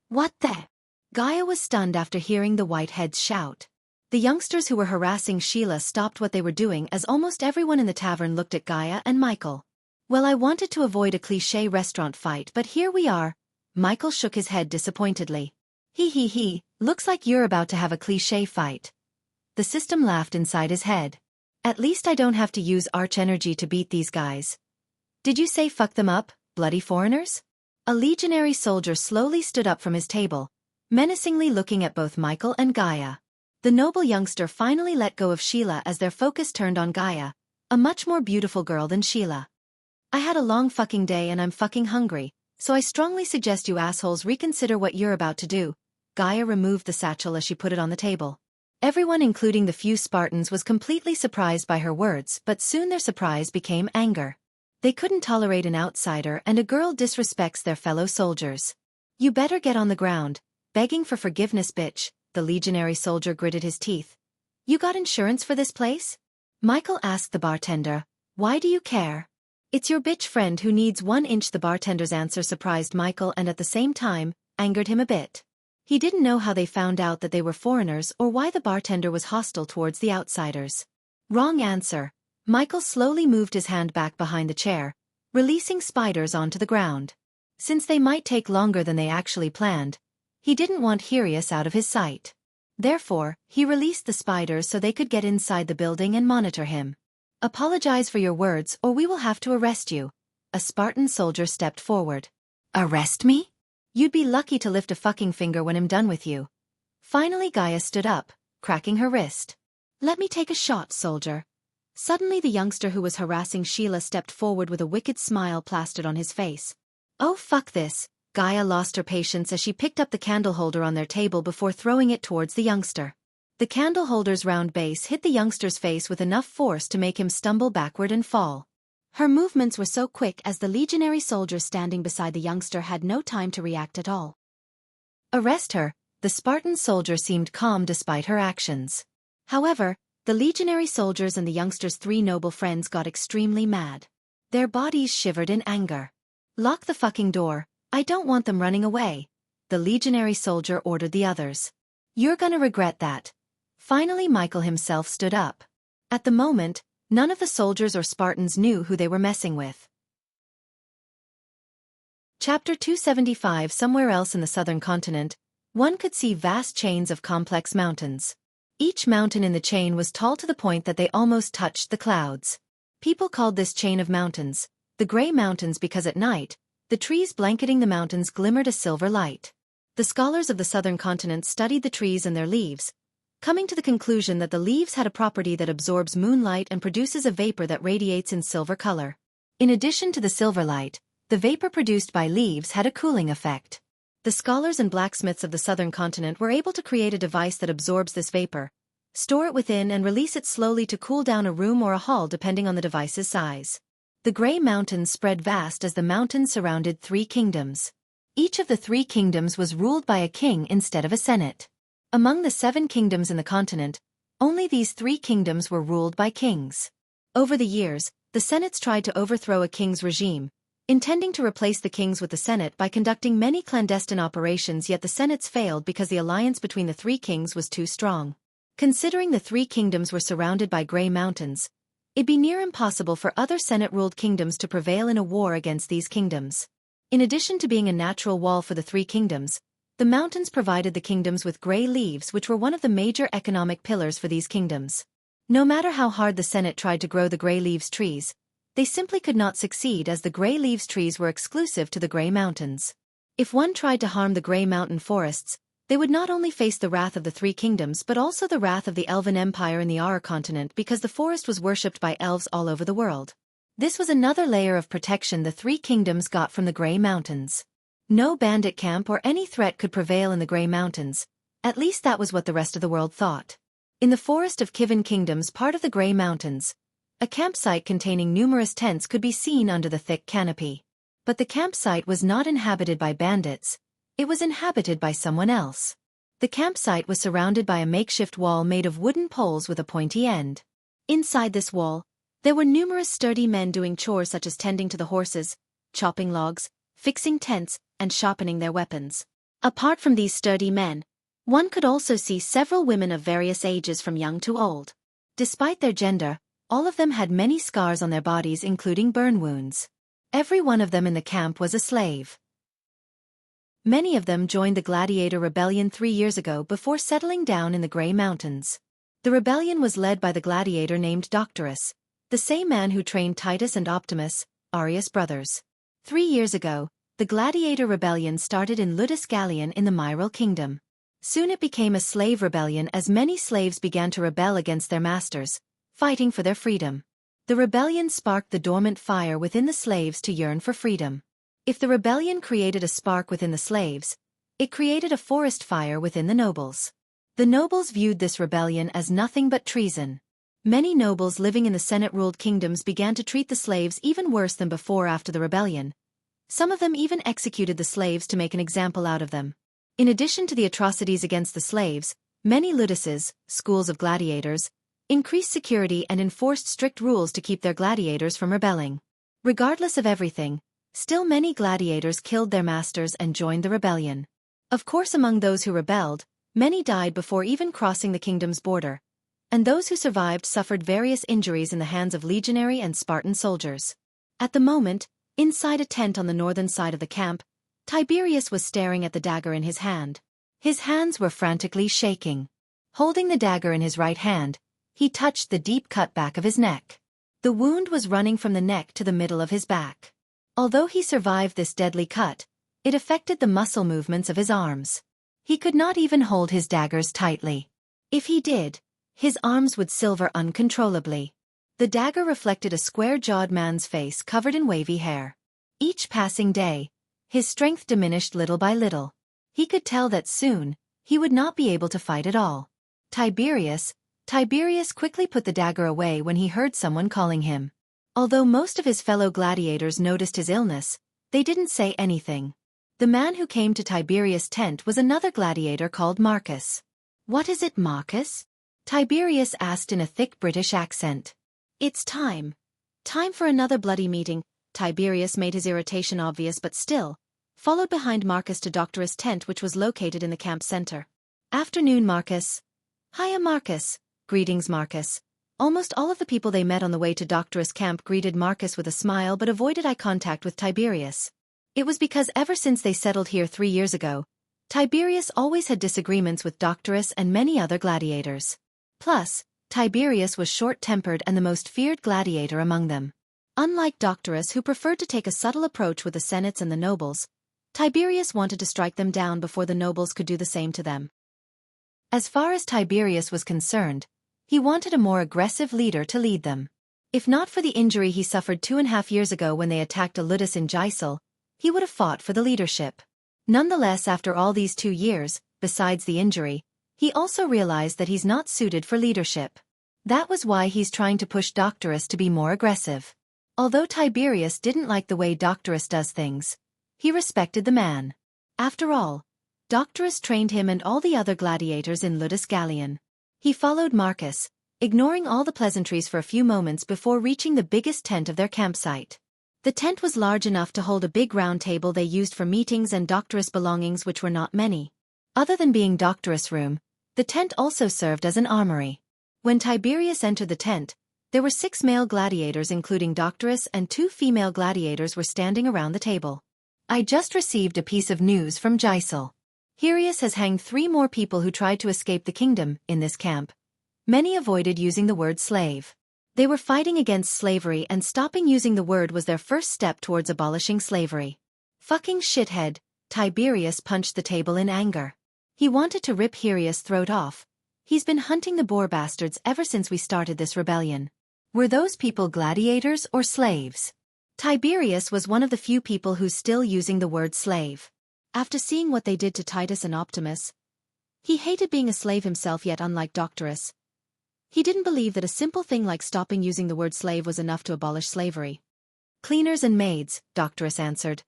What the? Gaia was stunned after hearing the whiteheads shout. The youngsters who were harassing Sheila stopped what they were doing as almost everyone in the tavern looked at Gaia and Michael. Well, I wanted to avoid a cliché restaurant fight, but here we are. Michael shook his head disappointedly. He, looks like you're about to have a cliché fight. The system laughed inside his head. At least I don't have to use arch energy to beat these guys. Did you say fuck them up, bloody foreigners? A legionary soldier slowly stood up from his table, menacingly looking at both Michael and Gaia. The noble youngster finally let go of Sheila as their focus turned on Gaia, a much more beautiful girl than Sheila. I had a long fucking day and I'm fucking hungry, so I strongly suggest you assholes reconsider what you're about to do. Gaia removed the satchel as she put it on the table. Everyone, including the few Spartans, was completely surprised by her words, but soon their surprise became anger. They couldn't tolerate an outsider, and a girl disrespects their fellow soldiers. You better get on the ground. Begging for forgiveness, bitch, the legionary soldier gritted his teeth. You got insurance for this place? Michael asked the bartender. Why do you care? It's your bitch friend who needs 1 inch. The bartender's answer surprised Michael and at the same time, angered him a bit. He didn't know how they found out that they were foreigners or why the bartender was hostile towards the outsiders. Wrong answer. Michael slowly moved his hand back behind the chair, releasing spiders onto the ground. Since they might take longer than they actually planned, he didn't want Hirius out of his sight. Therefore, he released the spiders so they could get inside the building and monitor him. Apologize for your words or we will have to arrest you. A Spartan soldier stepped forward. Arrest me? You'd be lucky to lift a fucking finger when I'm done with you. Finally Gaia stood up, cracking her wrist. Let me take a shot, soldier. Suddenly the youngster who was harassing Sheila stepped forward with a wicked smile plastered on his face. Oh fuck this. Gaia lost her patience as she picked up the candle holder on their table before throwing it towards the youngster. The candle holder's round base hit the youngster's face with enough force to make him stumble backward and fall. Her movements were so quick as the legionary soldier standing beside the youngster had no time to react at all. Arrest her, the Spartan soldier seemed calm despite her actions. However, the legionary soldiers and the youngster's three noble friends got extremely mad. Their bodies shivered in anger. Lock the fucking door, I don't want them running away, the legionary soldier ordered the others. You're gonna regret that. Finally Michael himself stood up. At the moment, none of the soldiers or Spartans knew who they were messing with. Chapter 275. Somewhere else in the southern continent, one could see vast chains of complex mountains. Each mountain in the chain was tall to the point that they almost touched the clouds. People called this chain of mountains the Grey Mountains because at night, the trees blanketing the mountains glimmered a silver light. The scholars of the southern continent studied the trees and their leaves, coming to the conclusion that the leaves had a property that absorbs moonlight and produces a vapor that radiates in silver color. In addition to the silver light, the vapor produced by leaves had a cooling effect. The scholars and blacksmiths of the southern continent were able to create a device that absorbs this vapor, store it within and release it slowly to cool down a room or a hall depending on the device's size. The Grey Mountains spread vast as the mountains surrounded 3 kingdoms. Each of the 3 kingdoms was ruled by a king instead of a senate. Among the 7 kingdoms in the continent, only these 3 kingdoms were ruled by kings. Over the years, the senates tried to overthrow a king's regime, intending to replace the kings with the Senate by conducting many clandestine operations, yet the senates failed because the alliance between the 3 kings was too strong. Considering the 3 kingdoms were surrounded by Grey Mountains, it'd be near impossible for other Senate-ruled kingdoms to prevail in a war against these kingdoms. In addition to being a natural wall for the 3 kingdoms, the mountains provided the kingdoms with grey leaves, which were one of the major economic pillars for these kingdoms. No matter how hard the Senate tried to grow the grey leaves trees, they simply could not succeed as the grey leaves trees were exclusive to the Grey Mountains. If one tried to harm the Grey Mountain forests, they would not only face the wrath of the 3 kingdoms but also the wrath of the Elven Empire in the Aur continent because the forest was worshipped by elves all over the world. This was another layer of protection the 3 kingdoms got from the Grey Mountains. No bandit camp or any threat could prevail in the Grey Mountains, at least that was what the rest of the world thought. In the forest of Kivin Kingdoms, part of the Grey Mountains, a campsite containing numerous tents could be seen under the thick canopy. But the campsite was not inhabited by bandits, it was inhabited by someone else. The campsite was surrounded by a makeshift wall made of wooden poles with a pointy end. Inside this wall, there were numerous sturdy men doing chores such as tending to the horses, chopping logs, fixing tents, and sharpening their weapons. Apart from these sturdy men, one could also see several women of various ages from young to old. Despite their gender, all of them had many scars on their bodies including burn wounds. Every one of them in the camp was a slave. Many of them joined the Gladiator Rebellion 3 years ago before settling down in the Grey Mountains. The rebellion was led by the gladiator named Doctorus, the same man who trained Titus and Optimus, Arius brothers. 3 years ago, the Gladiator Rebellion started in Ludus Gallion in the Myral Kingdom. Soon it became a slave rebellion as many slaves began to rebel against their masters, fighting for their freedom. The rebellion sparked the dormant fire within the slaves to yearn for freedom. If the rebellion created a spark within the slaves, it created a forest fire within the nobles. The nobles viewed this rebellion as nothing but treason. Many nobles living in the Senate-ruled kingdoms began to treat the slaves even worse than before after the rebellion. Some of them even executed the slaves to make an example out of them. In addition to the atrocities against the slaves, many luduses, schools of gladiators, increased security and enforced strict rules to keep their gladiators from rebelling. Regardless of everything, still many gladiators killed their masters and joined the rebellion. Of course, among those who rebelled, many died before even crossing the kingdom's border, and those who survived suffered various injuries in the hands of legionary and Spartan soldiers. At the moment, inside a tent on the northern side of the camp, Tiberius was staring at the dagger in his hand. His hands were frantically shaking. Holding the dagger in his right hand, he touched the deep cut back of his neck. The wound was running from the neck to the middle of his back. Although he survived this deadly cut, it affected the muscle movements of his arms. He could not even hold his daggers tightly. If he did, his arms would silver uncontrollably. The dagger reflected a square-jawed man's face covered in wavy hair. Each passing day, his strength diminished little by little. He could tell that soon, he would not be able to fight at all. Tiberius. Tiberius quickly put the dagger away when he heard someone calling him. Although most of his fellow gladiators noticed his illness, they didn't say anything. The man who came to Tiberius' tent was another gladiator called Marcus. "What is it, Marcus?" Tiberius asked in a thick British accent. "It's time. Time for another bloody meeting." Tiberius made his irritation obvious but still followed behind Marcus to Doctorus' tent, which was located in the camp center. "Afternoon, Marcus." "Hiya, Marcus." "Greetings, Marcus." Almost all of the people they met on the way to Doctorus camp greeted Marcus with a smile but avoided eye contact with Tiberius. It was because ever since they settled here 3 years ago, Tiberius always had disagreements with Doctorus and many other gladiators. Plus, Tiberius was short-tempered and the most feared gladiator among them. Unlike Doctorus, who preferred to take a subtle approach with the senates and the nobles, Tiberius wanted to strike them down before the nobles could do the same to them. As far as Tiberius was concerned, he wanted a more aggressive leader to lead them. If not for the injury he suffered 2.5 years ago when they attacked a ludus in Jianghu, he would have fought for the leadership. Nonetheless, after all these 2 years, besides the injury, he also realized that he's not suited for leadership. That was why he's trying to push Doctorus to be more aggressive. Although Tiberius didn't like the way Doctorus does things, he respected the man. After all, Doctorus trained him and all the other gladiators in Ludus Gallion. He followed Marcus, ignoring all the pleasantries for a few moments before reaching the biggest tent of their campsite. The tent was large enough to hold a big round table they used for meetings and Doctorus belongings, which were not many. Other than being Doctorus' room, the tent also served as an armory. When Tiberius entered the tent, there were 6 male gladiators including Doctorus and 2 female gladiators were standing around the table. "I just received a piece of news from Jianghu. Hyrieus has hanged 3 more people who tried to escape the kingdom in this camp. Many avoided using the word slave. They were fighting against slavery and stopping using the word was their first step towards abolishing slavery." Fucking shithead, Tiberius punched the table in anger. He wanted to rip Hyrieus' throat off. He's been hunting the boar bastards ever since we started this rebellion. Were those people gladiators or slaves? Tiberius was one of the few people who's still using the word slave. After seeing what they did to Titus and Optimus, he hated being a slave himself, yet unlike Doctorus, he didn't believe that a simple thing like stopping using the word slave was enough to abolish slavery. "Cleaners and maids," Doctorus answered.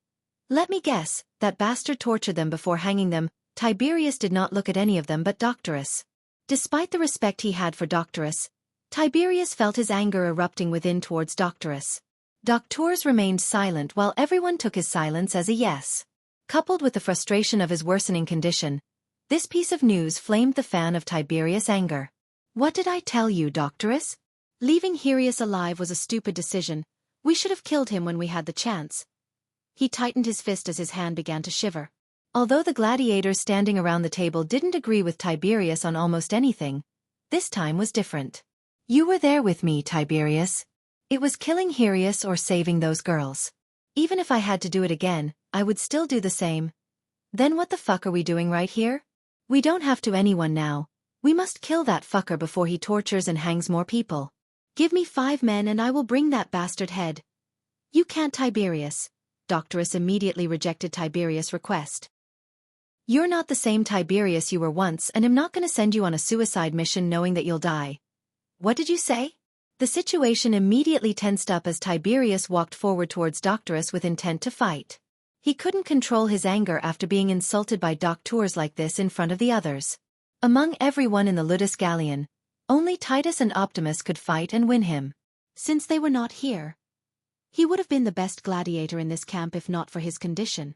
"Let me guess, that bastard tortured them before hanging them." Tiberius did not look at any of them but Doctorus. Despite the respect he had for Doctorus, Tiberius felt his anger erupting within towards Doctorus. Doctorus remained silent while everyone took his silence as a yes. Coupled with the frustration of his worsening condition, this piece of news flamed the fan of Tiberius' anger. "What did I tell you, Doctorus? Leaving Hyrieus alive was a stupid decision. We should have killed him when we had the chance." He tightened his fist as his hand began to shiver. Although the gladiators standing around the table didn't agree with Tiberius on almost anything, this time was different. "You were there with me, Tiberius. It was killing Hyrieus or saving those girls. Even if I had to do it again, I would still do the same." "Then what the fuck are we doing right here? We don't have to anyone now. We must kill that fucker before he tortures and hangs more people. Give me 5 men and I will bring that bastard head." "You can't, Tiberius." Doctorus immediately rejected Tiberius' request. "You're not the same Tiberius you were once, and I'm not going to send you on a suicide mission knowing that you'll die." "What did you say?" The situation immediately tensed up as Tiberius walked forward towards Doctorus with intent to fight. He couldn't control his anger after being insulted by doctors like this in front of the others. Among everyone in the Ludus Gallion, only Titus and Optimus could fight and win him. Since they were not here, he would have been the best gladiator in this camp if not for his condition.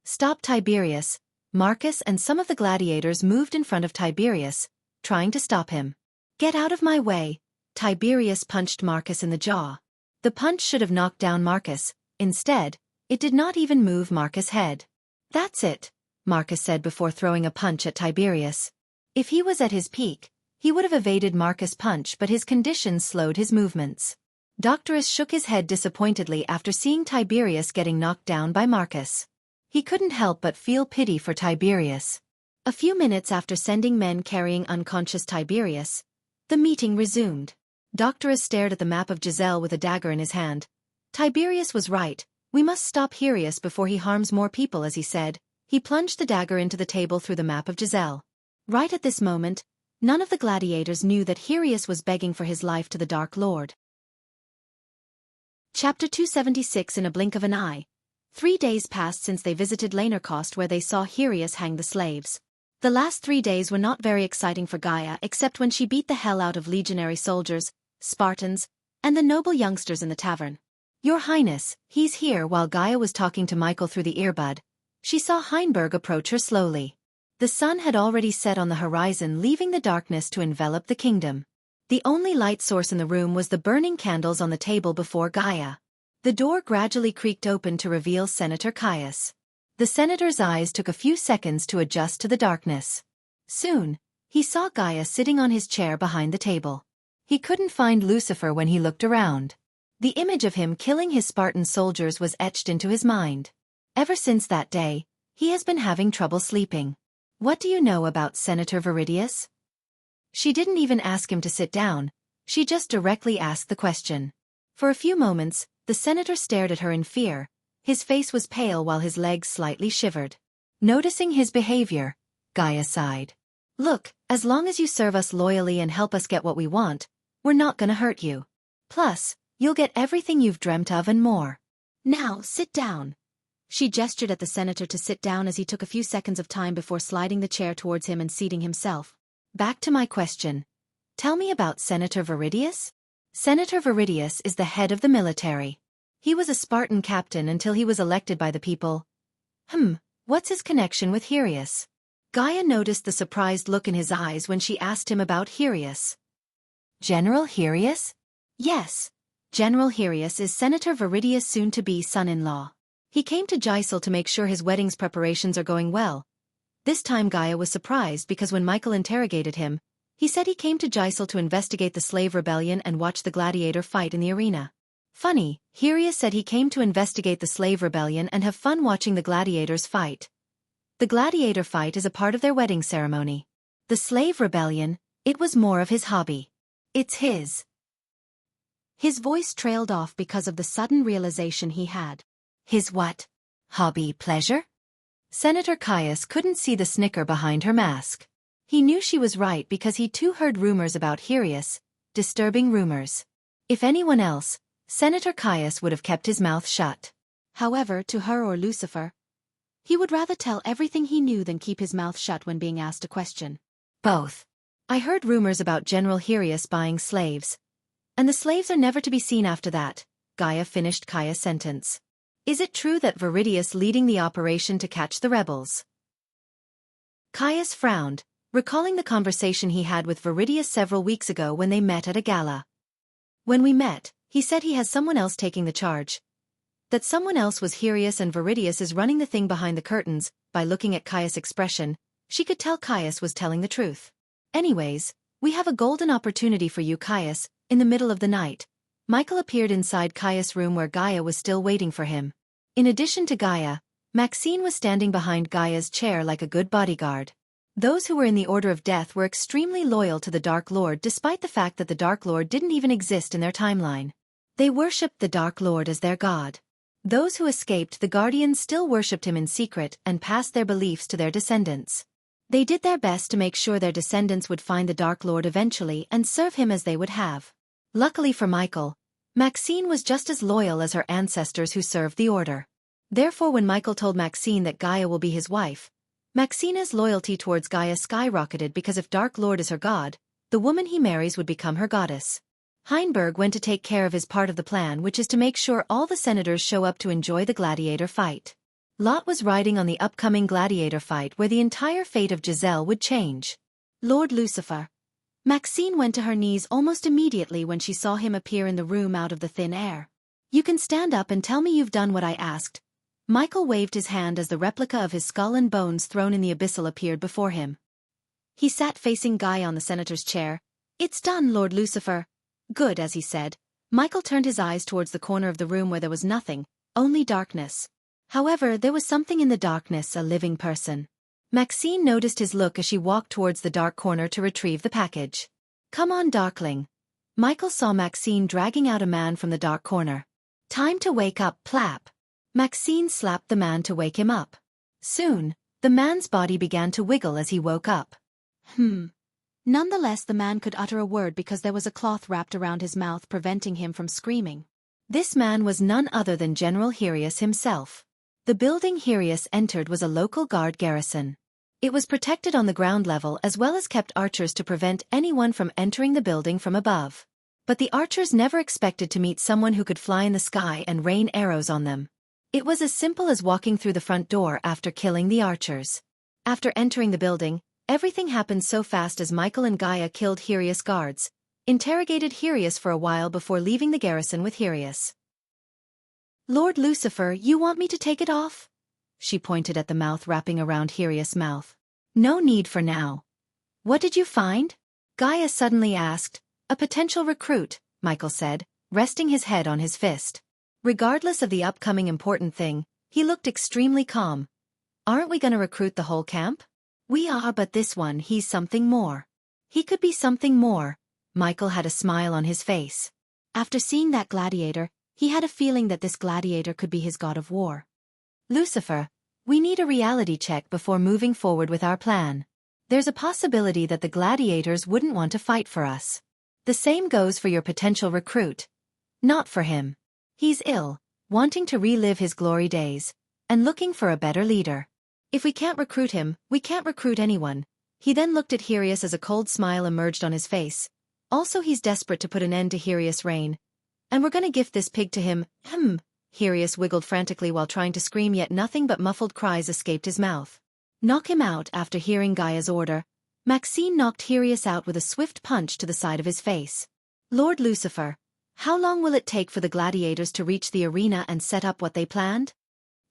"Stop, Tiberius." Marcus and some of the gladiators moved in front of Tiberius, trying to stop him. "Get out of my way." Tiberius punched Marcus in the jaw. The punch should have knocked down Marcus. Instead, it did not even move Marcus' head. "That's it," Marcus said before throwing a punch at Tiberius. If he was at his peak, he would have evaded Marcus' punch, but his condition slowed his movements. Doctorus shook his head disappointedly after seeing Tiberius getting knocked down by Marcus. He couldn't help but feel pity for Tiberius. A few minutes after sending men carrying unconscious Tiberius, the meeting resumed. Doctorus stared at the map of Giselle with a dagger in his hand. Tiberius was right. "We must stop Hyrieus before he harms more people," as he said. He plunged the dagger into the table through the map of Giselle. Right at this moment, None of the gladiators knew that Hyrieus was begging for his life to the Dark Lord. Chapter 276. In a blink of an eye. 3 days passed since they visited Lanercost, where they saw Hyrieus hang the slaves. The last 3 days were not very exciting for Gaia, except when she beat the hell out of legionary soldiers, Spartans, and the noble youngsters in the tavern. "Your Highness, he's here." While Gaia was talking to Michael through the earbud, she saw Heinberg approach her slowly. The sun had already set on the horizon, leaving the darkness to envelop the kingdom. The only light source in the room was the burning candles on the table before Gaia. The door gradually creaked open to reveal Senator Caius. The senator's eyes took a few seconds to adjust to the darkness. Soon, he saw Gaia sitting on his chair behind the table. He couldn't find Lucifer when he looked around. The image of him killing his Spartan soldiers was etched into his mind. Ever since that day, he has been having trouble sleeping. "What do you know about Senator Viridius?" She didn't even ask him to sit down, she just directly asked the question. For a few moments, the senator stared at her in fear. His face was pale while his legs slightly shivered. Noticing his behavior, Gaia sighed. "Look, as long as you serve us loyally and help us get what we want, we're not gonna hurt you. Plus, you'll get everything you've dreamt of and more. Now, sit down." She gestured at the senator to sit down as he took a few seconds of time before sliding the chair towards him and seating himself. "Back to my question. Tell me about Senator Viridius?" Senator Viridius is the head of the military. He was a Spartan captain until he was elected by the people. What's his connection with Hyrieus? Gaia noticed the surprised look in his eyes when she asked him about Hyrieus. "General Hyrieus?" "Yes. General Hyrieus is Senator Viridius' soon-to-be son-in-law. He came to Gisel to make sure his wedding's preparations are going well." This time Gaia was surprised because when Michael interrogated him, he said he came to Gisel to investigate the slave rebellion and watch the gladiator fight in the arena. Funny, Hyrieus said he came to investigate the slave rebellion and have fun watching the gladiators fight. The gladiator fight is a part of their wedding ceremony. The slave rebellion, it was more of his hobby. It's his. His voice trailed off because of the sudden realization he had. His what? Hobby, pleasure? Senator Caius couldn't see the snicker behind her mask. He knew she was right because he too heard rumors about Hyrieus, disturbing rumors. If anyone else, Senator Caius would have kept his mouth shut. However, to her or Lucifer, he would rather tell everything he knew than keep his mouth shut when being asked a question. "Both. I heard rumors about General Hyrieus buying slaves. And the slaves are never to be seen after that," Gaia finished Caius' sentence. "Is it true that Viridius leading the operation to catch the rebels?" Caius frowned, recalling the conversation he had with Viridius several weeks ago when they met at a gala. "When we met, he said he has someone else taking the charge. That someone else was Hyrieus and Viridius is running the thing behind the curtains." By looking at Caius' expression, she could tell Caius was telling the truth. "Anyways, we have a golden opportunity for you, Caius." In the middle of the night, Michael appeared inside Caius' room where Gaia was still waiting for him. In addition to Gaia, Maxine was standing behind Gaia's chair like a good bodyguard. Those who were in the Order of Death were extremely loyal to the Dark Lord despite the fact that the Dark Lord didn't even exist in their timeline. They worshipped the Dark Lord as their god. Those who escaped the Guardians still worshipped him in secret and passed their beliefs to their descendants. They did their best to make sure their descendants would find the Dark Lord eventually and serve him as they would have. Luckily for Michael, Maxine was just as loyal as her ancestors who served the Order. Therefore when Michael told Maxine that Gaia will be his wife, Maxine's loyalty towards Gaia skyrocketed because if Dark Lord is her god, the woman he marries would become her goddess. Heinberg went to take care of his part of the plan, which is to make sure all the senators show up to enjoy the gladiator fight. Lot was riding on the upcoming gladiator fight where the entire fate of Giselle would change. "Lord Lucifer." Maxine went to her knees almost immediately when she saw him appear in the room out of the thin air. "You can stand up and tell me you've done what I asked." Michael waved his hand as the replica of his skull and bones thrown in the abyssal appeared before him. He sat facing Gaia on the senator's chair. "It's done, Lord Lucifer." "Good," as he said. Michael turned his eyes towards the corner of the room where there was nothing, only darkness. However, there was something in the darkness, a living person. Maxine noticed his look as she walked towards the dark corner to retrieve the package. "Come on, Darkling." Michael saw Maxine dragging out a man from the dark corner. "Time to wake up, Plap." Maxine slapped the man to wake him up. Soon, the man's body began to wiggle as he woke up. Nonetheless, the man could utter a word because there was a cloth wrapped around his mouth preventing him from screaming. This man was none other than General Hirius himself. The building Hirius entered was a local guard garrison. It was protected on the ground level as well as kept archers to prevent anyone from entering the building from above. But the archers never expected to meet someone who could fly in the sky and rain arrows on them. It was as simple as walking through the front door after killing the archers. After entering the building, everything happened so fast as Michael and Gaia killed Hirius guards, interrogated Hirius for a while before leaving the garrison with Hirius. "Lord Lucifer, you want me to take it off?" She pointed at the mouth wrapping around Hirius' mouth. "No need for now." "What did you find?" Gaia suddenly asked. "A potential recruit," Michael said, resting his head on his fist. Regardless of the upcoming important thing, he looked extremely calm. "Aren't we gonna recruit the whole camp?" "We are, but this one, he's something more." "He could be something more." Michael had a smile on his face. After seeing that gladiator, he had a feeling that this gladiator could be his god of war. "Lucifer, we need a reality check before moving forward with our plan. There's a possibility that the gladiators wouldn't want to fight for us. The same goes for your potential recruit. Not for him. He's ill, wanting to relive his glory days, and looking for a better leader. If we can't recruit him, we can't recruit anyone." He then looked at Hirius as a cold smile emerged on his face. "Also, he's desperate to put an end to Hirius' reign. And we're gonna gift this pig to him." Hirius wiggled frantically while trying to scream, yet nothing but muffled cries escaped his mouth. "Knock him out." After hearing Gaia's order, Maxine knocked Hirius out with a swift punch to the side of his face. "Lord Lucifer, how long will it take for the gladiators to reach the arena and set up what they planned?"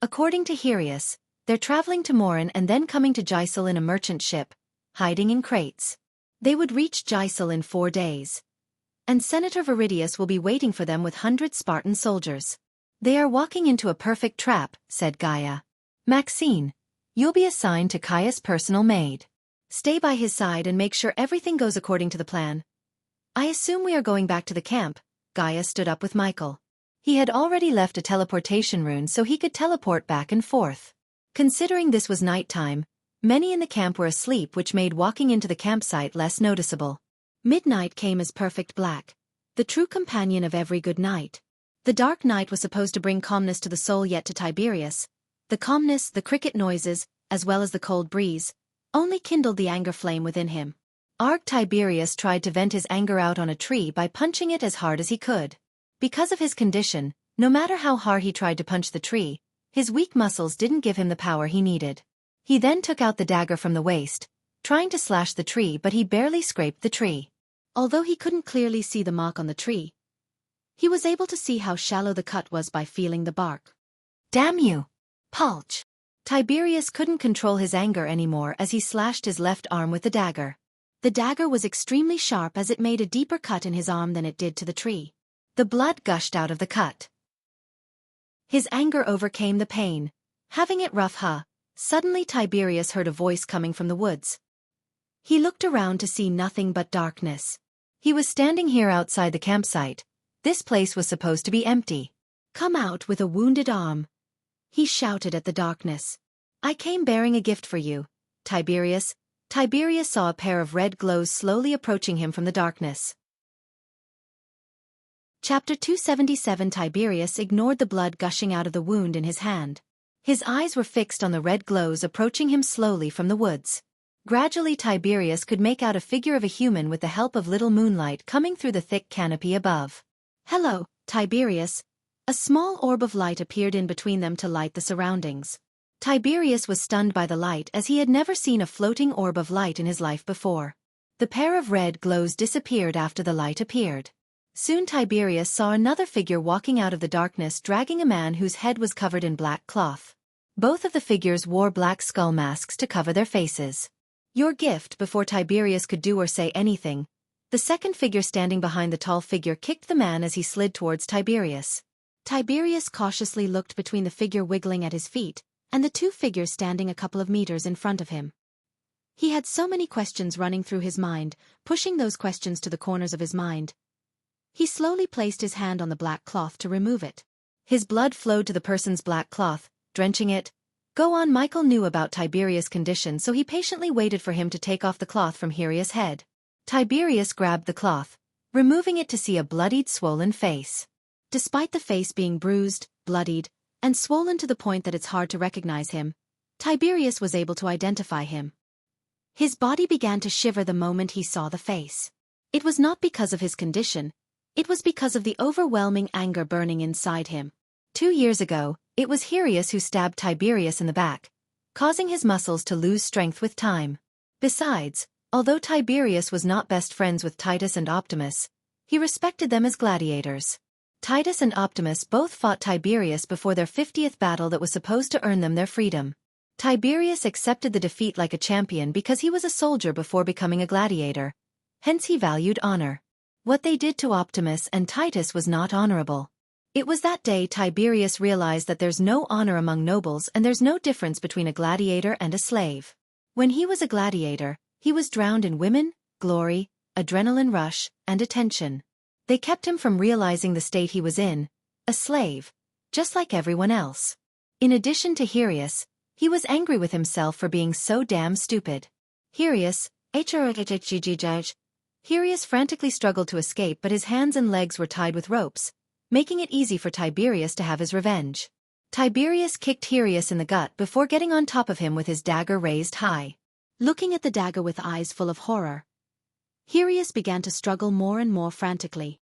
According to Hirius, they're traveling to Morin and then coming to Gisel in a merchant ship, hiding in crates. They would reach Gisel in 4 days. And Senator Viridius will be waiting for them with 100 Spartan soldiers. "They are walking into a perfect trap," said Gaia. "Maxine, you'll be assigned to Caius' personal maid. Stay by his side and make sure everything goes according to the plan." "I assume we are going back to the camp." Gaia stood up with Michael. He had already left a teleportation rune so he could teleport back and forth. Considering this was nighttime, many in the camp were asleep, which made walking into the campsite less noticeable. Midnight came as perfect black, the true companion of every good night. The dark night was supposed to bring calmness to the soul, yet to Tiberius, the calmness, the cricket noises, as well as the cold breeze, only kindled the anger flame within him. Tiberius tried to vent his anger out on a tree by punching it as hard as he could. Because of his condition, no matter how hard he tried to punch the tree, his weak muscles didn't give him the power he needed. He then took out the dagger from the waist, trying to slash the tree, but he barely scraped the tree. Although he couldn't clearly see the mark on the tree, he was able to see how shallow the cut was by feeling the bark. "Damn you! Pulch!" Tiberius couldn't control his anger anymore as he slashed his left arm with the dagger. The dagger was extremely sharp as it made a deeper cut in his arm than it did to the tree. The blood gushed out of the cut. His anger overcame the pain. Having it rough, Suddenly Tiberius heard a voice coming from the woods. He looked around to see nothing but darkness. He was standing here outside the campsite. This place was supposed to be empty. "Come out with a wounded arm," he shouted at the darkness. "I came bearing a gift for you, Tiberius." Tiberius saw a pair of red glows slowly approaching him from the darkness. Chapter 277. Tiberius ignored the blood gushing out of the wound in his hand. His eyes were fixed on the red glows approaching him slowly from the woods. Gradually Tiberius could make out a figure of a human with the help of little moonlight coming through the thick canopy above. "Hello, Tiberius." A small orb of light appeared in between them to light the surroundings. Tiberius was stunned by the light as he had never seen a floating orb of light in his life before. The pair of red glows disappeared after the light appeared. Soon Tiberius saw another figure walking out of the darkness dragging a man whose head was covered in black cloth. Both of the figures wore black skull masks to cover their faces. "Your gift." Before Tiberius could do or say anything, the second figure standing behind the tall figure kicked the man as he slid towards Tiberius. Tiberius cautiously looked between the figure wiggling at his feet and the two figures standing a couple of meters in front of him. He had so many questions running through his mind, pushing those questions to the corners of his mind. He slowly placed his hand on the black cloth to remove it. His blood flowed to the person's black cloth, drenching it. "Go on." Michael knew about Tiberius' condition, so he patiently waited for him to take off the cloth from Hirius' head. Tiberius grabbed the cloth, removing it to see a bloodied, swollen face. Despite the face being bruised, bloodied, and swollen to the point that it's hard to recognize him, Tiberius was able to identify him. His body began to shiver the moment he saw the face. It was not because of his condition, it was because of the overwhelming anger burning inside him. 2 years ago, it was Hirius who stabbed Tiberius in the back, causing his muscles to lose strength with time. Besides, although Tiberius was not best friends with Titus and Optimus, he respected them as gladiators. Titus and Optimus both fought Tiberius before their 50th battle that was supposed to earn them their freedom. Tiberius accepted the defeat like a champion because he was a soldier before becoming a gladiator. Hence he valued honor. What they did to Optimus and Titus was not honorable. It was that day Tiberius realized that there's no honor among nobles and there's no difference between a gladiator and a slave. When he was a gladiator, he was drowned in women, glory, adrenaline rush, and attention. They kept him from realizing the state he was in, a slave, just like everyone else. In addition to Hirius, he was angry with himself for being so damn stupid. Hirius frantically struggled to escape, but his hands and legs were tied with ropes, making it easy for Tiberius to have his revenge. Tiberius kicked Hirius in the gut before getting on top of him with his dagger raised high. Looking at the dagger with eyes full of horror, Hirius began to struggle more and more frantically.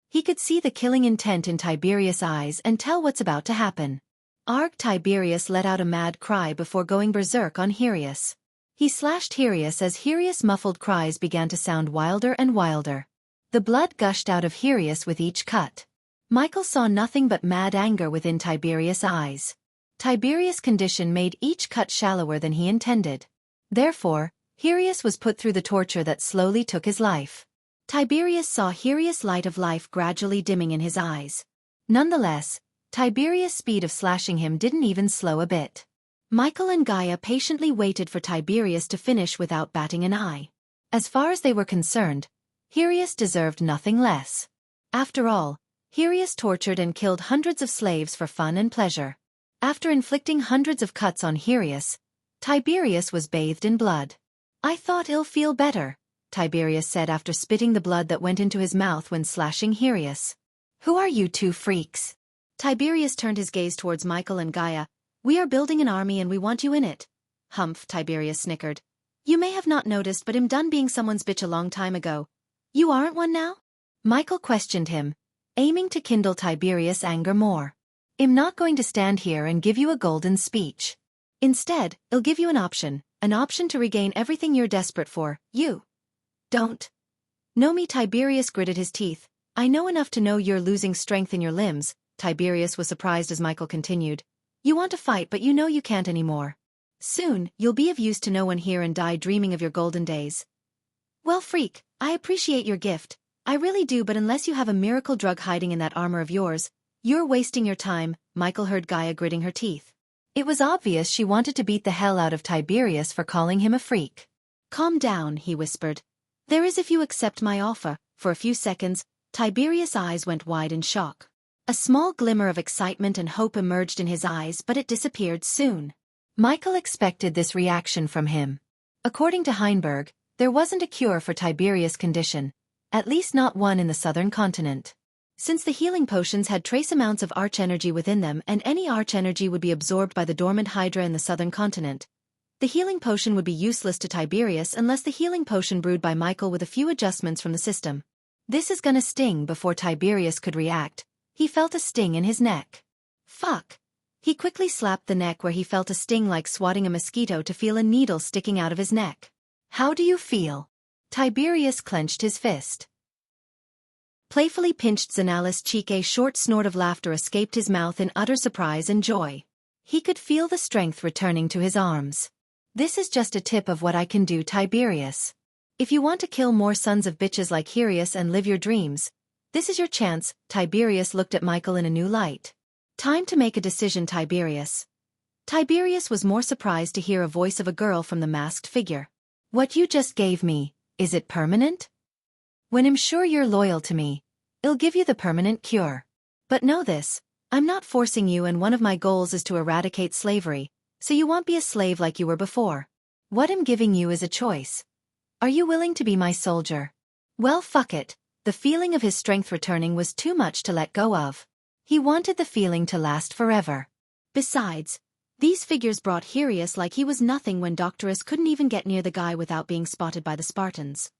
He could see the killing intent in Tiberius' eyes and tell what's about to happen. Arg! Tiberius let out a mad cry before going berserk on Hirius. He slashed Hirius as Hirius' muffled cries began to sound wilder and wilder. The blood gushed out of Hirius with each cut. Michael saw nothing but mad anger within Tiberius' eyes. Tiberius' condition made each cut shallower than he intended. Therefore, Hirius was put through the torture that slowly took his life. Tiberius saw Hirius' light of life gradually dimming in his eyes. Nonetheless, Tiberius' speed of slashing him didn't even slow a bit. Michael and Gaia patiently waited for Tiberius to finish without batting an eye. As far as they were concerned, Hirius deserved nothing less. After all, Hirius tortured and killed hundreds of slaves for fun and pleasure. After inflicting hundreds of cuts on Hirius, Tiberius was bathed in blood. "I thought he'll feel better," Tiberius said after spitting the blood that went into his mouth when slashing Hirius. "Who are you two freaks?" Tiberius turned his gaze towards Michael and Gaia. "We are building an army and we want you in it." "Humph," Tiberius snickered. "You may have not noticed, but I'm done being someone's bitch a long time ago. You aren't one now?" Michael questioned him, aiming to kindle Tiberius' anger more. "I'm not going to stand here and give you a golden speech. Instead, I'll give you an option to regain everything you're desperate for. You don't know me." Tiberius gritted his teeth. "I know enough to know you're losing strength in your limbs." Tiberius was surprised as Michael continued. "You want to fight, but you know you can't anymore. Soon, you'll be of use to no one here and die dreaming of your golden days." "Well, freak, I appreciate your gift. I really do, but unless you have a miracle drug hiding in that armor of yours, you're wasting your time." Michael heard Gaia gritting her teeth. It was obvious she wanted to beat the hell out of Tiberius for calling him a freak. "Calm down," he whispered. "There is if you accept my offer." For a few seconds, Tiberius' eyes went wide in shock. A small glimmer of excitement and hope emerged in his eyes, but it disappeared soon. Michael expected this reaction from him. According to Heinberg, there wasn't a cure for Tiberius' condition, at least not one in the southern continent. Since the healing potions had trace amounts of arch-energy within them and any arch-energy would be absorbed by the dormant hydra in the southern continent, the healing potion would be useless to Tiberius unless the healing potion brewed by Michael with a few adjustments from the system. "This is gonna sting." Before Tiberius could react, he felt a sting in his neck. "Fuck." He quickly slapped the neck where he felt a sting, like swatting a mosquito to feel a needle sticking out of his neck. "How do you feel?" Tiberius clenched his fist. Playfully pinched Zanala's cheek. A short snort of laughter escaped his mouth in utter surprise and joy. He could feel the strength returning to his arms. "This is just a tip of what I can do, Tiberius. If you want to kill more sons of bitches like Hirius and live your dreams, this is your chance." Tiberius looked at Michael in a new light. "Time to make a decision, Tiberius." Tiberius was more surprised to hear a voice of a girl from the masked figure. "What you just gave me, is it permanent? When I'm sure you're loyal to me, I'll give you the permanent cure. But know this, I'm not forcing you, and one of my goals is to eradicate slavery, so you won't be a slave like you were before. What I'm giving you is a choice. Are you willing to be my soldier? Well, fuck it. The feeling of his strength returning was too much to let go of. He wanted the feeling to last forever. Besides, these figures brought Hirius like he was nothing when Doctorus couldn't even get near the guy without being spotted by the Spartans.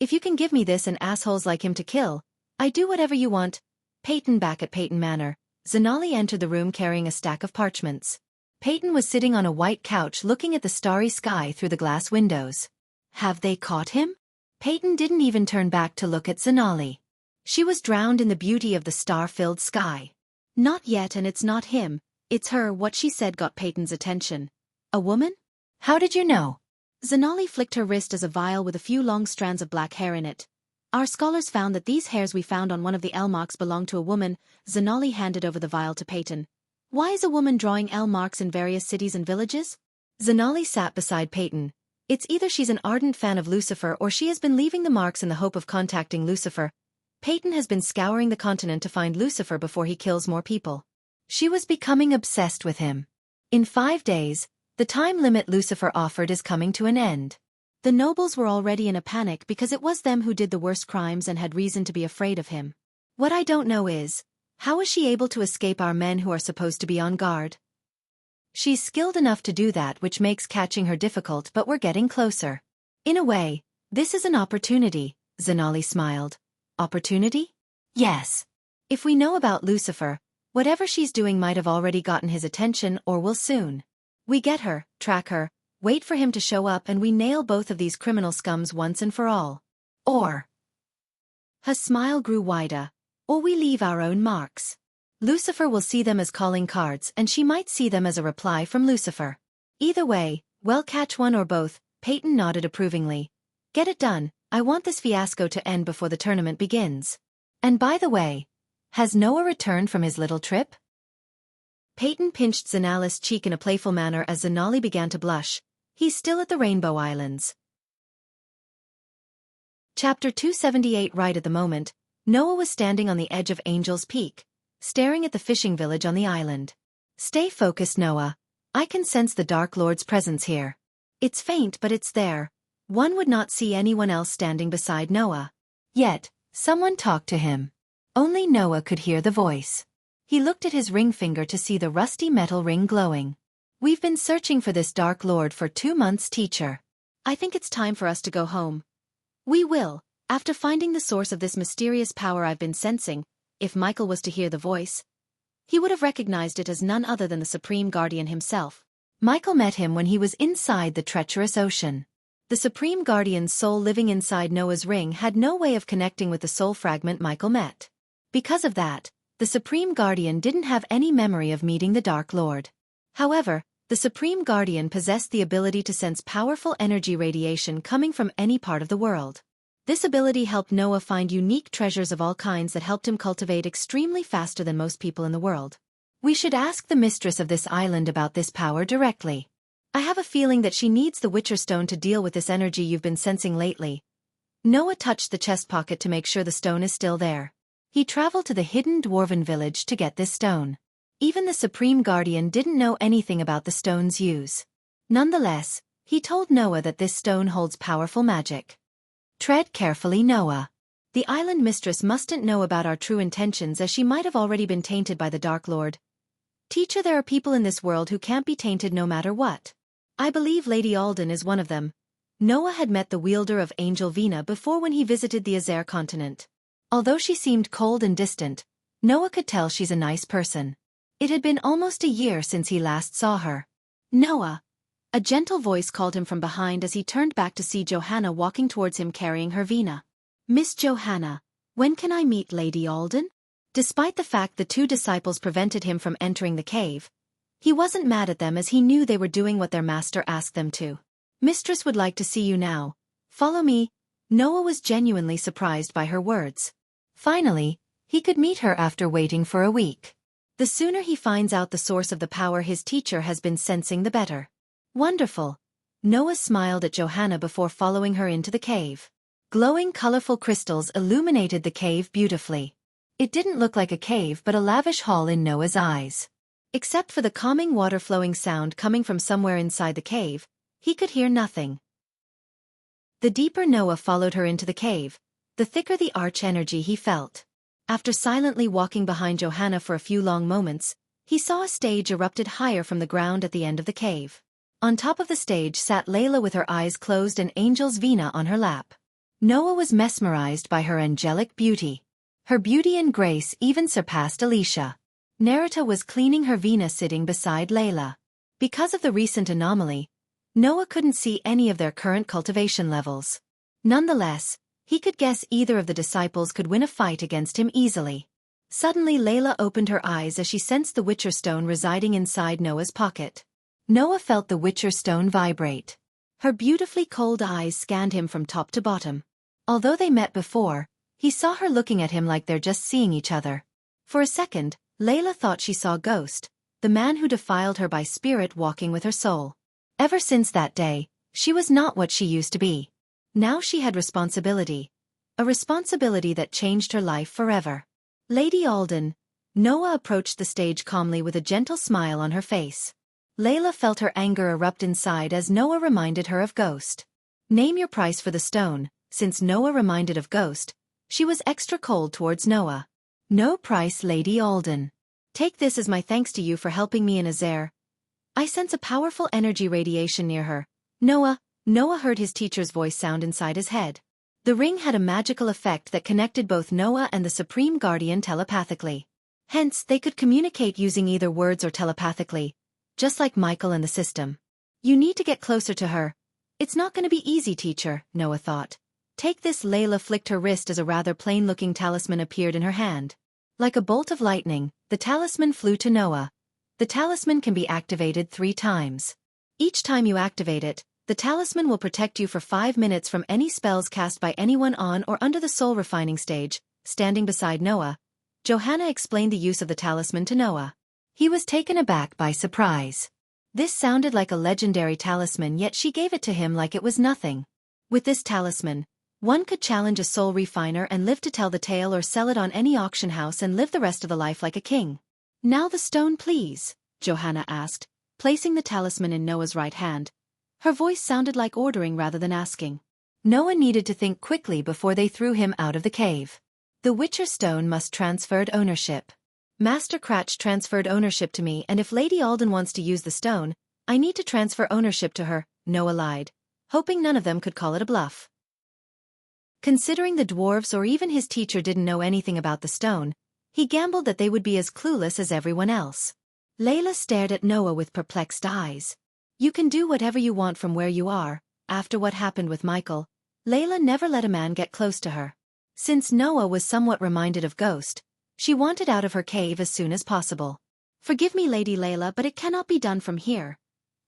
If you can give me this and assholes like him to kill, I do whatever you want. Peyton back at Peyton Manor. Zanali entered the room carrying a stack of parchments. Peyton was sitting on a white couch looking at the starry sky through the glass windows. Have they caught him? Peyton didn't even turn back to look at Zanali. She was drowned in the beauty of the star-filled sky. Not yet, and it's not him. It's her. What she said got Peyton's attention. A woman? How did you know? Zanali flicked her wrist as a vial with a few long strands of black hair in it. Our scholars found that these hairs we found on one of the L marks belonged to a woman. Zanali handed over the vial to Peyton. Why is a woman drawing L marks in various cities and villages? Zanali sat beside Peyton. It's either she's an ardent fan of Lucifer or she has been leaving the marks in the hope of contacting Lucifer. Peyton has been scouring the continent to find Lucifer before he kills more people. She was becoming obsessed with him. In 5 days, the time limit Lucifer offered is coming to an end. The nobles were already in a panic because it was them who did the worst crimes and had reason to be afraid of him. What I don't know is, how is she able to escape our men who are supposed to be on guard? She's skilled enough to do that, which makes catching her difficult, but we're getting closer. In a way, this is an opportunity, Zanali smiled. Opportunity? Yes. If we know about Lucifer, whatever she's doing might have already gotten his attention or will soon. We get her, track her, wait for him to show up, and we nail both of these criminal scums once and for all. Or... Her smile grew wider. Or we leave our own marks. Lucifer will see them as calling cards, and she might see them as a reply from Lucifer. Either way, we'll catch one or both. Peyton nodded approvingly. Get it done. I want this fiasco to end before the tournament begins. And by the way, has Noah returned from his little trip? Peyton pinched Zanali's cheek in a playful manner as Zanali began to blush. He's still at the Rainbow Islands. Chapter 278. Right at the moment, Noah was standing on the edge of Angel's Peak, staring at the fishing village on the island. Stay focused, Noah. I can sense the Dark Lord's presence here. It's faint, but it's there. One would not see anyone else standing beside Noah. Yet, someone talked to him. Only Noah could hear the voice. He looked at his ring finger to see the rusty metal ring glowing. We've been searching for this Dark Lord for 2 months, teacher. I think it's time for us to go home. We will, after finding the source of this mysterious power I've been sensing. If Michael was to hear the voice, he would have recognized it as none other than the Supreme Guardian himself. Michael met him when he was inside the treacherous ocean. The Supreme Guardian's soul living inside Noah's ring had no way of connecting with the soul fragment Michael met. Because of that, the Supreme Guardian didn't have any memory of meeting the Dark Lord. However, the Supreme Guardian possessed the ability to sense powerful energy radiation coming from any part of the world. This ability helped Noah find unique treasures of all kinds that helped him cultivate extremely faster than most people in the world. We should ask the mistress of this island about this power directly. I have a feeling that she needs the Witcher Stone to deal with this energy you've been sensing lately. Noah touched the chest pocket to make sure the stone is still there. He traveled to the hidden dwarven village to get this stone. Even the Supreme Guardian didn't know anything about the stone's use. Nonetheless, he told Noah that this stone holds powerful magic. Tread carefully, Noah. The island mistress mustn't know about our true intentions, as she might have already been tainted by the Dark Lord. Teacher, there are people in this world who can't be tainted no matter what. I believe Lady Alden is one of them. Noah had met the wielder of Angel Vina before when he visited the Azer continent. Although she seemed cold and distant, Noah could tell she's a nice person. It had been almost a year since he last saw her. Noah. A gentle voice called him from behind as he turned back to see Johanna walking towards him carrying her Vina. Miss Johanna, when can I meet Lady Alden? Despite the fact the 2 disciples prevented him from entering the cave, he wasn't mad at them as he knew they were doing what their master asked them to. Mistress would like to see you now. Follow me. Noah was genuinely surprised by her words. Finally, he could meet her after waiting for a week. The sooner he finds out the source of the power his teacher has been sensing, the better. Wonderful. Noah smiled at Johanna before following her into the cave. Glowing colorful crystals illuminated the cave beautifully. It didn't look like a cave but a lavish hall in Noah's eyes. Except for the calming water flowing sound coming from somewhere inside the cave, he could hear nothing. The deeper Noah followed her into the cave, the thicker the arch energy he felt. After silently walking behind Johanna for a few long moments, he saw a stage erupted higher from the ground at the end of the cave. On top of the stage sat Layla with her eyes closed and Angel's Vina on her lap. Noah was mesmerized by her angelic beauty. Her beauty and grace even surpassed Alicia. Narita was cleaning her Vina sitting beside Layla. Because of the recent anomaly, Noah couldn't see any of their current cultivation levels. Nonetheless, he could guess either of the disciples could win a fight against him easily. Suddenly Layla opened her eyes as she sensed the Witcher stone residing inside Noah's pocket. Noah felt the Witcher stone vibrate. Her beautifully cold eyes scanned him from top to bottom. Although they met before, he saw her looking at him like they're just seeing each other. For a second, Layla thought she saw Ghost, the man who defiled her by spirit walking with her soul. Ever since that day, she was not what she used to be. Now she had responsibility. A responsibility that changed her life forever. Lady Alden. Noah approached the stage calmly with a gentle smile on her face. Layla felt her anger erupt inside as Noah reminded her of Ghost. Name your price for the stone. Since Noah reminded of Ghost, she was extra cold towards Noah. No price, Lady Alden. Take this as my thanks to you for helping me in Azair. I sense a powerful energy radiation near her. Noah heard his teacher's voice sound inside his head. The ring had a magical effect that connected both Noah and the Supreme Guardian telepathically. Hence, they could communicate using either words or telepathically, just like Michael and the system. You need to get closer to her. It's not going to be easy, teacher, Noah thought. Take this. Layla flicked her wrist as a rather plain-looking talisman appeared in her hand. Like a bolt of lightning, the talisman flew to Noah. The talisman can be activated 3 times. Each time you activate it, the talisman will protect you for 5 minutes from any spells cast by anyone on or under the soul refining stage. Standing beside Noah, Johanna explained the use of the talisman to Noah. He was taken aback by surprise. This sounded like a legendary talisman, yet she gave it to him like it was nothing. With this talisman, one could challenge a soul refiner and live to tell the tale, or sell it on any auction house and live the rest of the life like a king. Now the stone, please, Johanna asked, placing the talisman in Noah's right hand. Her voice sounded like ordering rather than asking. Noah needed to think quickly before they threw him out of the cave. The Witcher stone must transferred ownership. Master Cratch transferred ownership to me, and if Lady Alden wants to use the stone, I need to transfer ownership to her, Noah lied, hoping none of them could call it a bluff. Considering the dwarves or even his teacher didn't know anything about the stone, he gambled that they would be as clueless as everyone else. Layla stared at Noah with perplexed eyes. You can do whatever you want from where you are. After what happened with Michael, Layla never let a man get close to her. Since Noah was somewhat reminded of Ghost, she wanted out of her cave as soon as possible. Forgive me, Lady Layla, but it cannot be done from here.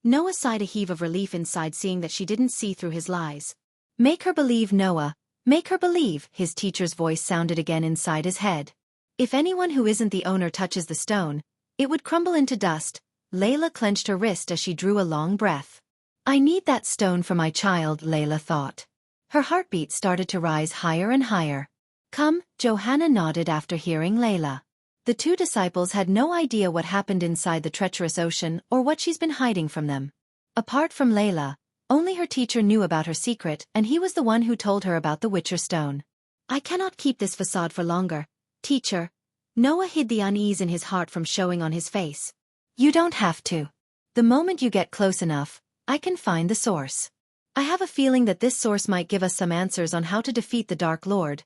Noah sighed, a heave of relief inside seeing that she didn't see through his lies. Make her believe, Noah. Make her believe, his teacher's voice sounded again inside his head. If anyone who isn't the owner touches the stone, it would crumble into dust. Layla clenched her wrist as she drew a long breath. I need that stone for my child, Layla thought. Her heartbeat started to rise higher and higher. Come, Johanna nodded after hearing Layla. The 2 disciples had no idea what happened inside the treacherous ocean or what she's been hiding from them. Apart from Layla, only her teacher knew about her secret, and he was the one who told her about the Witcher stone. I cannot keep this facade for longer, teacher. Noah hid the unease in his heart from showing on his face. You don't have to. The moment you get close enough, I can find the source. I have a feeling that this source might give us some answers on how to defeat the Dark Lord.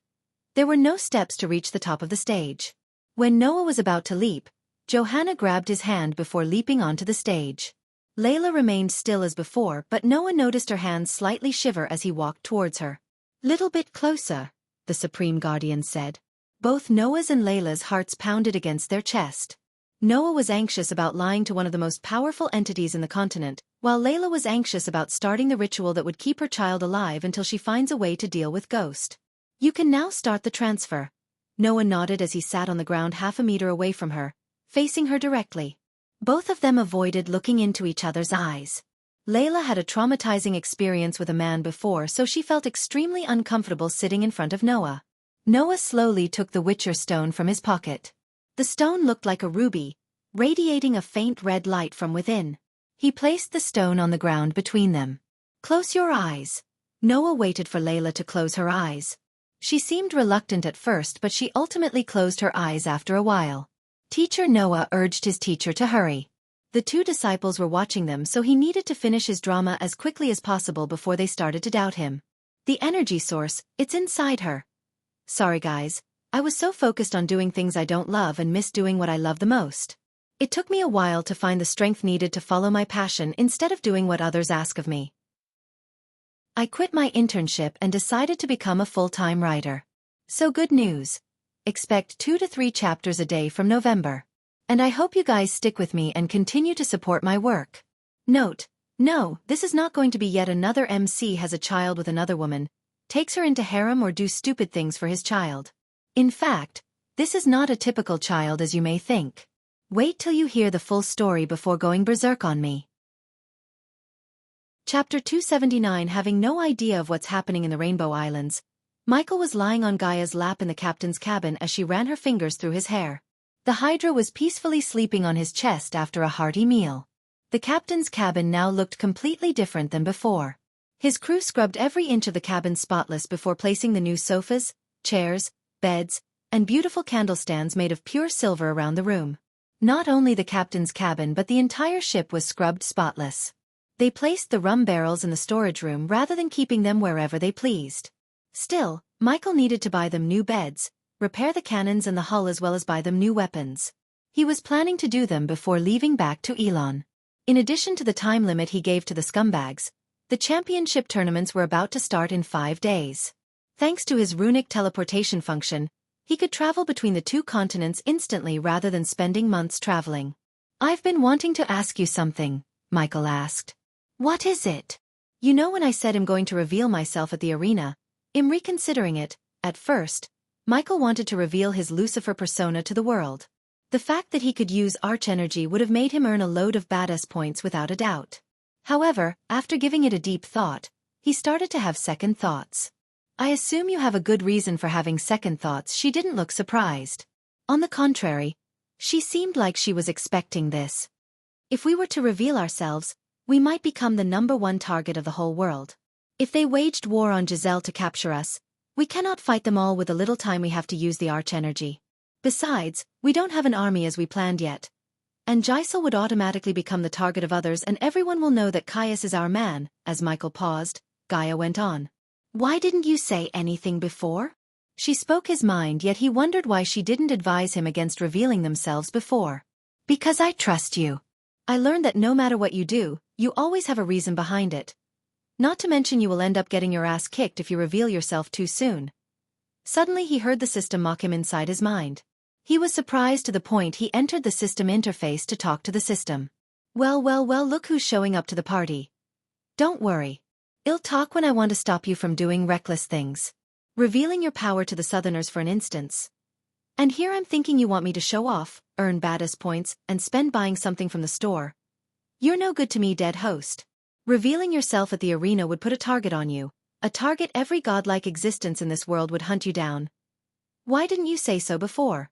There were no steps to reach the top of the stage. When Noah was about to leap, Johanna grabbed his hand before leaping onto the stage. Layla remained still as before, but Noah noticed her hands slightly shiver as he walked towards her. Little bit closer, the Supreme Guardian said. Both Noah's and Layla's hearts pounded against their chest. Noah was anxious about lying to one of the most powerful entities in the continent, while Layla was anxious about starting the ritual that would keep her child alive until she finds a way to deal with Ghost. You can now start the transfer. Noah nodded as he sat on the ground half a meter away from her, facing her directly. Both of them avoided looking into each other's eyes. Layla had a traumatizing experience with a man before, so she felt extremely uncomfortable sitting in front of Noah. Noah slowly took the Witcher stone from his pocket. The stone looked like a ruby, radiating a faint red light from within. He placed the stone on the ground between them. Close your eyes. Noah waited for Layla to close her eyes. She seemed reluctant at first, but she ultimately closed her eyes after a while. Teacher Noah urged his teacher to hurry. The two disciples were watching them, so he needed to finish his drama as quickly as possible before they started to doubt him. The energy source, it's inside her. Sorry guys, I was so focused on doing things I don't love and miss doing what I love the most. It took me a while to find the strength needed to follow my passion instead of doing what others ask of me. I quit my internship and decided to become a full-time writer. So good news. Expect 2 to 3 chapters a day from November. And I hope you guys stick with me and continue to support my work. Note: no, this is not going to be yet another MC has a child with another woman, takes her into harem or do stupid things for his child. In fact, this is not a typical child as you may think. Wait till you hear the full story before going berserk on me. Chapter 279. Having no idea of what's happening in the Rainbow Islands, Michael was lying on Gaia's lap in the captain's cabin as she ran her fingers through his hair. The Hydra was peacefully sleeping on his chest after a hearty meal. The captain's cabin now looked completely different than before. His crew scrubbed every inch of the cabin spotless before placing the new sofas, chairs, beds, and beautiful candlestands made of pure silver around the room. Not only the captain's cabin but the entire ship was scrubbed spotless. They placed the rum barrels in the storage room rather than keeping them wherever they pleased. Still, Michael needed to buy them new beds, repair the cannons and the hull as well as buy them new weapons. He was planning to do them before leaving back to Elon. In addition to the time limit he gave to the scumbags, the championship tournaments were about to start in 5 days. Thanks to his runic teleportation function, he could travel between the 2 continents instantly rather than spending months traveling. I've been wanting to ask you something, Michael asked. What is it? You know when I said I'm going to reveal myself at the arena, I'm reconsidering it. At first, Michael wanted to reveal his Lucifer persona to the world. The fact that he could use arch-energy would have made him earn a load of badass points without a doubt. However, after giving it a deep thought, he started to have second thoughts. I assume you have a good reason for having second thoughts. She didn't look surprised. On the contrary, she seemed like she was expecting this. If we were to reveal ourselves, we might become the #1 target of the whole world. If they waged war on Giselle to capture us, we cannot fight them all with the little time we have to use the arch-energy. Besides, we don't have an army as we planned yet. And Giselle would automatically become the target of others and everyone will know that Caius is our man. As Michael paused, Gaia went on. Why didn't you say anything before? She spoke his mind, yet he wondered why she didn't advise him against revealing themselves before. Because I trust you. I learned that no matter what you do, you always have a reason behind it. Not to mention you will end up getting your ass kicked if you reveal yourself too soon. Suddenly he heard the system mock him inside his mind. He was surprised to the point he entered the system interface to talk to the system. Well, look who's showing up to the party. Don't worry. I'll talk when I want to stop you from doing reckless things. Revealing your power to the Southerners for an instance. And here I'm thinking you want me to show off, earn badass points, and spend buying something from the store. You're no good to me, dead host. Revealing yourself at the arena would put a target on you, a target every godlike existence in this world would hunt you down. Why didn't you say so before?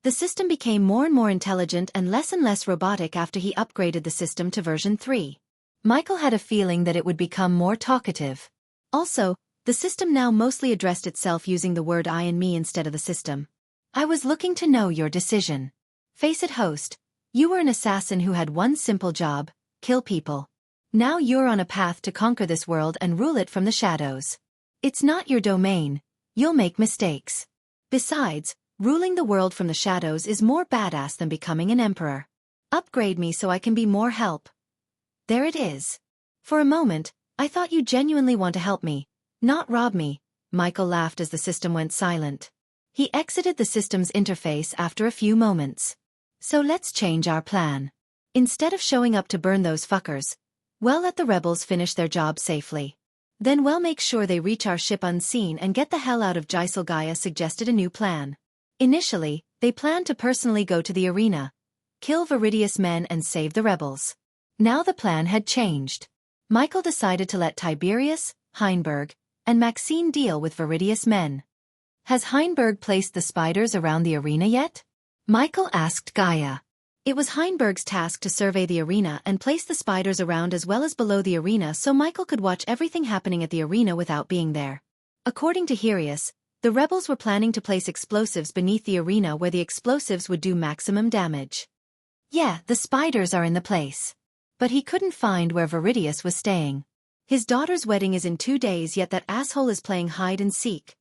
The system became more and more intelligent and less robotic after he upgraded the system to version 3. Michael had a feeling that it would become more talkative. Also, the system now mostly addressed itself using the word I and me instead of the system. I was looking to know your decision. Face it, host. You were an assassin who had one simple job, kill people. Now you're on a path to conquer this world and rule it from the shadows. It's not your domain. You'll make mistakes. Besides, ruling the world from the shadows is more badass than becoming an emperor. Upgrade me so I can be more help. There it is. For a moment, I thought you genuinely want to help me, not rob me. Michael laughed as the system went silent. He exited the system's interface after a few moments. So let's change our plan. Instead of showing up to burn those fuckers, well, let the rebels finish their job safely. Then we'll make sure they reach our ship unseen and get the hell out of Giselle. Gaia suggested a new plan. Initially, they planned to personally go to the arena, kill Viridius men and save the rebels. Now the plan had changed. Michael decided to let Tiberius, Heinberg, and Maxine deal with Viridius men. Has Heinberg placed the spiders around the arena yet? Michael asked Gaia. It was Heinberg's task to survey the arena and place the spiders around as well as below the arena so Michael could watch everything happening at the arena without being there. According to Hirius, the rebels were planning to place explosives beneath the arena where the explosives would do maximum damage. Yeah, the spiders are in the place. But he couldn't find where Viridius was staying. His daughter's wedding is in 2 days, yet that asshole is playing hide and seek.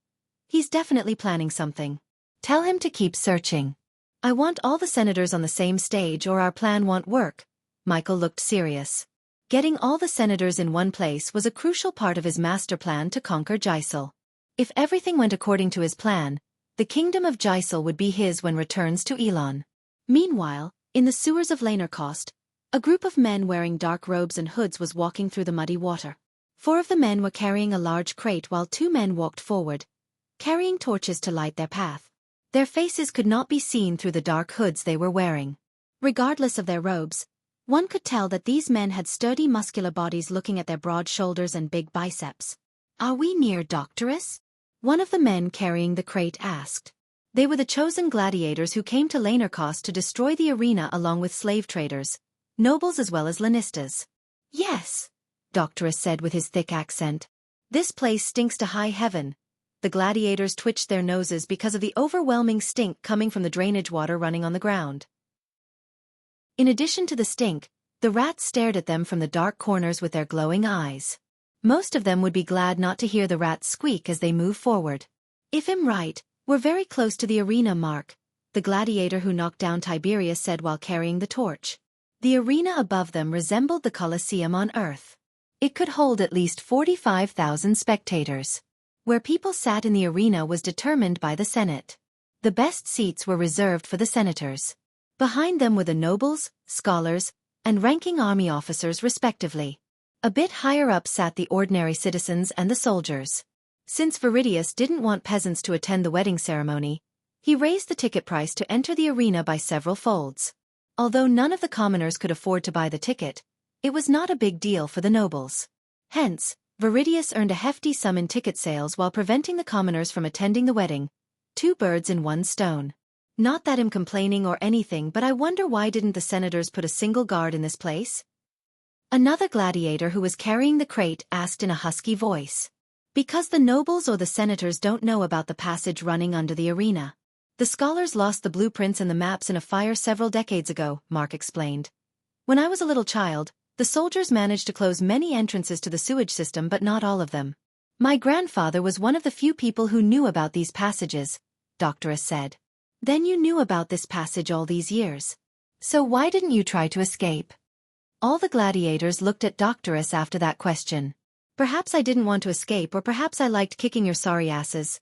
He's definitely planning something. Tell him to keep searching. I want all the senators on the same stage or our plan won't work. Michael looked serious. Getting all the senators in one place was a crucial part of his master plan to conquer Jysel. If everything went according to his plan, the kingdom of Jysel would be his when returns to Elon. Meanwhile, in the sewers of Lanercost, a group of men wearing dark robes and hoods was walking through the muddy water. 4 of the men were carrying a large crate while 2 men walked forward, carrying torches to light their path. Their faces could not be seen through the dark hoods they were wearing. Regardless of their robes, one could tell that these men had sturdy muscular bodies looking at their broad shoulders and big biceps. Are we near Doctorus? One of the men carrying the crate asked. They were the chosen gladiators who came to Lanercost to destroy the arena along with slave traders, nobles as well as Lannistas. Yes, Doctorus said with his thick accent. This place stinks to high heaven. The gladiators twitched their noses because of the overwhelming stink coming from the drainage water running on the ground. In addition to the stink, the rats stared at them from the dark corners with their glowing eyes. Most of them would be glad not to hear the rats squeak as they move forward. If I'm right, we're very close to the arena, Mark, the gladiator who knocked down Tiberius said while carrying the torch. The arena above them resembled the Colosseum on Earth. It could hold at least 45,000 spectators. Where people sat in the arena was determined by the Senate. The best seats were reserved for the senators. Behind them were the nobles, scholars, and ranking army officers respectively. A bit higher up sat the ordinary citizens and the soldiers. Since Viridius didn't want peasants to attend the wedding ceremony, he raised the ticket price to enter the arena by several folds. Although none of the commoners could afford to buy the ticket, it was not a big deal for the nobles. Hence, Viridius earned a hefty sum in ticket sales while preventing the commoners from attending the wedding. 2 birds in 1 stone. Not that I'm complaining or anything, but I wonder why didn't the senators put a single guard in this place? Another gladiator who was carrying the crate asked in a husky voice. Because the nobles or the senators don't know about the passage running under the arena. The scholars lost the blueprints and the maps in a fire several decades ago, Mark explained. When I was a little child, the soldiers managed to close many entrances to the sewage system but not all of them. My grandfather was one of the few people who knew about these passages, Doctorus said. Then you knew about this passage all these years. So why didn't you try to escape? All the gladiators looked at Doctorus after that question. Perhaps I didn't want to escape, or perhaps I liked kicking your sorry asses.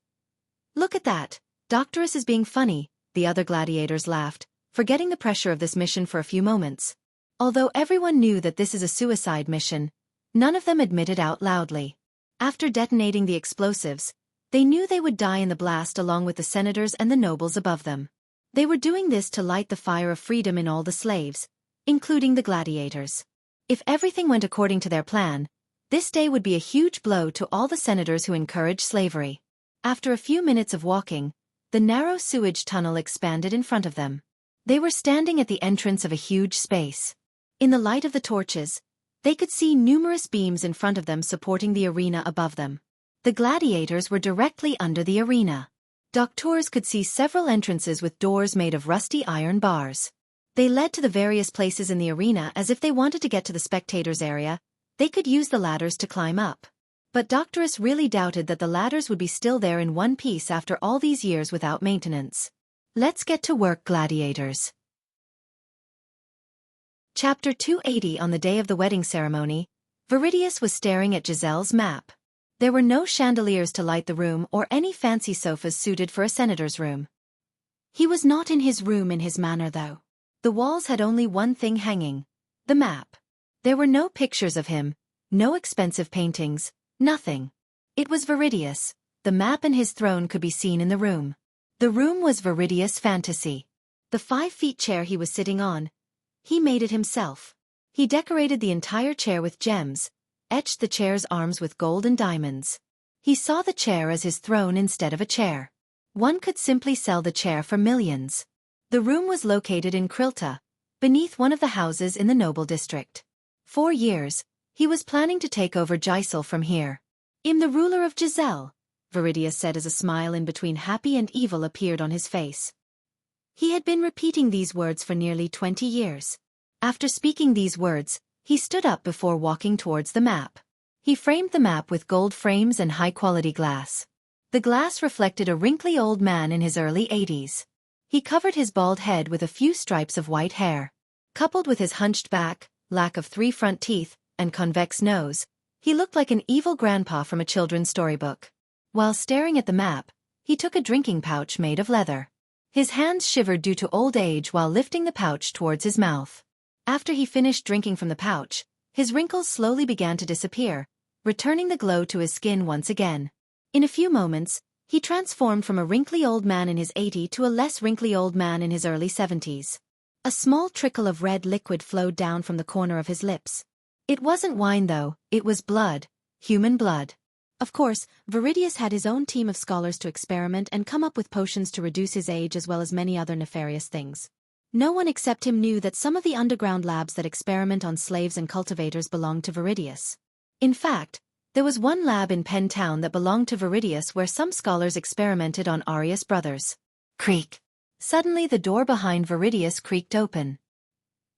Look at that, Doctorus is being funny, the other gladiators laughed, forgetting the pressure of this mission for a few moments. Although everyone knew that this is a suicide mission, none of them admitted out loudly. After detonating the explosives, they knew they would die in the blast along with the senators and the nobles above them. They were doing this to light the fire of freedom in all the slaves, including the gladiators. If everything went according to their plan, this day would be a huge blow to all the senators who encouraged slavery. After a few minutes of walking, the narrow sewage tunnel expanded in front of them. They were standing at the entrance of a huge space. In the light of the torches, they could see numerous beams in front of them supporting the arena above them. The gladiators were directly under the arena. Doctors could see several entrances with doors made of rusty iron bars. They led to the various places in the arena as if they wanted to get to the spectators' area. They could use the ladders to climb up. But Doctorus really doubted that the ladders would be still there in one piece after all these years without maintenance. Let's get to work, gladiators. Chapter 280. On the day of the wedding ceremony, Viridius was staring at Giselle's map. There were no chandeliers to light the room or any fancy sofas suited for a senator's room. He was not in his room in his manor though. The walls had only one thing hanging, the map. There were no pictures of him, no expensive paintings, nothing. It was Viridius. The map and his throne could be seen in the room. The room was Viridius' fantasy. The 5-feet chair he was sitting on, he made it himself. He decorated the entire chair with gems, etched the chair's arms with gold and diamonds. He saw the chair as his throne instead of a chair. One could simply sell the chair for millions. The room was located in Krilta, beneath one of the houses in the noble district. 4 years, he was planning to take over Giselle from here. "I'm the ruler of Giselle," Viridius said as a smile in between happy and evil appeared on his face. He had been repeating these words for nearly 20 years. After speaking these words, he stood up before walking towards the map. He framed the map with gold frames and high-quality glass. The glass reflected a wrinkly old man in his early 80s. He covered his bald head with a few stripes of white hair. Coupled with his hunched back, lack of 3 front teeth, and convex nose, he looked like an evil grandpa from a children's storybook. While staring at the map, he took a drinking pouch made of leather. His hands shivered due to old age while lifting the pouch towards his mouth. After he finished drinking from the pouch, his wrinkles slowly began to disappear, returning the glow to his skin once again. In a few moments, he transformed from a wrinkly old man in his 80s to a less wrinkly old man in his early 70s. A small trickle of red liquid flowed down from the corner of his lips. It wasn't wine though, it was blood, human blood. Of course, Viridius had his own team of scholars to experiment and come up with potions to reduce his age as well as many other nefarious things. No one except him knew that some of the underground labs that experiment on slaves and cultivators belonged to Viridius. In fact, there was one lab in Penn Town that belonged to Viridius where some scholars experimented on Arius brothers. Creak. Suddenly the door behind Viridius creaked open.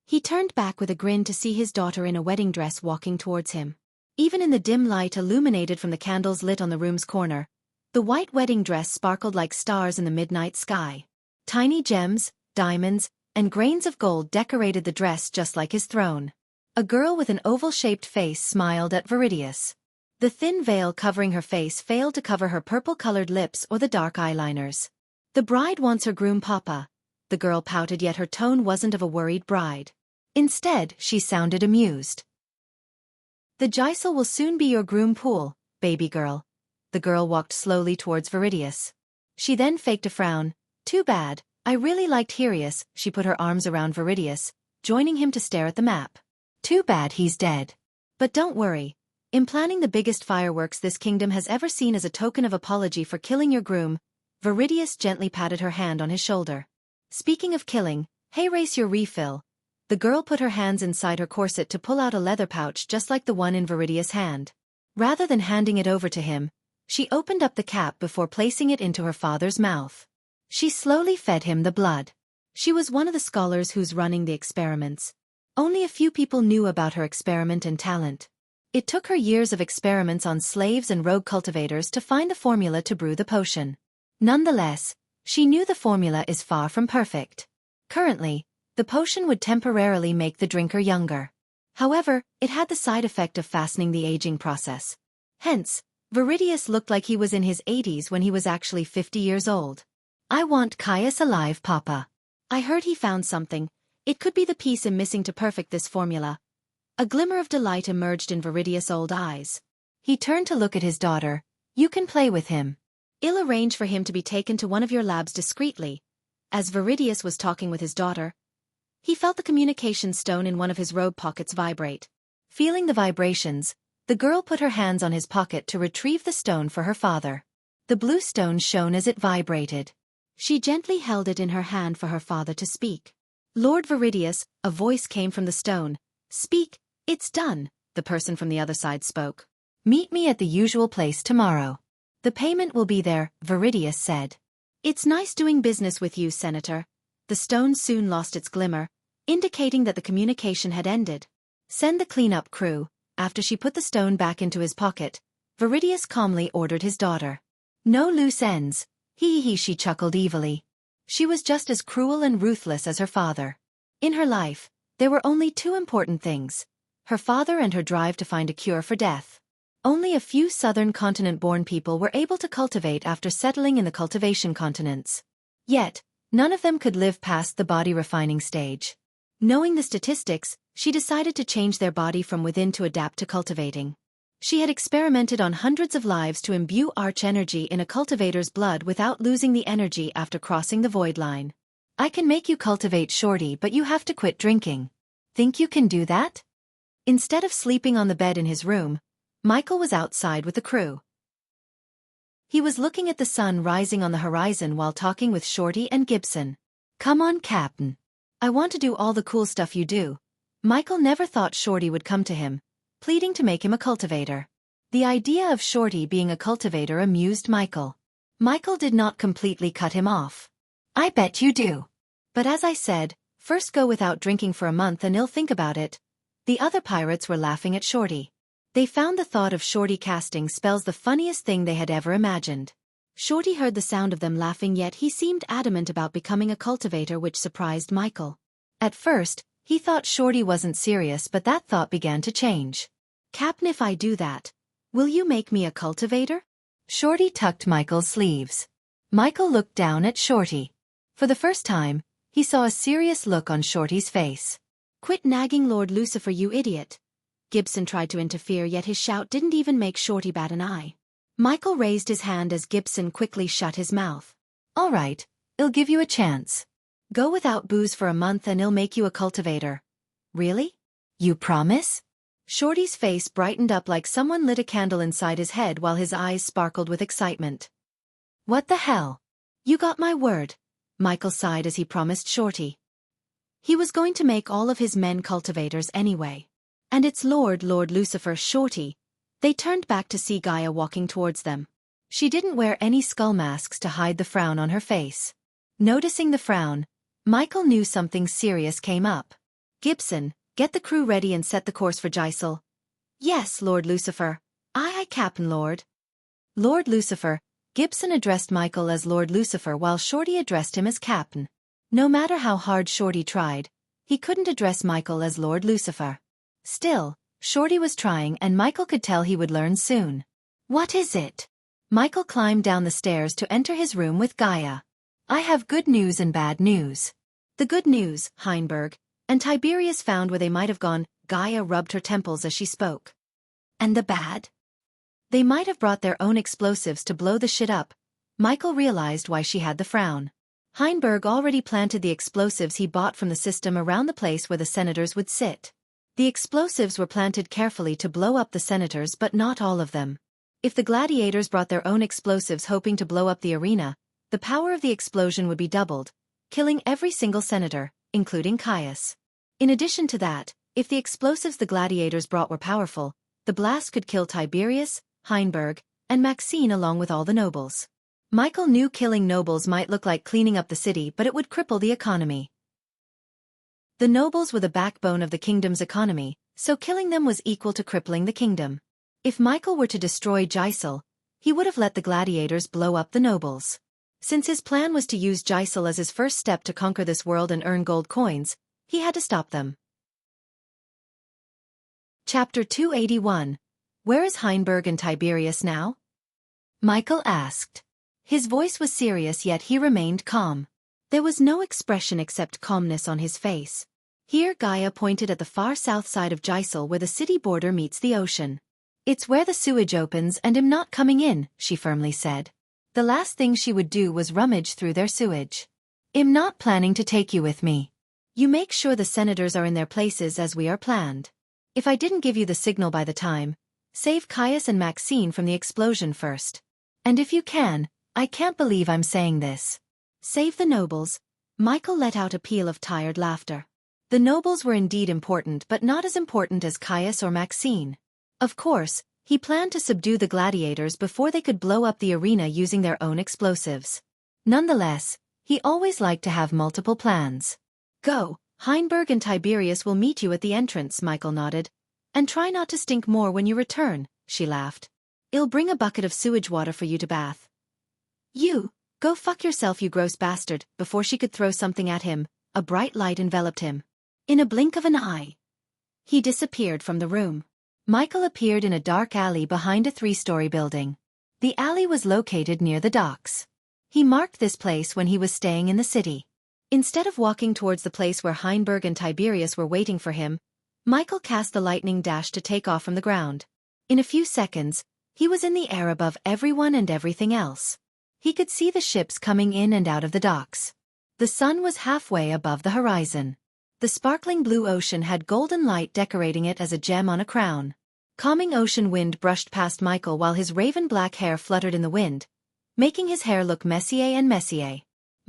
He turned back with a grin to see his daughter in a wedding dress walking towards him. Even in the dim light illuminated from the candles lit on the room's corner, the white wedding dress sparkled like stars in the midnight sky. Tiny gems, diamonds, and grains of gold decorated the dress just like his throne. A girl with an oval-shaped face smiled at Viridius. The thin veil covering her face failed to cover her purple-colored lips or the dark eyeliners. "The bride wants her groom papa," the girl pouted, yet her tone wasn't of a worried bride. Instead, she sounded amused. "The Giselle will soon be your groom pool, baby girl." The girl walked slowly towards Viridius. She then faked a frown. "Too bad, I really liked Hirius." She put her arms around Viridius, joining him to stare at the map. "Too bad he's dead. But don't worry. I'm planning the biggest fireworks this kingdom has ever seen as a token of apology for killing your groom." Viridius gently patted her hand on his shoulder. "Speaking of killing, hey, race your refill." The girl put her hands inside her corset to pull out a leather pouch just like the one in Viridius' hand. Rather than handing it over to him, she opened up the cap before placing it into her father's mouth. She slowly fed him the blood. She was one of the scholars who's running the experiments. Only a few people knew about her experiment and talent. It took her years of experiments on slaves and rogue cultivators to find the formula to brew the potion. Nonetheless, she knew the formula is far from perfect. Currently, the potion would temporarily make the drinker younger. However, it had the side effect of fastening the aging process. Hence, Viridius looked like he was in his 80s when he was actually 50 years old. "I want Caius alive, Papa. I heard he found something. It could be the piece I'm missing to perfect this formula." A glimmer of delight emerged in Viridius' old eyes. He turned to look at his daughter. "You can play with him. I'll arrange for him to be taken to one of your labs discreetly." As Viridius was talking with his daughter, he felt the communication stone in one of his robe pockets vibrate. Feeling the vibrations, the girl put her hands on his pocket to retrieve the stone for her father. The blue stone shone as it vibrated. She gently held it in her hand for her father to speak. "Lord Viridius," a voice came from the stone. "Speak, it's done," the person from the other side spoke. "Meet me at the usual place tomorrow. The payment will be there," Viridius said. "It's nice doing business with you, Senator." The stone soon lost its glimmer, indicating that the communication had ended. "Send the cleanup crew." After she put the stone back into his pocket, Viridius calmly ordered his daughter. "No loose ends." He, she chuckled evilly. She was just as cruel and ruthless as her father. In her life, there were only 2 important things: her father and her drive to find a cure for death. Only a few southern continent-born people were able to cultivate after settling in the cultivation continents. Yet, none of them could live past the body refining stage. Knowing the statistics, she decided to change their body from within to adapt to cultivating. She had experimented on hundreds of lives to imbue arch energy in a cultivator's blood without losing the energy after crossing the void line. "I can make you cultivate, Shorty, but you have to quit drinking. Think you can do that?" Instead of sleeping on the bed in his room, Michael was outside with the crew. He was looking at the sun rising on the horizon while talking with Shorty and Gibson. "Come on, Captain. I want to do all the cool stuff you do. Michael never thought Shorty would come to him, pleading to make him a cultivator. The idea of Shorty being a cultivator amused Michael. Michael did not completely cut him off. I bet you do. But as I said, first go without drinking for a month and he'll think about it. The other pirates were laughing at Shorty. They found the thought of Shorty casting spells the funniest thing they had ever imagined. Shorty heard the sound of them laughing, yet he seemed adamant about becoming a cultivator, which surprised Michael. At first, he thought Shorty wasn't serious, but that thought began to change. Captain, if I do that, will you make me a cultivator? Shorty tucked Michael's sleeves. Michael looked down at Shorty. For the first time, he saw a serious look on Shorty's face. Quit nagging Lord Lucifer, you idiot. Gibson tried to interfere, yet his shout didn't even make Shorty bat an eye. Michael raised his hand as Gibson quickly shut his mouth. All right, I'll give you a chance. Go without booze for a month and I'll make you a cultivator. Really? You promise? Shorty's face brightened up like someone lit a candle inside his head while his eyes sparkled with excitement. What the hell? You got my word, Michael sighed as he promised Shorty. He was going to make all of his men cultivators anyway. And it's Lord Lucifer, Shorty. They turned back to see Gaia walking towards them. She didn't wear any skull masks to hide the frown on her face. Noticing the frown, Michael knew something serious came up. Gibson, get the crew ready and set the course for Gisel. Yes, Lord Lucifer. Aye, Captain Lord. Lord Lucifer. Gibson addressed Michael as Lord Lucifer while Shorty addressed him as Captain. No matter how hard Shorty tried, he couldn't address Michael as Lord Lucifer. Still, Shorty was trying and Michael could tell he would learn soon. What is it? Michael climbed down the stairs to enter his room with Gaia. I have good news and bad news. The good news, Heinberg and Tiberius found where they might have gone. Gaia rubbed her temples as she spoke. And the bad? They might have brought their own explosives to blow the shit up. Michael realized why she had the frown. Heinberg already planted the explosives he bought from the system around the place where the senators would sit. The explosives were planted carefully to blow up the senators, but not all of them. If the gladiators brought their own explosives hoping to blow up the arena, the power of the explosion would be doubled, killing every single senator, including Caius. In addition to that, if the explosives the gladiators brought were powerful, the blast could kill Tiberius, Heinberg, and Maxine along with all the nobles. Michael knew killing nobles might look like cleaning up the city, but it would cripple the economy. The nobles were the backbone of the kingdom's economy, so killing them was equal to crippling the kingdom. If Michael were to destroy Gisel, he would have let the gladiators blow up the nobles. Since his plan was to use Gisel as his first step to conquer this world and earn gold coins, he had to stop them. Chapter 281. Where is Heinberg and Tiberius now? Michael asked. His voice was serious, yet he remained calm. There was no expression except calmness on his face. Here Gaia pointed at the far south side of Gisel where the city border meets the ocean. It's where the sewage opens and I'm not coming in, she firmly said. The last thing she would do was rummage through their sewage. I'm not planning to take you with me. You make sure the senators are in their places as we are planned. If I didn't give you the signal by the time, save Caius and Maxine from the explosion first. And if you can, I can't believe I'm saying this. Save the nobles. Michael let out a peal of tired laughter. The nobles were indeed important, but not as important as Caius or Maxine. Of course, he planned to subdue the gladiators before they could blow up the arena using their own explosives. Nonetheless, he always liked to have multiple plans. Go, Heinberg and Tiberius will meet you at the entrance, Michael nodded. And try not to stink more when you return, she laughed. I'll bring a bucket of sewage water for you to bath. You, go fuck yourself, you gross bastard. Before she could throw something at him, a bright light enveloped him. In a blink of an eye, he disappeared from the room. Michael appeared in a dark alley behind a 3-story building. The alley was located near the docks. He marked this place when he was staying in the city. Instead of walking towards the place where Heinberg and Tiberius were waiting for him, Michael cast the lightning dash to take off from the ground. In a few seconds, he was in the air above everyone and everything else. He could see the ships coming in and out of the docks. The sun was halfway above the horizon. The sparkling blue ocean had golden light decorating it as a gem on a crown. Calming ocean wind brushed past Michael while his raven black hair fluttered in the wind, making his hair look Messier and Messier.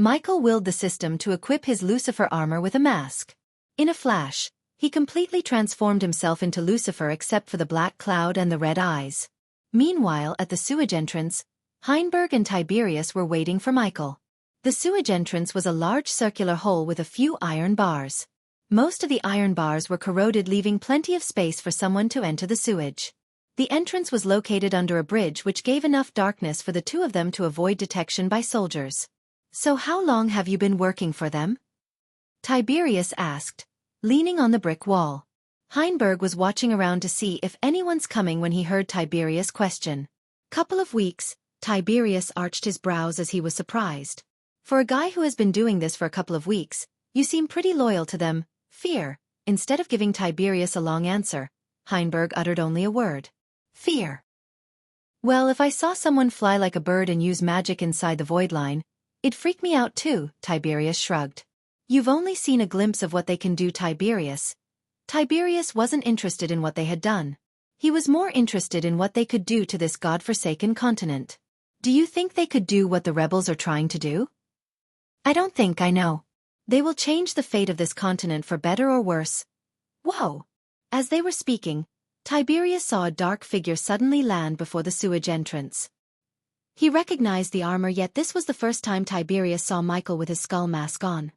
Michael willed the system to equip his Lucifer armor with a mask. In a flash, he completely transformed himself into Lucifer except for the black cloud and the red eyes. Meanwhile, at the sewage entrance, Heinberg and Tiberius were waiting for Michael. The sewage entrance was a large circular hole with a few iron bars. Most of the iron bars were corroded, leaving plenty of space for someone to enter the sewage. The entrance was located under a bridge which gave enough darkness for the two of them to avoid detection by soldiers. "So how long have you been working for them?" Tiberius asked, leaning on the brick wall. Heinberg was watching around to see if anyone's coming when he heard Tiberius' question. "Couple of weeks," Tiberius arched his brows as he was surprised. "For a guy who has been doing this for a couple of weeks, you seem pretty loyal to them." "Fear." Instead of giving Tiberius a long answer, Heinberg uttered only a word. "Fear." "Well, if I saw someone fly like a bird and use magic inside the void line, it'd freak me out too," Tiberius shrugged. "You've only seen a glimpse of what they can do, Tiberius." Tiberius wasn't interested in what they had done. He was more interested in what they could do to this godforsaken continent. "Do you think they could do what the rebels are trying to do?" "I don't think I know. They will change the fate of this continent for better or worse." "Whoa!" As they were speaking, Tiberius saw a dark figure suddenly land before the sewage entrance. He recognized the armor, yet this was the first time Tiberius saw Michael with his skull mask on.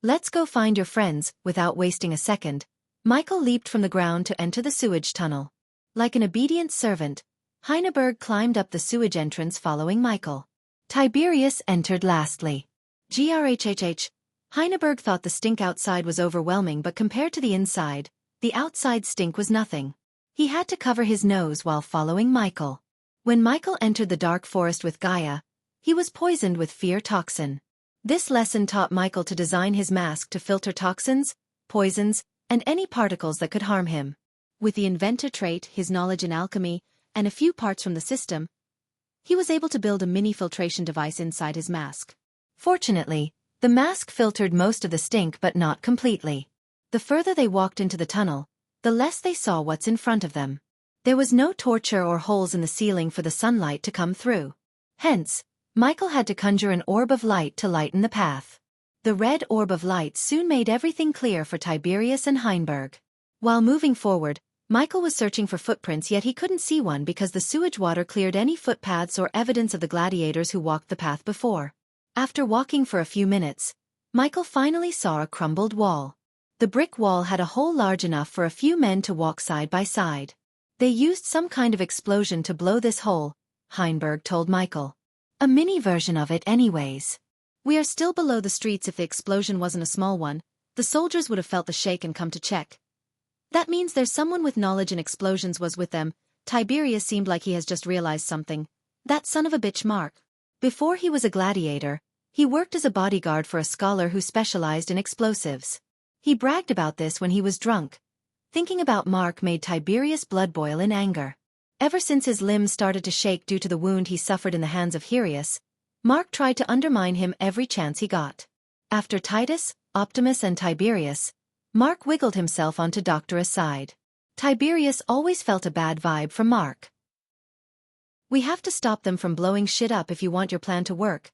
"Let's go find your friends." Without wasting a second, Michael leaped from the ground to enter the sewage tunnel. Like an obedient servant, Heinberg climbed up the sewage entrance following Michael. Tiberius entered lastly. Grhhh. Heinberg thought the stink outside was overwhelming, but compared to the inside, the outside stink was nothing. He had to cover his nose while following Michael. When Michael entered the dark forest with Gaia, he was poisoned with fear toxin. This lesson taught Michael to design his mask to filter toxins, poisons, and any particles that could harm him. With the inventor trait, his knowledge in alchemy, and a few parts from the system, he was able to build a mini filtration device inside his mask. Fortunately, the mask filtered most of the stink but not completely. The further they walked into the tunnel, the less they saw what's in front of them. There was no torture or holes in the ceiling for the sunlight to come through. Hence, Michael had to conjure an orb of light to lighten the path. The red orb of light soon made everything clear for Tiberius and Heinberg. While moving forward, Michael was searching for footprints, yet he couldn't see one because the sewage water cleared any footpaths or evidence of the gladiators who walked the path before. After walking for a few minutes, Michael finally saw a crumbled wall. The brick wall had a hole large enough for a few men to walk side by side. "They used some kind of explosion to blow this hole," Heinberg told Michael. "A mini version of it anyways. We are still below the streets. If the explosion wasn't a small one, the soldiers would have felt the shake and come to check. That means there's someone with knowledge in explosions was with them." Tiberius seemed like he has just realized something. "That son of a bitch Mark. Before he was a gladiator, he worked as a bodyguard for a scholar who specialized in explosives. He bragged about this when he was drunk." Thinking about Mark made Tiberius' blood boil in anger. Ever since his limbs started to shake due to the wound he suffered in the hands of Hyrieus, Mark tried to undermine him every chance he got. After Titus, Optimus and Tiberius, Mark wiggled himself onto Doctor's side. Tiberius always felt a bad vibe from Mark. "We have to stop them from blowing shit up if you want your plan to work."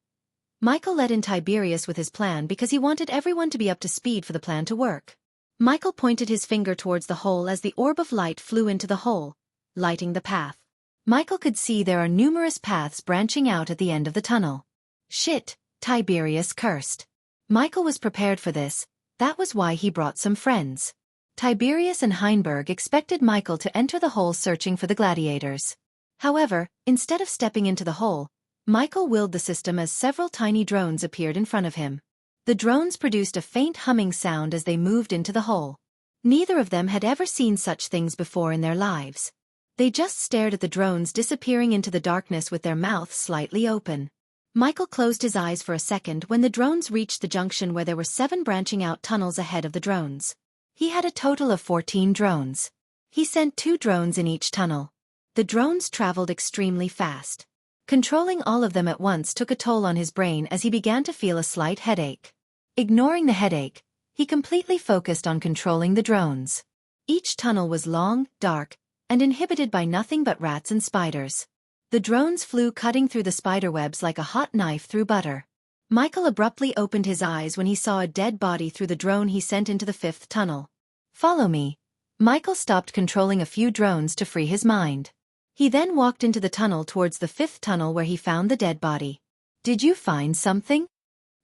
Michael let in Tiberius with his plan because he wanted everyone to be up to speed for the plan to work. Michael pointed his finger towards the hole as the orb of light flew into the hole, lighting the path. Michael could see there are numerous paths branching out at the end of the tunnel. "Shit," Tiberius cursed. Michael was prepared for this. That was why he brought some friends. Tiberius and Heinberg expected Michael to enter the hole searching for the gladiators. However, instead of stepping into the hole, Michael willed the system as several tiny drones appeared in front of him. The drones produced a faint humming sound as they moved into the hole. Neither of them had ever seen such things before in their lives. They just stared at the drones disappearing into the darkness with their mouths slightly open. Michael closed his eyes for a second when the drones reached the junction where there were 7 branching out tunnels ahead of the drones. He had a total of 14 drones. He sent 2 drones in each tunnel. The drones traveled extremely fast. Controlling all of them at once took a toll on his brain as he began to feel a slight headache. Ignoring the headache, he completely focused on controlling the drones. Each tunnel was long, dark, and inhabited by nothing but rats and spiders. The drones flew cutting through the spiderwebs like a hot knife through butter. Michael abruptly opened his eyes when he saw a dead body through the drone he sent into the fifth tunnel. Follow me. Michael stopped controlling a few drones to free his mind. He then walked into the tunnel towards the fifth tunnel where he found the dead body. Did you find something?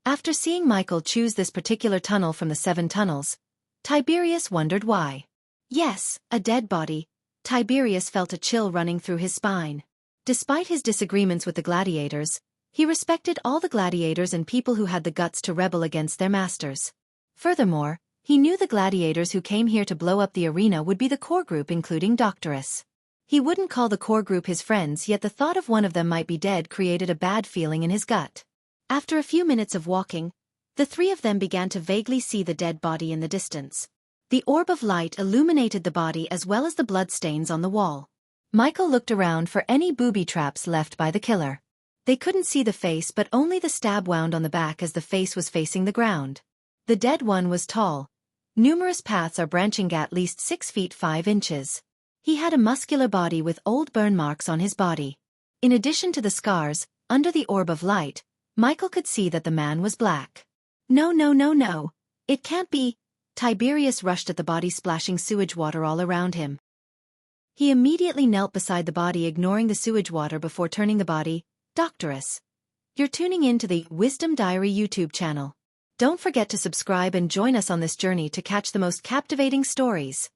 After seeing Michael choose this particular tunnel from the 7 tunnels, Tiberius wondered why. Yes, a dead body. Tiberius felt a chill running through his spine. Despite his disagreements with the gladiators, he respected all the gladiators and people who had the guts to rebel against their masters. Furthermore, he knew the gladiators who came here to blow up the arena would be the core group including Doctorus. He wouldn't call the core group his friends, yet the thought of one of them might be dead created a bad feeling in his gut. After a few minutes of walking, the 3 of them began to vaguely see the dead body in the distance. The orb of light illuminated the body as well as the bloodstains on the wall. Michael looked around for any booby traps left by the killer. They couldn't see the face but only the stab wound on the back as the face was facing the ground. The dead one was tall. Numerous paths are branching at least 6 feet 5 inches. He had a muscular body with old burn marks on his body. In addition to the scars, under the orb of light, Michael could see that the man was black. No. It can't be. Tiberius rushed at the body, splashing sewage water all around him. He immediately knelt beside the body, ignoring the sewage water before turning the body. Doctorus. You're tuning in to the Wisdom Diary YouTube channel. Don't forget to subscribe and join us on this journey to catch the most captivating stories.